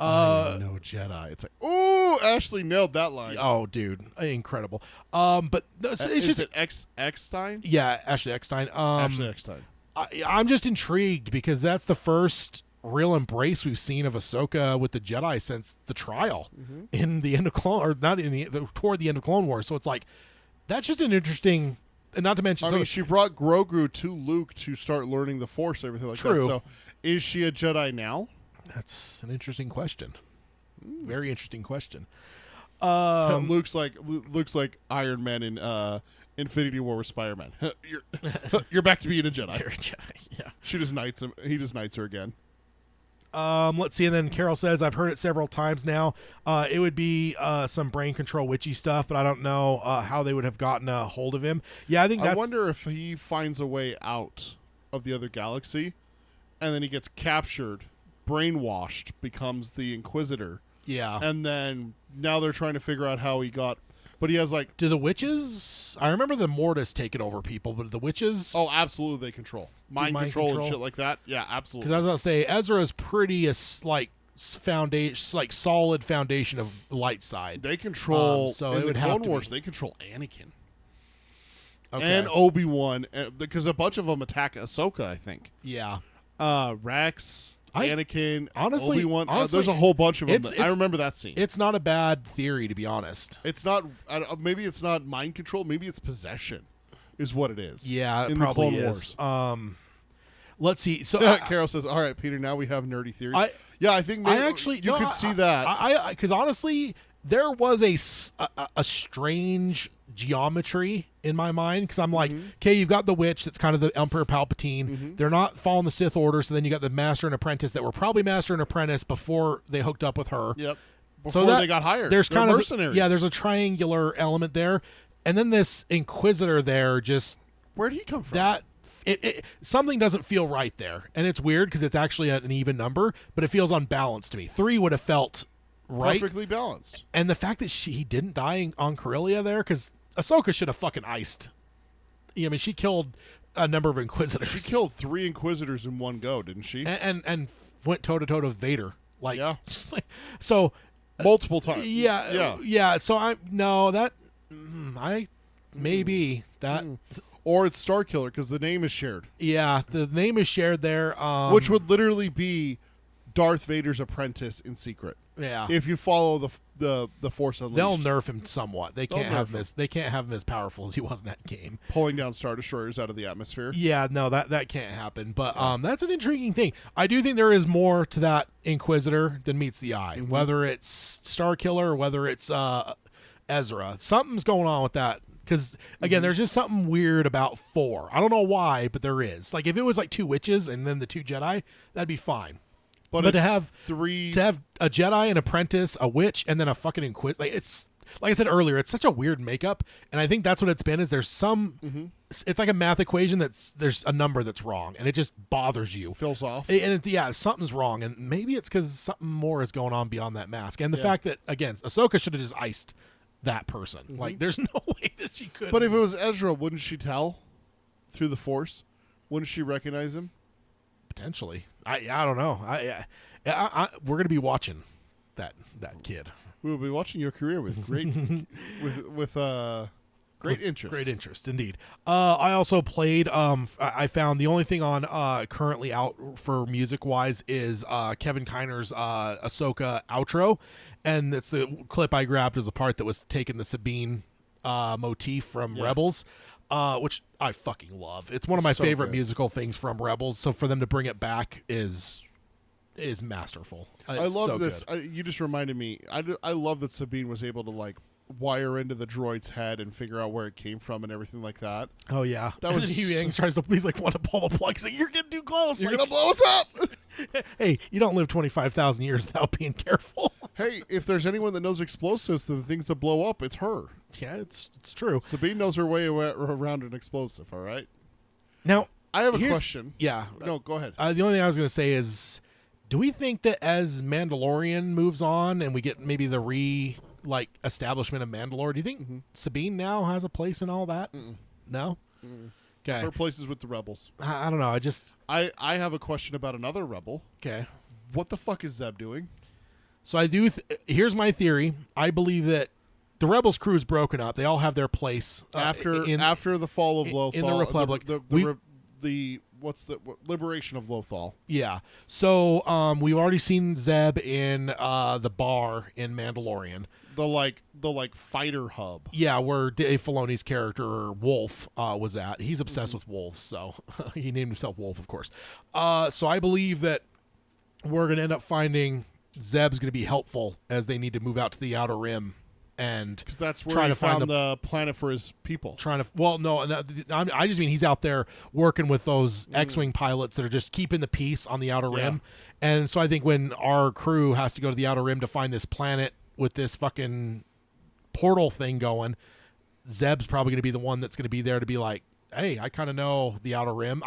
I am no Jedi. It's like, oh, Ashley nailed that line. Oh, dude, incredible. But it's is it Eckstein? Yeah, Ashley Eckstein. Ashley Eckstein. I'm just intrigued because that's the first real embrace we've seen of Ahsoka with the Jedi since the trial in the end of toward the end of Clone Wars. So it's like, that's just an interesting. And not to mention, I mean, she brought Grogu to Luke to start learning the Force, everything like that. So, is she a Jedi now? That's an interesting question. Very interesting question. Luke's like Iron Man in Infinity War with Spider-Man. You're back to being a Jedi. You're a Jedi. Yeah. She just knights him. He just knights her again. Let's see. And then Carol says, I've heard it several times now. It would be some brain control witchy stuff, but I don't know how they would have gotten a hold of him. Yeah, I wonder if he finds a way out of the other galaxy, and then he gets captured, brainwashed, becomes the Inquisitor. Yeah. And then now they're trying to figure out how he got. But he has like. Do the witches? I remember the Mortis taking over people, but the witches? Oh, absolutely, they control. Mind control and shit like that. Yeah, absolutely. Because I was going to say, Ezra's pretty solid foundation of the light side. They control. So in it would the have Clone to Wars, be. they control Anakin. Okay. And Obi-Wan, because a bunch of them attack Ahsoka, I think. Yeah. Rex. Anakin, honestly, Obi-Wan, there's a whole bunch of them. I remember that scene. It's not a bad theory, to be honest. It's not. Maybe it's not mind control. Maybe it's possession, is what it is. Yeah, it in probably the Clone is. Wars. Let's see. So Carol says, "All right, Peter. Now we have nerdy theories." I think maybe you could see that. Because honestly, there was a strange geometry in my mind, because I'm like, okay, you've got the witch that's kind of the Emperor Palpatine. They're not following the Sith order, so then you got the Master and Apprentice that were probably Master and Apprentice before they hooked up with her. Yep. Before they got hired. There's They're kind mercenaries. of there's a triangular element there, and then this Inquisitor there just where did he come from? That something doesn't feel right there, and it's weird because it's actually an even number, but it feels unbalanced to me. 3 would have felt right, perfectly balanced, and the fact that he didn't die on Corellia there, because Ahsoka should have fucking iced. I mean, she killed a number of Inquisitors. She killed 3 Inquisitors in one go, didn't she? And went toe to toe with Vader. Like, yeah. So multiple times. Yeah. So maybe that. Or it's Starkiller because the name is shared. Yeah, the name is shared there. Which would literally be Darth Vader's apprentice in secret. Yeah. If you follow the Force Unleashed. They'll nerf him somewhat. They can't have nerf him. They can't have him as powerful as he was in that game. Pulling down Star Destroyers out of the atmosphere. Yeah, no, that can't happen. But that's an intriguing thing. I do think there is more to that Inquisitor than meets the eye. Mm-hmm. Whether it's Starkiller or whether it's Ezra, something's going on with that. Because again, there's just something weird about 4. I don't know why, but there is. Like if it was like 2 witches and then the 2 Jedi, that'd be fine. But to have 3, to have a Jedi, an apprentice, a witch, and then a fucking Inquisitor, like it's like I said earlier, it's such a weird makeup, and I think that's what it's been. Is there's some, it's like a math equation there's a number that's wrong, and it just bothers you. feels off. And something's wrong, and maybe it's because something more is going on beyond that mask, and the fact that again, Ahsoka should have just iced that person. Like, there's no way that she could. But if it was Ezra, wouldn't she tell through the Force? Wouldn't she recognize him? Potentially, I don't know. We're gonna be watching that kid. We will be watching your career with great great interest. Great interest, indeed. I also played. I found the only thing on currently out for music wise is Kevin Kiner's Ahsoka outro, and it's the clip I grabbed as the part that was taking the Sabine motif from Rebels. Which I fucking love. It's one of my favorite musical things from Rebels. So for them to bring it back is masterful. I love so this. good. You just reminded me. I love that Sabine was able to like wire into the droid's head and figure out where it came from and everything like that. Oh yeah, That was he's like, want to pull the plug. He's like, you're getting too close. You're Like, gonna blow us up. hey, you don't live 25,000 years without being careful. Hey, if there's anyone that knows explosives and the things that blow up, it's her. Yeah, it's true. Sabine knows her way around an explosive. All right. Now I have a here's- question. Yeah. No, go ahead. The only thing I was going to say is, do we think that as Mandalorian moves on and we get maybe the establishment of Mandalore, do you think Sabine now has a place in all that? No? Okay. Her place is with the rebels. I don't know. I have a question about another rebel. Okay. What the fuck is Zeb doing? So I do. Here's my theory. I believe that the Rebels crew is broken up. They all have their place After the fall of Lothal, in the Republic. The liberation of Lothal. Yeah. So we've already seen Zeb in the bar in Mandalorian. The fighter hub. Yeah, where Dave Filoni's character Wolf was at. He's obsessed with wolves, so he named himself Wolf, of course. So I believe that we're going to end up finding Zeb's going to be helpful as they need to move out to the Outer Rim and Because that's where try he to find found the planet for his people. I just mean he's out there working with those X-Wing pilots that are just keeping the peace on the Outer Rim. And so I think when our crew has to go to the Outer Rim to find this planet with this fucking portal thing going, Zeb's probably going to be the one that's going to be there to be like, hey, I kind of know the Outer Rim.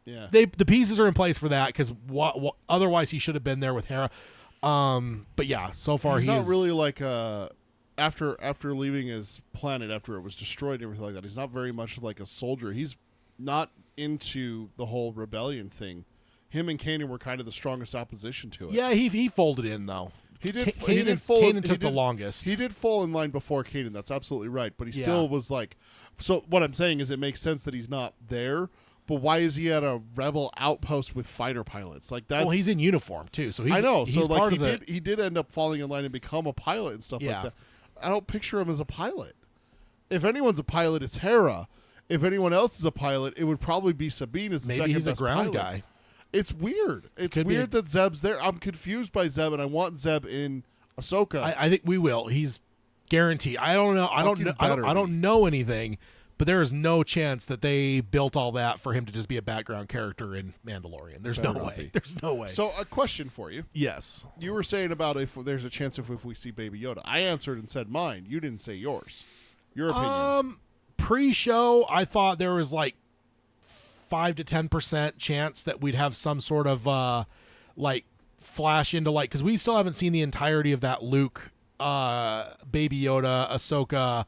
The pieces are in place for that because otherwise he should have been there with Hera. But yeah, so far he's not really like after leaving his planet after it was destroyed and everything like that. He's not very much like a soldier. He's not into the whole rebellion thing. Him and Kanan were kind of the strongest opposition to it. Yeah, he folded in though. He did. Kanan took the longest. He did fall in line before Kanan. That's absolutely right. But he still was like. So what I'm saying is, it makes sense that he's not there. But why is he at a rebel outpost with fighter pilots? Like that. Well, he's in uniform too, so he's. I know. He's so like part of he did end up falling in line and become a pilot and stuff like that. I don't picture him as a pilot. If anyone's a pilot, it's Hera. If anyone else is a pilot, it would probably be Sabine as the Maybe second he's a best ground pilot. guy. It's weird. It's weird that Zeb's there. I'm confused by Zeb, and I want Zeb in Ahsoka. I think we will. He's guaranteed. I don't know. I don't know anything, but there is no chance that they built all that for him to just be a background character in Mandalorian. There's no way. There's no way. So a question for you. Yes. You were saying about if there's a chance if we see Baby Yoda. I answered and said mine. You didn't say yours. Your opinion. Pre-show, I thought there was like 5 to 10% chance that we'd have some sort of flash into because we still haven't seen the entirety of that Luke, Baby Yoda, Ahsoka.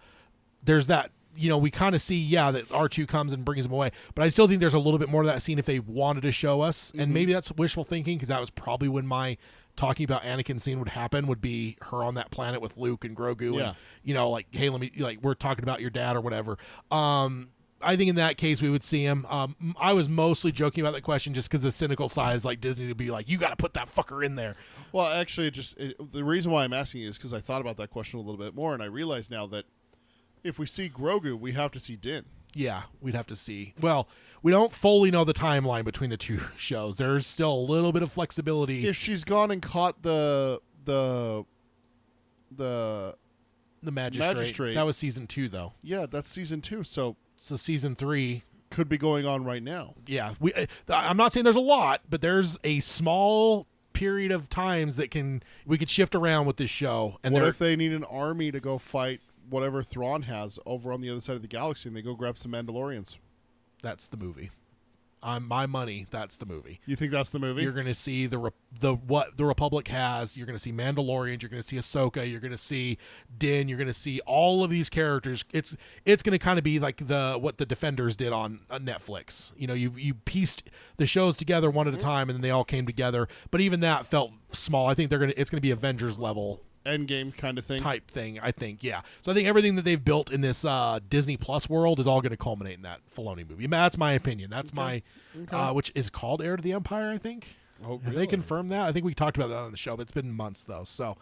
There's that. We kind of see, that R2 comes and brings him away. But I still think there's a little bit more to that scene if they wanted to show us. And maybe that's wishful thinking because that was probably when my talking about Anakin scene would happen, would be her on that planet with Luke and Grogu. And, hey, let me, we're talking about your dad or whatever. I think in that case we would see him. I was mostly joking about that question just because the cynical side is like Disney to be like, you got to put that fucker in there. Well, actually, the reason why I'm asking is because I thought about that question a little bit more, and I realize now that if we see Grogu, we have to see Din. Yeah, we'd have to see. Well, we don't fully know the timeline between the two shows. There's still a little bit of flexibility. If she's gone and caught the magistrate. That was season 2, though. Yeah, that's season 2. So season 3 could be going on right now. Yeah, I'm not saying there's a lot, but there's a small period of times that we could shift around with this show. And what if they need an army to go fight whatever Thrawn has over on the other side of the galaxy, and they go grab some Mandalorians? That's the movie. On my money, that's the movie. You think that's the movie? You're going to see what the Republic has. You're going to see Mandalorians. You're going to see Ahsoka. You're going to see Din. You're going to see all of these characters. It's going to kind of be like what the Defenders did on Netflix. You know, you pieced the shows together one at a time, and then they all came together. But even that felt small. I think it's going to be Avengers level. Endgame kind of thing. Type thing, I think, yeah. So I think everything that they've built in this Disney Plus world is all going to culminate in that Filoni movie. That's my opinion. That's my, which is called Heir to the Empire, I think. Oh, Have they confirmed that? I think we talked about that on the show, but it's been months, though. So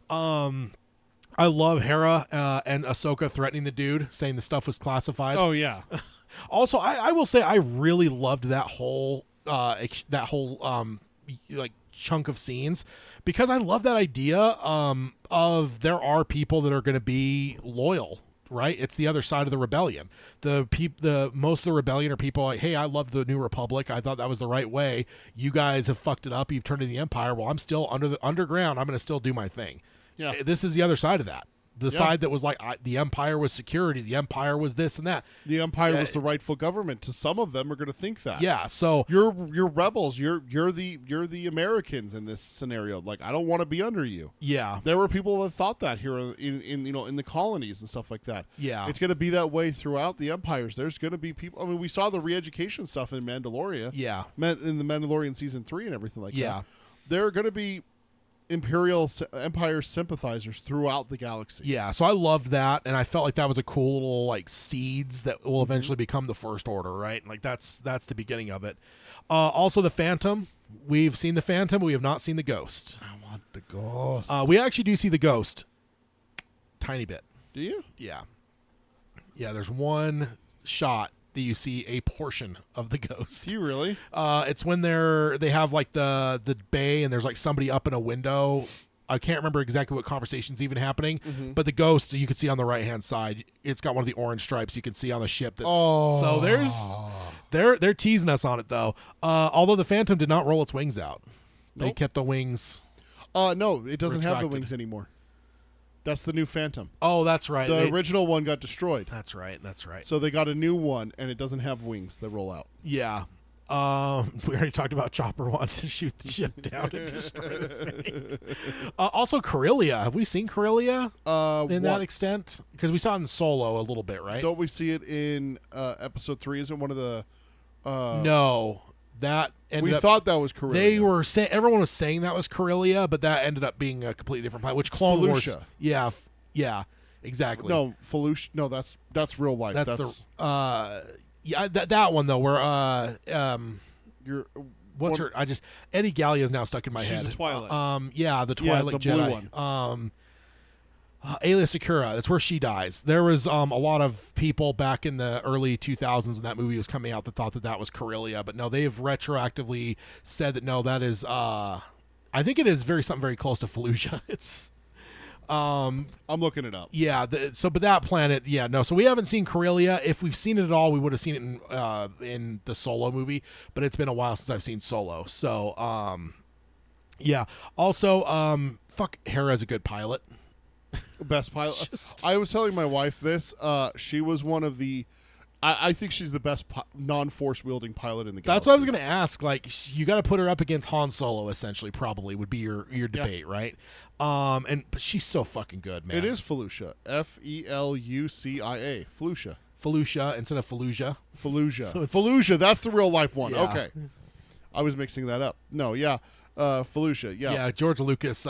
I love Hera and Ahsoka threatening the dude, saying the stuff was classified. Oh, yeah. Also, I will say I really loved that whole like chunk of scenes, because I love that idea of there are people that are going to be loyal, right? It's the other side of the rebellion. The most of the rebellion are people like, hey, I love the New Republic. I thought that was the right way. You guys have fucked it up. You've turned into the Empire. Well, I'm still under the underground. I'm going to still do my thing. Yeah. This is the other side of that. The side that was like, the Empire was security. The Empire was this and that. The Empire was the rightful government. To some of them are going to think that. Yeah. So you're rebels. You're the Americans in this scenario. Like, I don't want to be under you. Yeah. There were people that thought that here in the colonies and stuff like that. Yeah. It's going to be that way throughout the empires. There's going to be people. I mean, we saw the re-education stuff in Mandalorian. Yeah. In the Mandalorian season 3 and everything like that. Yeah. There are going to be Empire sympathizers throughout the galaxy. Yeah, so I loved that, and I felt like that was a cool little like seeds that will eventually become the First Order, right? Like that's the beginning of it. Also, the Phantom. We've seen the Phantom, but we have not seen the Ghost. I want the Ghost. We actually do see the Ghost, tiny bit. Do you? Yeah. Yeah, there's one shot that you see a portion of the Ghost. Do you really? It's when they have like the bay, and there's like somebody up in a window. I can't remember exactly what conversation's even happening, but the Ghost you can see on the right hand side. It's got one of the orange stripes you can see on the ship. So they're teasing us on it though. Although the Phantom did not roll its wings out, they kept the wings. No, it doesn't have the retracted. wings anymore. That's the new Phantom. Oh, that's right. The original one got destroyed. That's right. So they got a new one, and it doesn't have wings that roll out. Yeah. We already talked about Chopper wanting to shoot the ship down and destroy the city. Also, Corellia. Have we seen Corellia in that extent? Because we saw it in Solo a little bit, right? Don't we see it in Episode 3? Isn't one of the... no. That ended we up, thought that was Corellia. They were saying, everyone was saying that was Corellia, but that ended up being a completely different planet. Which Clone Wars? Yeah, exactly. No, Felucia. No, that's real life. That's that one though. Where what's her? Eddie Gallia is now stuck in my head. She's a Twilight. The Twilight the Jedi. blue one. Aayla Secura, that's where she dies. There was a lot of people back in the early 2000s when that movie was coming out that thought that was Corellia, but no, they've retroactively said that no, that is I think it is something very close to Fallujah. It's I'm looking it up. Yeah, but that planet, so we haven't seen Corellia. If we've seen it at all, we would have seen it in the Solo movie, but it's been a while since I've seen Solo. So also fuck, Hera's a good pilot. Best pilot. I was telling my wife this. She was one of the. I think she's the best non-force wielding pilot in the galaxy. That's what I was going to ask. Like, you got to put her up against Han Solo. Essentially, probably would be your debate, right? But she's so fucking good, man. It is Felucia. Felucia. Felucia instead of Fallujah. Fallujah. So Fallujah. That's the real life one. Yeah. Okay. I was mixing that up. No, yeah. Fallujah. Yeah. Yeah. George Lucas.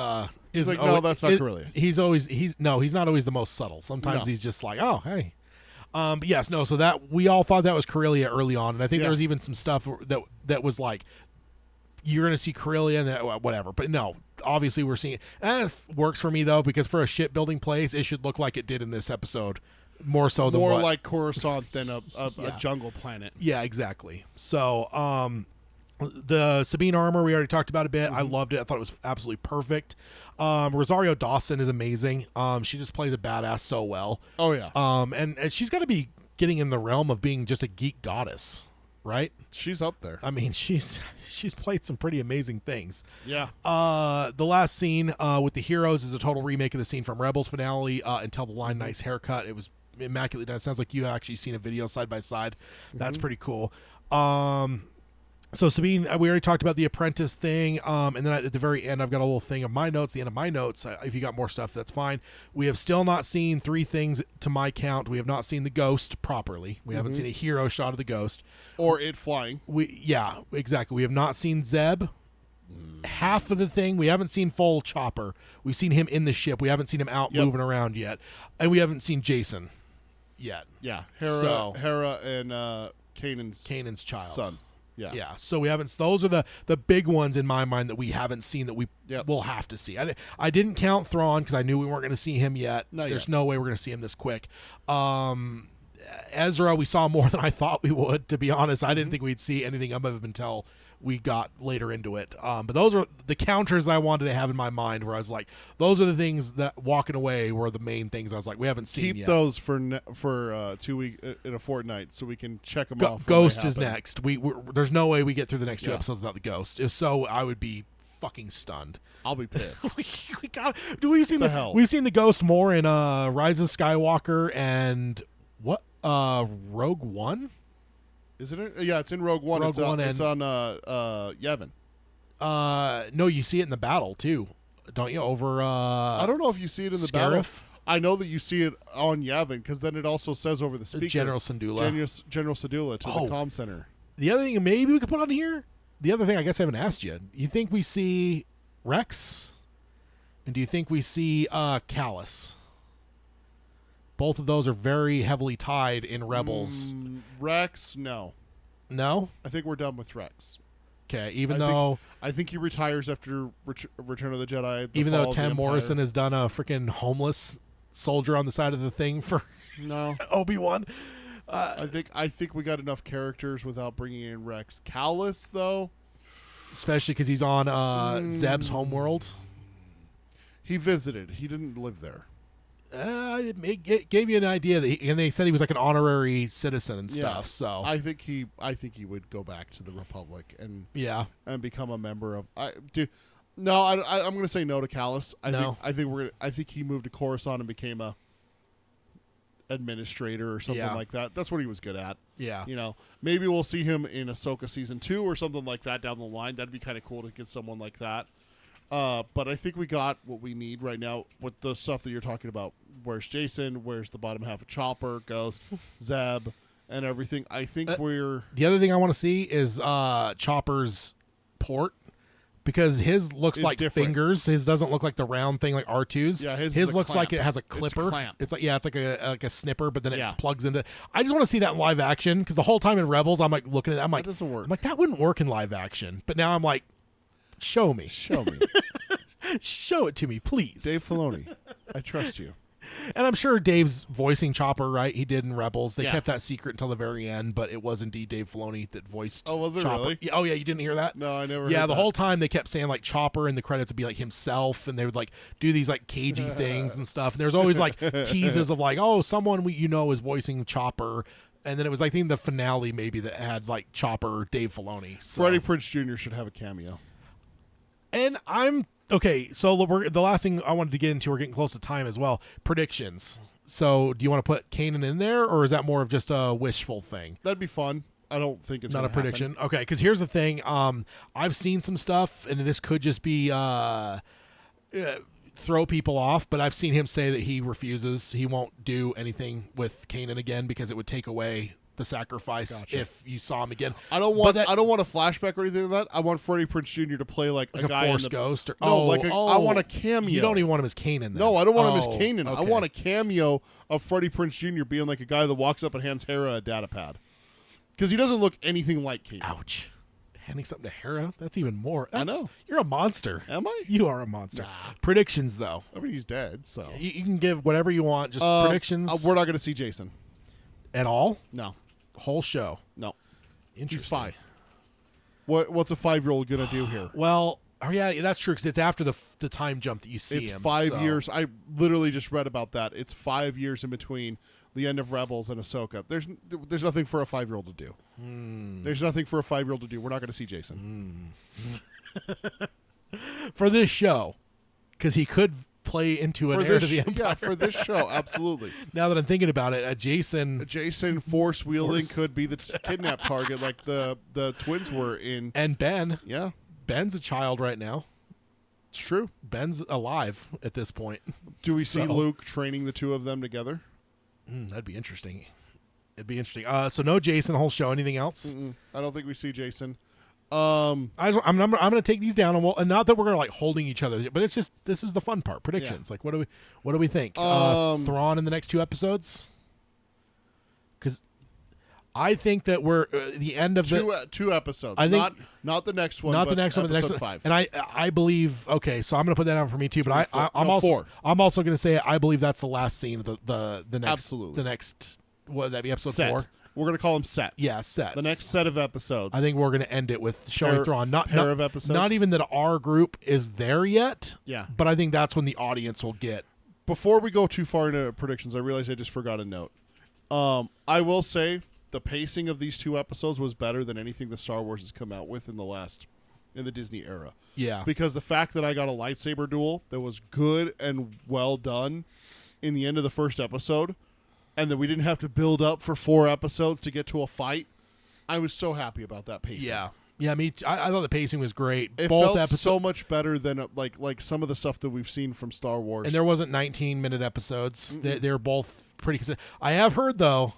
He's like, no, that's not Corellia. He's not always the most subtle. Sometimes he's just like, oh, hey. But yes, no. So that we all thought that was Corellia early on, and I think Yeah. there was even some stuff that was like, you're going to see Corellia and that, whatever. But no, obviously we're seeing. And it works for me though, because for a shipbuilding place, it should look like it did in this episode, more so than More what. like Coruscant than a Yeah. jungle planet. Yeah, exactly. So, the Sabine armor we already talked about a bit. I loved it. I thought it was absolutely perfect. Rosario Dawson is amazing. She just plays a badass so well. Oh yeah, And she's got to be getting in the realm of being just a geek goddess, right? she's up there. I mean, she's played some pretty amazing things. Yeah. The last scene with the heroes is a total remake of the scene from Rebels finale. Until the line, nice haircut. It was immaculately done. It sounds like you actually seen a video side by side. That's pretty cool. So Sabine, we already talked about the Apprentice thing, and then at the very end, I've got a little thing of my notes. The end of my notes. If you got more stuff, that's fine. We have still not seen 3 things to my count. We have not seen the ghost properly. We haven't seen a hero shot of the ghost. Or it flying. Yeah, exactly. We have not seen Zeb. Half of the thing, we haven't seen full Chopper. We've seen him in the ship. We haven't seen him out moving around yet, and we haven't seen Jason yet. Yeah. So- Hera and Kanan's child. son. Yeah. Yeah, so we haven't. Those are the big ones in my mind that we haven't seen that we will have to see. I didn't count Thrawn because I knew we weren't going to see him yet. Not There's yet. no way we're going to see him this quick. Ezra, we saw more than I thought we would. To be honest, I didn't think we'd see anything of him until we got later into it. But those are the counters that I wanted to have in my mind, where I was like, those are the things that walking away were the main things. I was like, we haven't seen Keep yet. those for 2 weeks in a fortnight, so we can check them off. when Ghost they is happen. next. There's no way we get through the next 2 Yeah. episodes without the Ghost. If so, I would be fucking stunned. I'll be pissed. we got. We've seen The hell? We've seen the Ghost more in Rise of Skywalker and what Rogue One. Isn't it? Yeah, it's in Rogue One. Rogue One it's and- on Yavin. No, you see it in the battle too, don't you? Over I don't know if you see it in the battle. Scarif? I know that you see it on Yavin because then it also says over the speaker, General Syndulla. General Syndulla to Oh. the comm center. The other thing maybe we could put on here. The other thing I guess I haven't asked you. You think we see Rex, and do you think we see Callus? Both of those are very heavily tied in Rebels. Rex, no. No? I think we're done with Rex. Okay, even I though think he retires after Return of the Jedi. the even Fall though of the Tim Empire. Morrison has done a freaking homeless soldier on the side of the thing for No, Obi-Wan. I think we got enough characters without bringing in Rex. Callus, though, Especially because he's on Zeb's homeworld. he visited. He didn't live there. It gave you an idea that and they said he was like an honorary citizen and stuff. Yeah. So I think he would go back to the Republic and yeah, become a member of. No, I'm going to say no to Callus. I think he moved to Coruscant and became a administrator or something Yeah. like that. That's what he was good at. yeah. You know, maybe we'll see him in Ahsoka season 2 or something like that down the line. That'd be kind of cool to get someone like that. But I think we got what we need right now with the stuff that you're talking about. Where's Jason? Where's the bottom half of Chopper, Ghost, Zeb, and everything? I think we're... The other thing I want to see is Chopper's port. Because his looks It's like different. fingers. His doesn't look like the round thing like R2's. Yeah, his is a looks like clamp. it has a It's a clipper. clamp. It's like a snipper, but then it Yeah. plugs into. I just want to see that in live action because the whole time in Rebels, I'm like looking at it. I'm like, That doesn't work. I'm like that wouldn't work in live action. But now I'm like, show me, Show me. show it to me, please. Dave Filoni, I trust you. And I'm sure Dave's voicing Chopper, right? He did in Rebels. They Yeah. kept that secret until the very end, but it was indeed Dave Filoni that voiced. Oh, was it Chopper. really? Yeah, oh yeah, you didn't hear that? No, I never Yeah, heard the that. whole time they kept saying like Chopper in the credits would be like himself, and they would like do these like cagey things and stuff. And there's always like teases of like, oh, someone is voicing Chopper. And then it was I think the finale maybe that had like Chopper, Dave Filoni. So. Freddie Prinze Jr. should have a cameo. And I'm okay. So the last thing I wanted to get into, we're getting close to time as well. Predictions. So do you want to put Kanan in there, or is that more of just a wishful thing? That'd be fun. I don't think it's Not a gonna happen. prediction. Okay, because here's the thing. I've seen some stuff, and this could just be throw people off, but I've seen him say that he refuses. He won't do anything with Kanan again because it would take away the sacrifice Gotcha. if you saw him again. I don't want I don't want a flashback or anything like that. I want Freddie Prinze Jr. to play like Like a guy Force in the Ghost? Or, No, I want a cameo. You don't even want him as Kanan then? No, I don't want him as Kanan. I okay. want a cameo of Freddie Prinze Jr. being like a guy that walks up and hands Hera a data pad. Because he doesn't look anything like Kanan. Ouch. Handing something to Hera? That's even more. I know. You're a monster. Am I? You are a monster. Nah. Predictions, though. I mean, he's dead, so. You can give whatever you want. Just predictions. We're not going to see Jason. At all? No. Whole show. No. Interesting. He's 5. What's a 5-year-old going to do here? Well, yeah, that's true, because it's after the time jump that you see It's him. 5 so- years. I literally just read about that. It's 5 years in between the end of Rebels and Ahsoka. There's nothing for a 5-year-old to do. There's nothing for a 5-year-old to do. We're not going to see Jason. For this show, because he could play into an For heir this, to the Empire. yeah, for this show, absolutely. Now that I'm thinking about it, Jason Force wielding Force. could be the kidnap target, like the twins were in. and Ben. Yeah, Ben's a child right now. it's true. Ben's alive at this point. Do we see So- Luke training the two of them together? That'd be interesting. It'd be interesting. So no Jason, the whole show. Anything else? I don't think we see Jason. I'm going to take these down, and not that we're going to like holding each other, but it's just this is the fun part. Predictions. Yeah. Like, what do we think? Thrawn in the next 2 episodes? Because I think that we're the end of Two episodes. I think- not the next one. not but the next one, but the next episode one. 5. And I believe. Okay, so I'm going to put that down for me too. But I'm No, also 4. I'm also going to say I believe that's the last scene of the next Absolutely. the next what would that be episode set. 4? We're gonna call them sets. Yeah, sets. The next set of episodes. I think we're going to end it with showing Pair- Thrawn. Not of episodes? Not even that our group is there yet. Yeah. But I think that's when the audience will get. Before we go too far into predictions, I realized I just forgot a note. I will say the pacing of these 2 episodes was better than anything the Star Wars has come out with in the Disney era. Yeah. Because the fact that I got a lightsaber duel that was good and well done in the end of the first episode, and that we didn't have to build up for 4 episodes to get to a fight, I was so happy about that pacing. Yeah. Yeah, I thought the pacing was great. It Both felt episodes, so much better than like some of the stuff that we've seen from Star Wars. and there wasn't 19-minute episodes. They're both pretty consistent. I have heard though,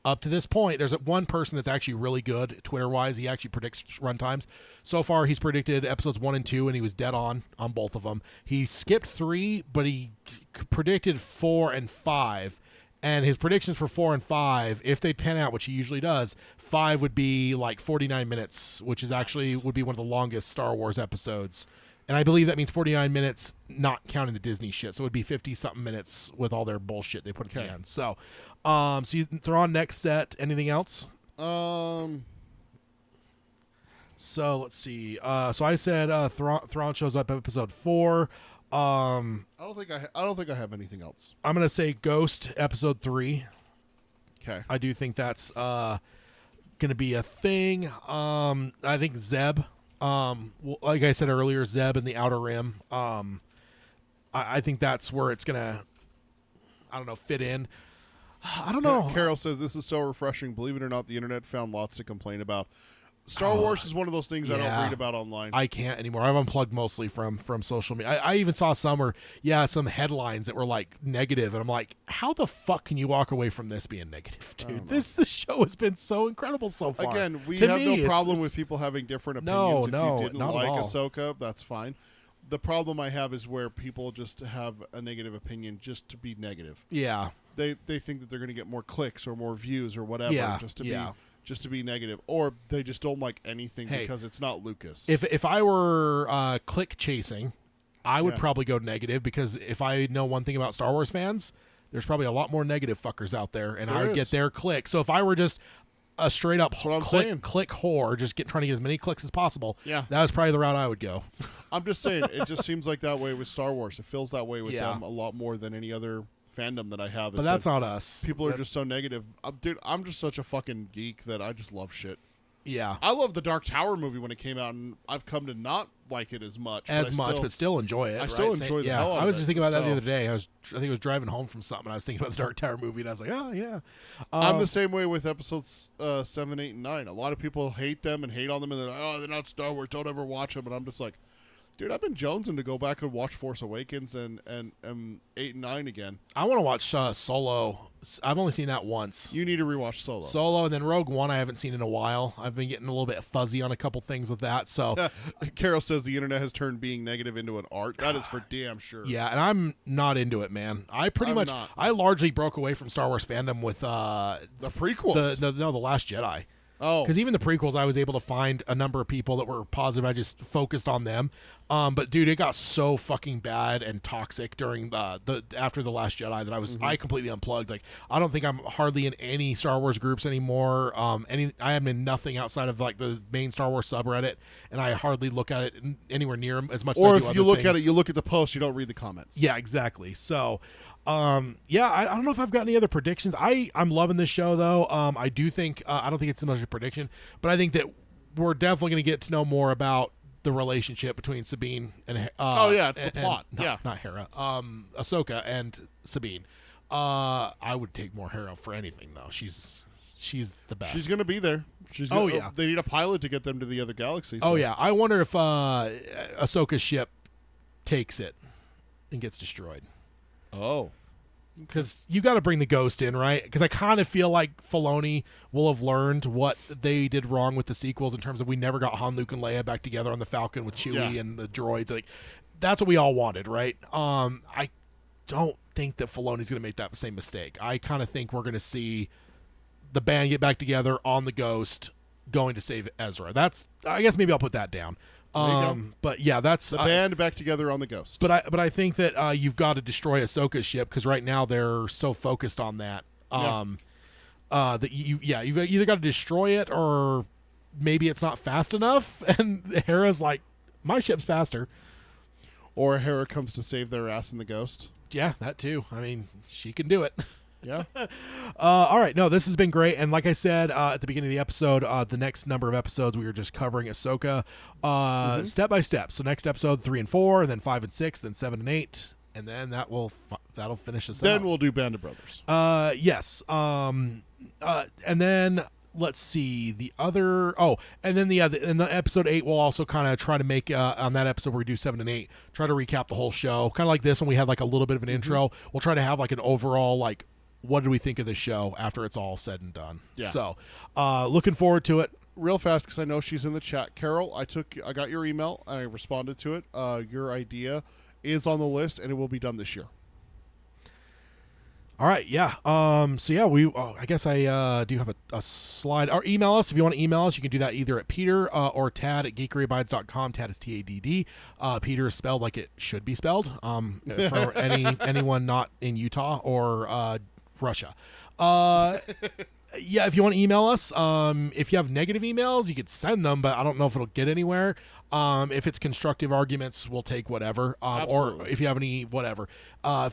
up to this point, there's one person that's actually really good Twitter-wise. He actually predicts runtimes. So far, he's predicted episodes 1 and 2, and he was dead on both of them. He skipped 3, but he predicted 4 and 5. And his predictions for 4 and 5, if they pan out, which he usually does, 5 would be like 49 minutes, which is actually would be one of the longest Star Wars episodes. And I believe that means 49 minutes, not counting the Disney shit. So it would be 50-something minutes with all their bullshit they put at the end. So, so you throw on next set. Anything else? Um, So let's see. So I said Thrawn shows up episode 4. I don't think I have anything else. I'm gonna say Ghost episode 3. Okay. I do think that's gonna be a thing. I think Zeb. Like I said earlier, Zeb in the Outer Rim. I think that's where it's gonna, I don't know, fit in. I don't know. Carol says this is so refreshing. Believe it or not, the internet found lots to complain about. Star Wars is one of those things I don't yeah. read about online. I can't anymore. I've unplugged mostly from social media. I even saw some headlines that were like negative, and I'm like, how the fuck can you walk away from this being negative, dude? The show has been so incredible so far. Again, we To have me, no it's- problem it's- with people having different No, opinions. no, if you didn't not at like all. Ahsoka, that's fine. The problem I have is where people just have a negative opinion just to be negative. Yeah. They think that they're going to get more clicks or more views or whatever Yeah, just to yeah. be just to be negative, or they just don't like anything Hey, because it's not Lucas. If I were click chasing, I would Yeah. probably go negative, because if I know one thing about Star Wars fans, there's probably a lot more negative fuckers out there, and I There would is. get their click. So if I were just a straight up what I'm saying. click whore, just trying to get as many clicks as possible, Yeah. that was probably the route I would go. I'm just saying, it just seems like that way with Star Wars. It feels that way with Yeah. them a lot more than any other fandom that I have. But is that's that on us. people are just so negative. Dude, I'm just such a fucking geek that I just love shit. Yeah. I love the Dark Tower movie when it came out, and I've come to not like it as much. But still enjoy it. I right? still enjoy the yeah. hell out I was of just it, thinking about that the so- other day. I think I was driving home from something, and I was thinking about the Dark Tower movie, and I was like, oh yeah. I'm the same way with episodes 7, 8, and 9. A lot of people hate them and hate on them, and they're like, oh, they're not Star Wars. Don't ever watch them. And I'm just like, Dude, I've been jonesing to go back and watch Force Awakens and 8 and 9 again. I want to watch Solo. I've only seen that once. You need to rewatch Solo. Solo, and then Rogue One I haven't seen in a while. I've been getting a little bit fuzzy on a couple things with that. So Carol says the internet has turned being negative into an art. That is for damn sure. yeah, and I'm not into it, man. I largely broke away from Star Wars fandom with The prequels. the Last Jedi. Oh. Because even the prequels, I was able to find a number of people that were positive. I just focused on them. But dude, it got so fucking bad and toxic during the after the Last Jedi that I completely unplugged. Like, I don't think I'm hardly in any Star Wars groups anymore. I am in nothing outside of like the main Star Wars subreddit, and I hardly look at it anywhere near as much. Or as I do if you other look things. at it, you look at the post, you don't read the comments. Yeah, exactly. So, yeah, I don't know if I've got any other predictions. I'm loving this show though. I do think I don't think it's so much a prediction, but I think that we're definitely going to get to know more about the relationship between Sabine and it's the plot. not Hera, Ahsoka and Sabine. I would take more Hera for anything though. She's the best. She's going to be there. They need a pilot to get them to the other galaxy. So. Oh yeah, I wonder if Ahsoka's ship takes it and gets destroyed. Oh. Because you got to bring the Ghost in, right? Because I kind of feel like Filoni will have learned what they did wrong with the sequels in terms of we never got Han, Luke, and Leia back together on the Falcon with Chewie and the droids. Like, that's what we all wanted, right? I don't think that Filoni's going to make that same mistake. I kind of think we're going to see the band get back together on the Ghost going to save Ezra. I guess maybe I'll put that down. But yeah, that's the band back together on the Ghost. But I think that you've got to destroy Ahsoka's ship because right now they're so focused on that. That you've either got to destroy it or maybe it's not fast enough. And Hera's like, my ship's faster. Or Hera comes to save their ass in the Ghost. Yeah, that too. I mean, she can do it. Yeah. All right. No, this has been great. And like I said at the beginning of the episode, the next number of episodes, we were just covering Ahsoka step by step. So next episode, 3 and 4, and then 5 and 6, then 7 and 8. And then that'll finish us out. Then we'll do Band of Brothers. Yes. And then let's see the other. Oh, and then the episode 8, we'll also kind of try to make on that episode where we do 7 and 8, try to recap the whole show, kind of like this when we had like a little bit of an intro. We'll try to have like an overall like, what did we think of the show after it's all said and done? Yeah. So, looking forward to it. Real fast, because I know she's in the chat. Carol, I got your email and I responded to it. Your idea is on the list and it will be done this year. All right, yeah. So yeah, I guess I do have a slide. Or email us if you want to email us. You can do that either at Peter or Tad at geekeryabides.com. Tad is TADD. Peter is spelled like it should be spelled. For anyone not in Utah or Russia. Yeah, if you want to email us, if you have negative emails, you could send them, but I don't know if it'll get anywhere. If it's constructive arguments, we'll take whatever. Or if you have any whatever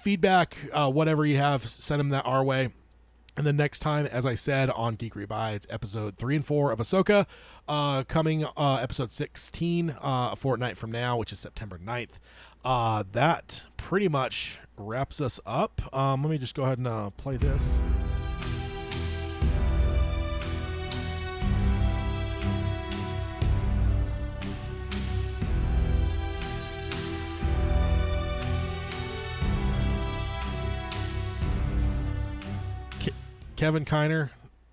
feedback, whatever you have, send them that our way. And then next time, as I said, on Geekery Abides, episode 3 and 4 of Ahsoka, coming episode 16 a fortnight from now, which is September 9th. That pretty much wraps us up. Let me just go ahead and play this. Kevin Kiner,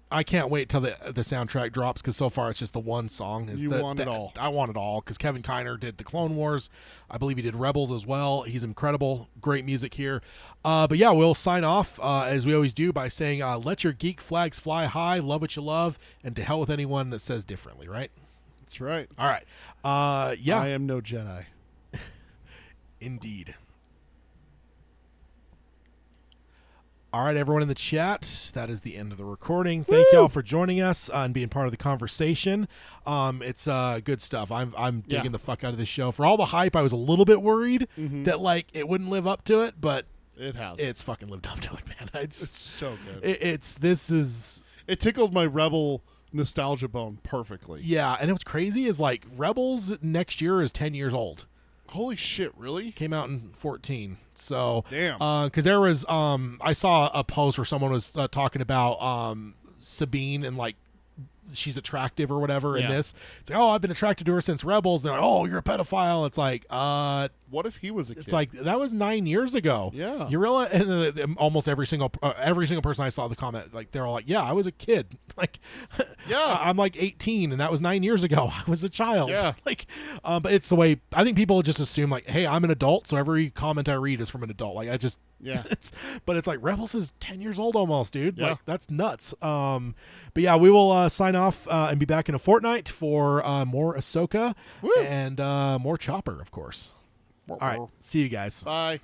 I can't wait till the soundtrack drops because so far it's just the one song. You want it all. I want it all because Kevin Kiner did the Clone Wars. I believe he did Rebels as well. He's incredible. Great music here. But yeah, we'll sign off as we always do by saying, let your geek flags fly high, love what you love, and to hell with anyone that says differently, right? That's right. All right. Yeah. I am no Jedi. Indeed. All right, everyone in the chat, that is the end of the recording. Thank y'all for joining us and being part of the conversation. It's good stuff. I'm digging the fuck out of this show. For all the hype, I was a little bit worried that like it wouldn't live up to it, but it has. It's fucking lived up to it, man. It's so good. It tickled my Rebel nostalgia bone perfectly. Yeah, and what's crazy is like Rebels next year is 10 years old. Holy shit, really? Came out in 2014. So, damn. Because there was, I saw a post where someone was talking about Sabine and like she's attractive or whatever in Yeah. this. It's like, oh, I've been attracted to her since Rebels. And they're like, oh, you're a pedophile. It's like, What if he was a kid? it's like that was 9 years ago. Yeah. You realize, and almost every single person I saw the comment, like they're all like, yeah, I was a kid. Like, Yeah. I'm like 18, and that was 9 years ago. I was a child. Yeah. Like, but it's the way I think people just assume like, hey, I'm an adult, so every comment I read is from an adult. Like I just. Yeah. But it's like Rebels is 10 years old almost, dude. Yeah. Like that's nuts. But yeah, we will sign off and be back in a fortnight for more Ahsoka Woo. and more Chopper, of course. All right, see you guys. Bye.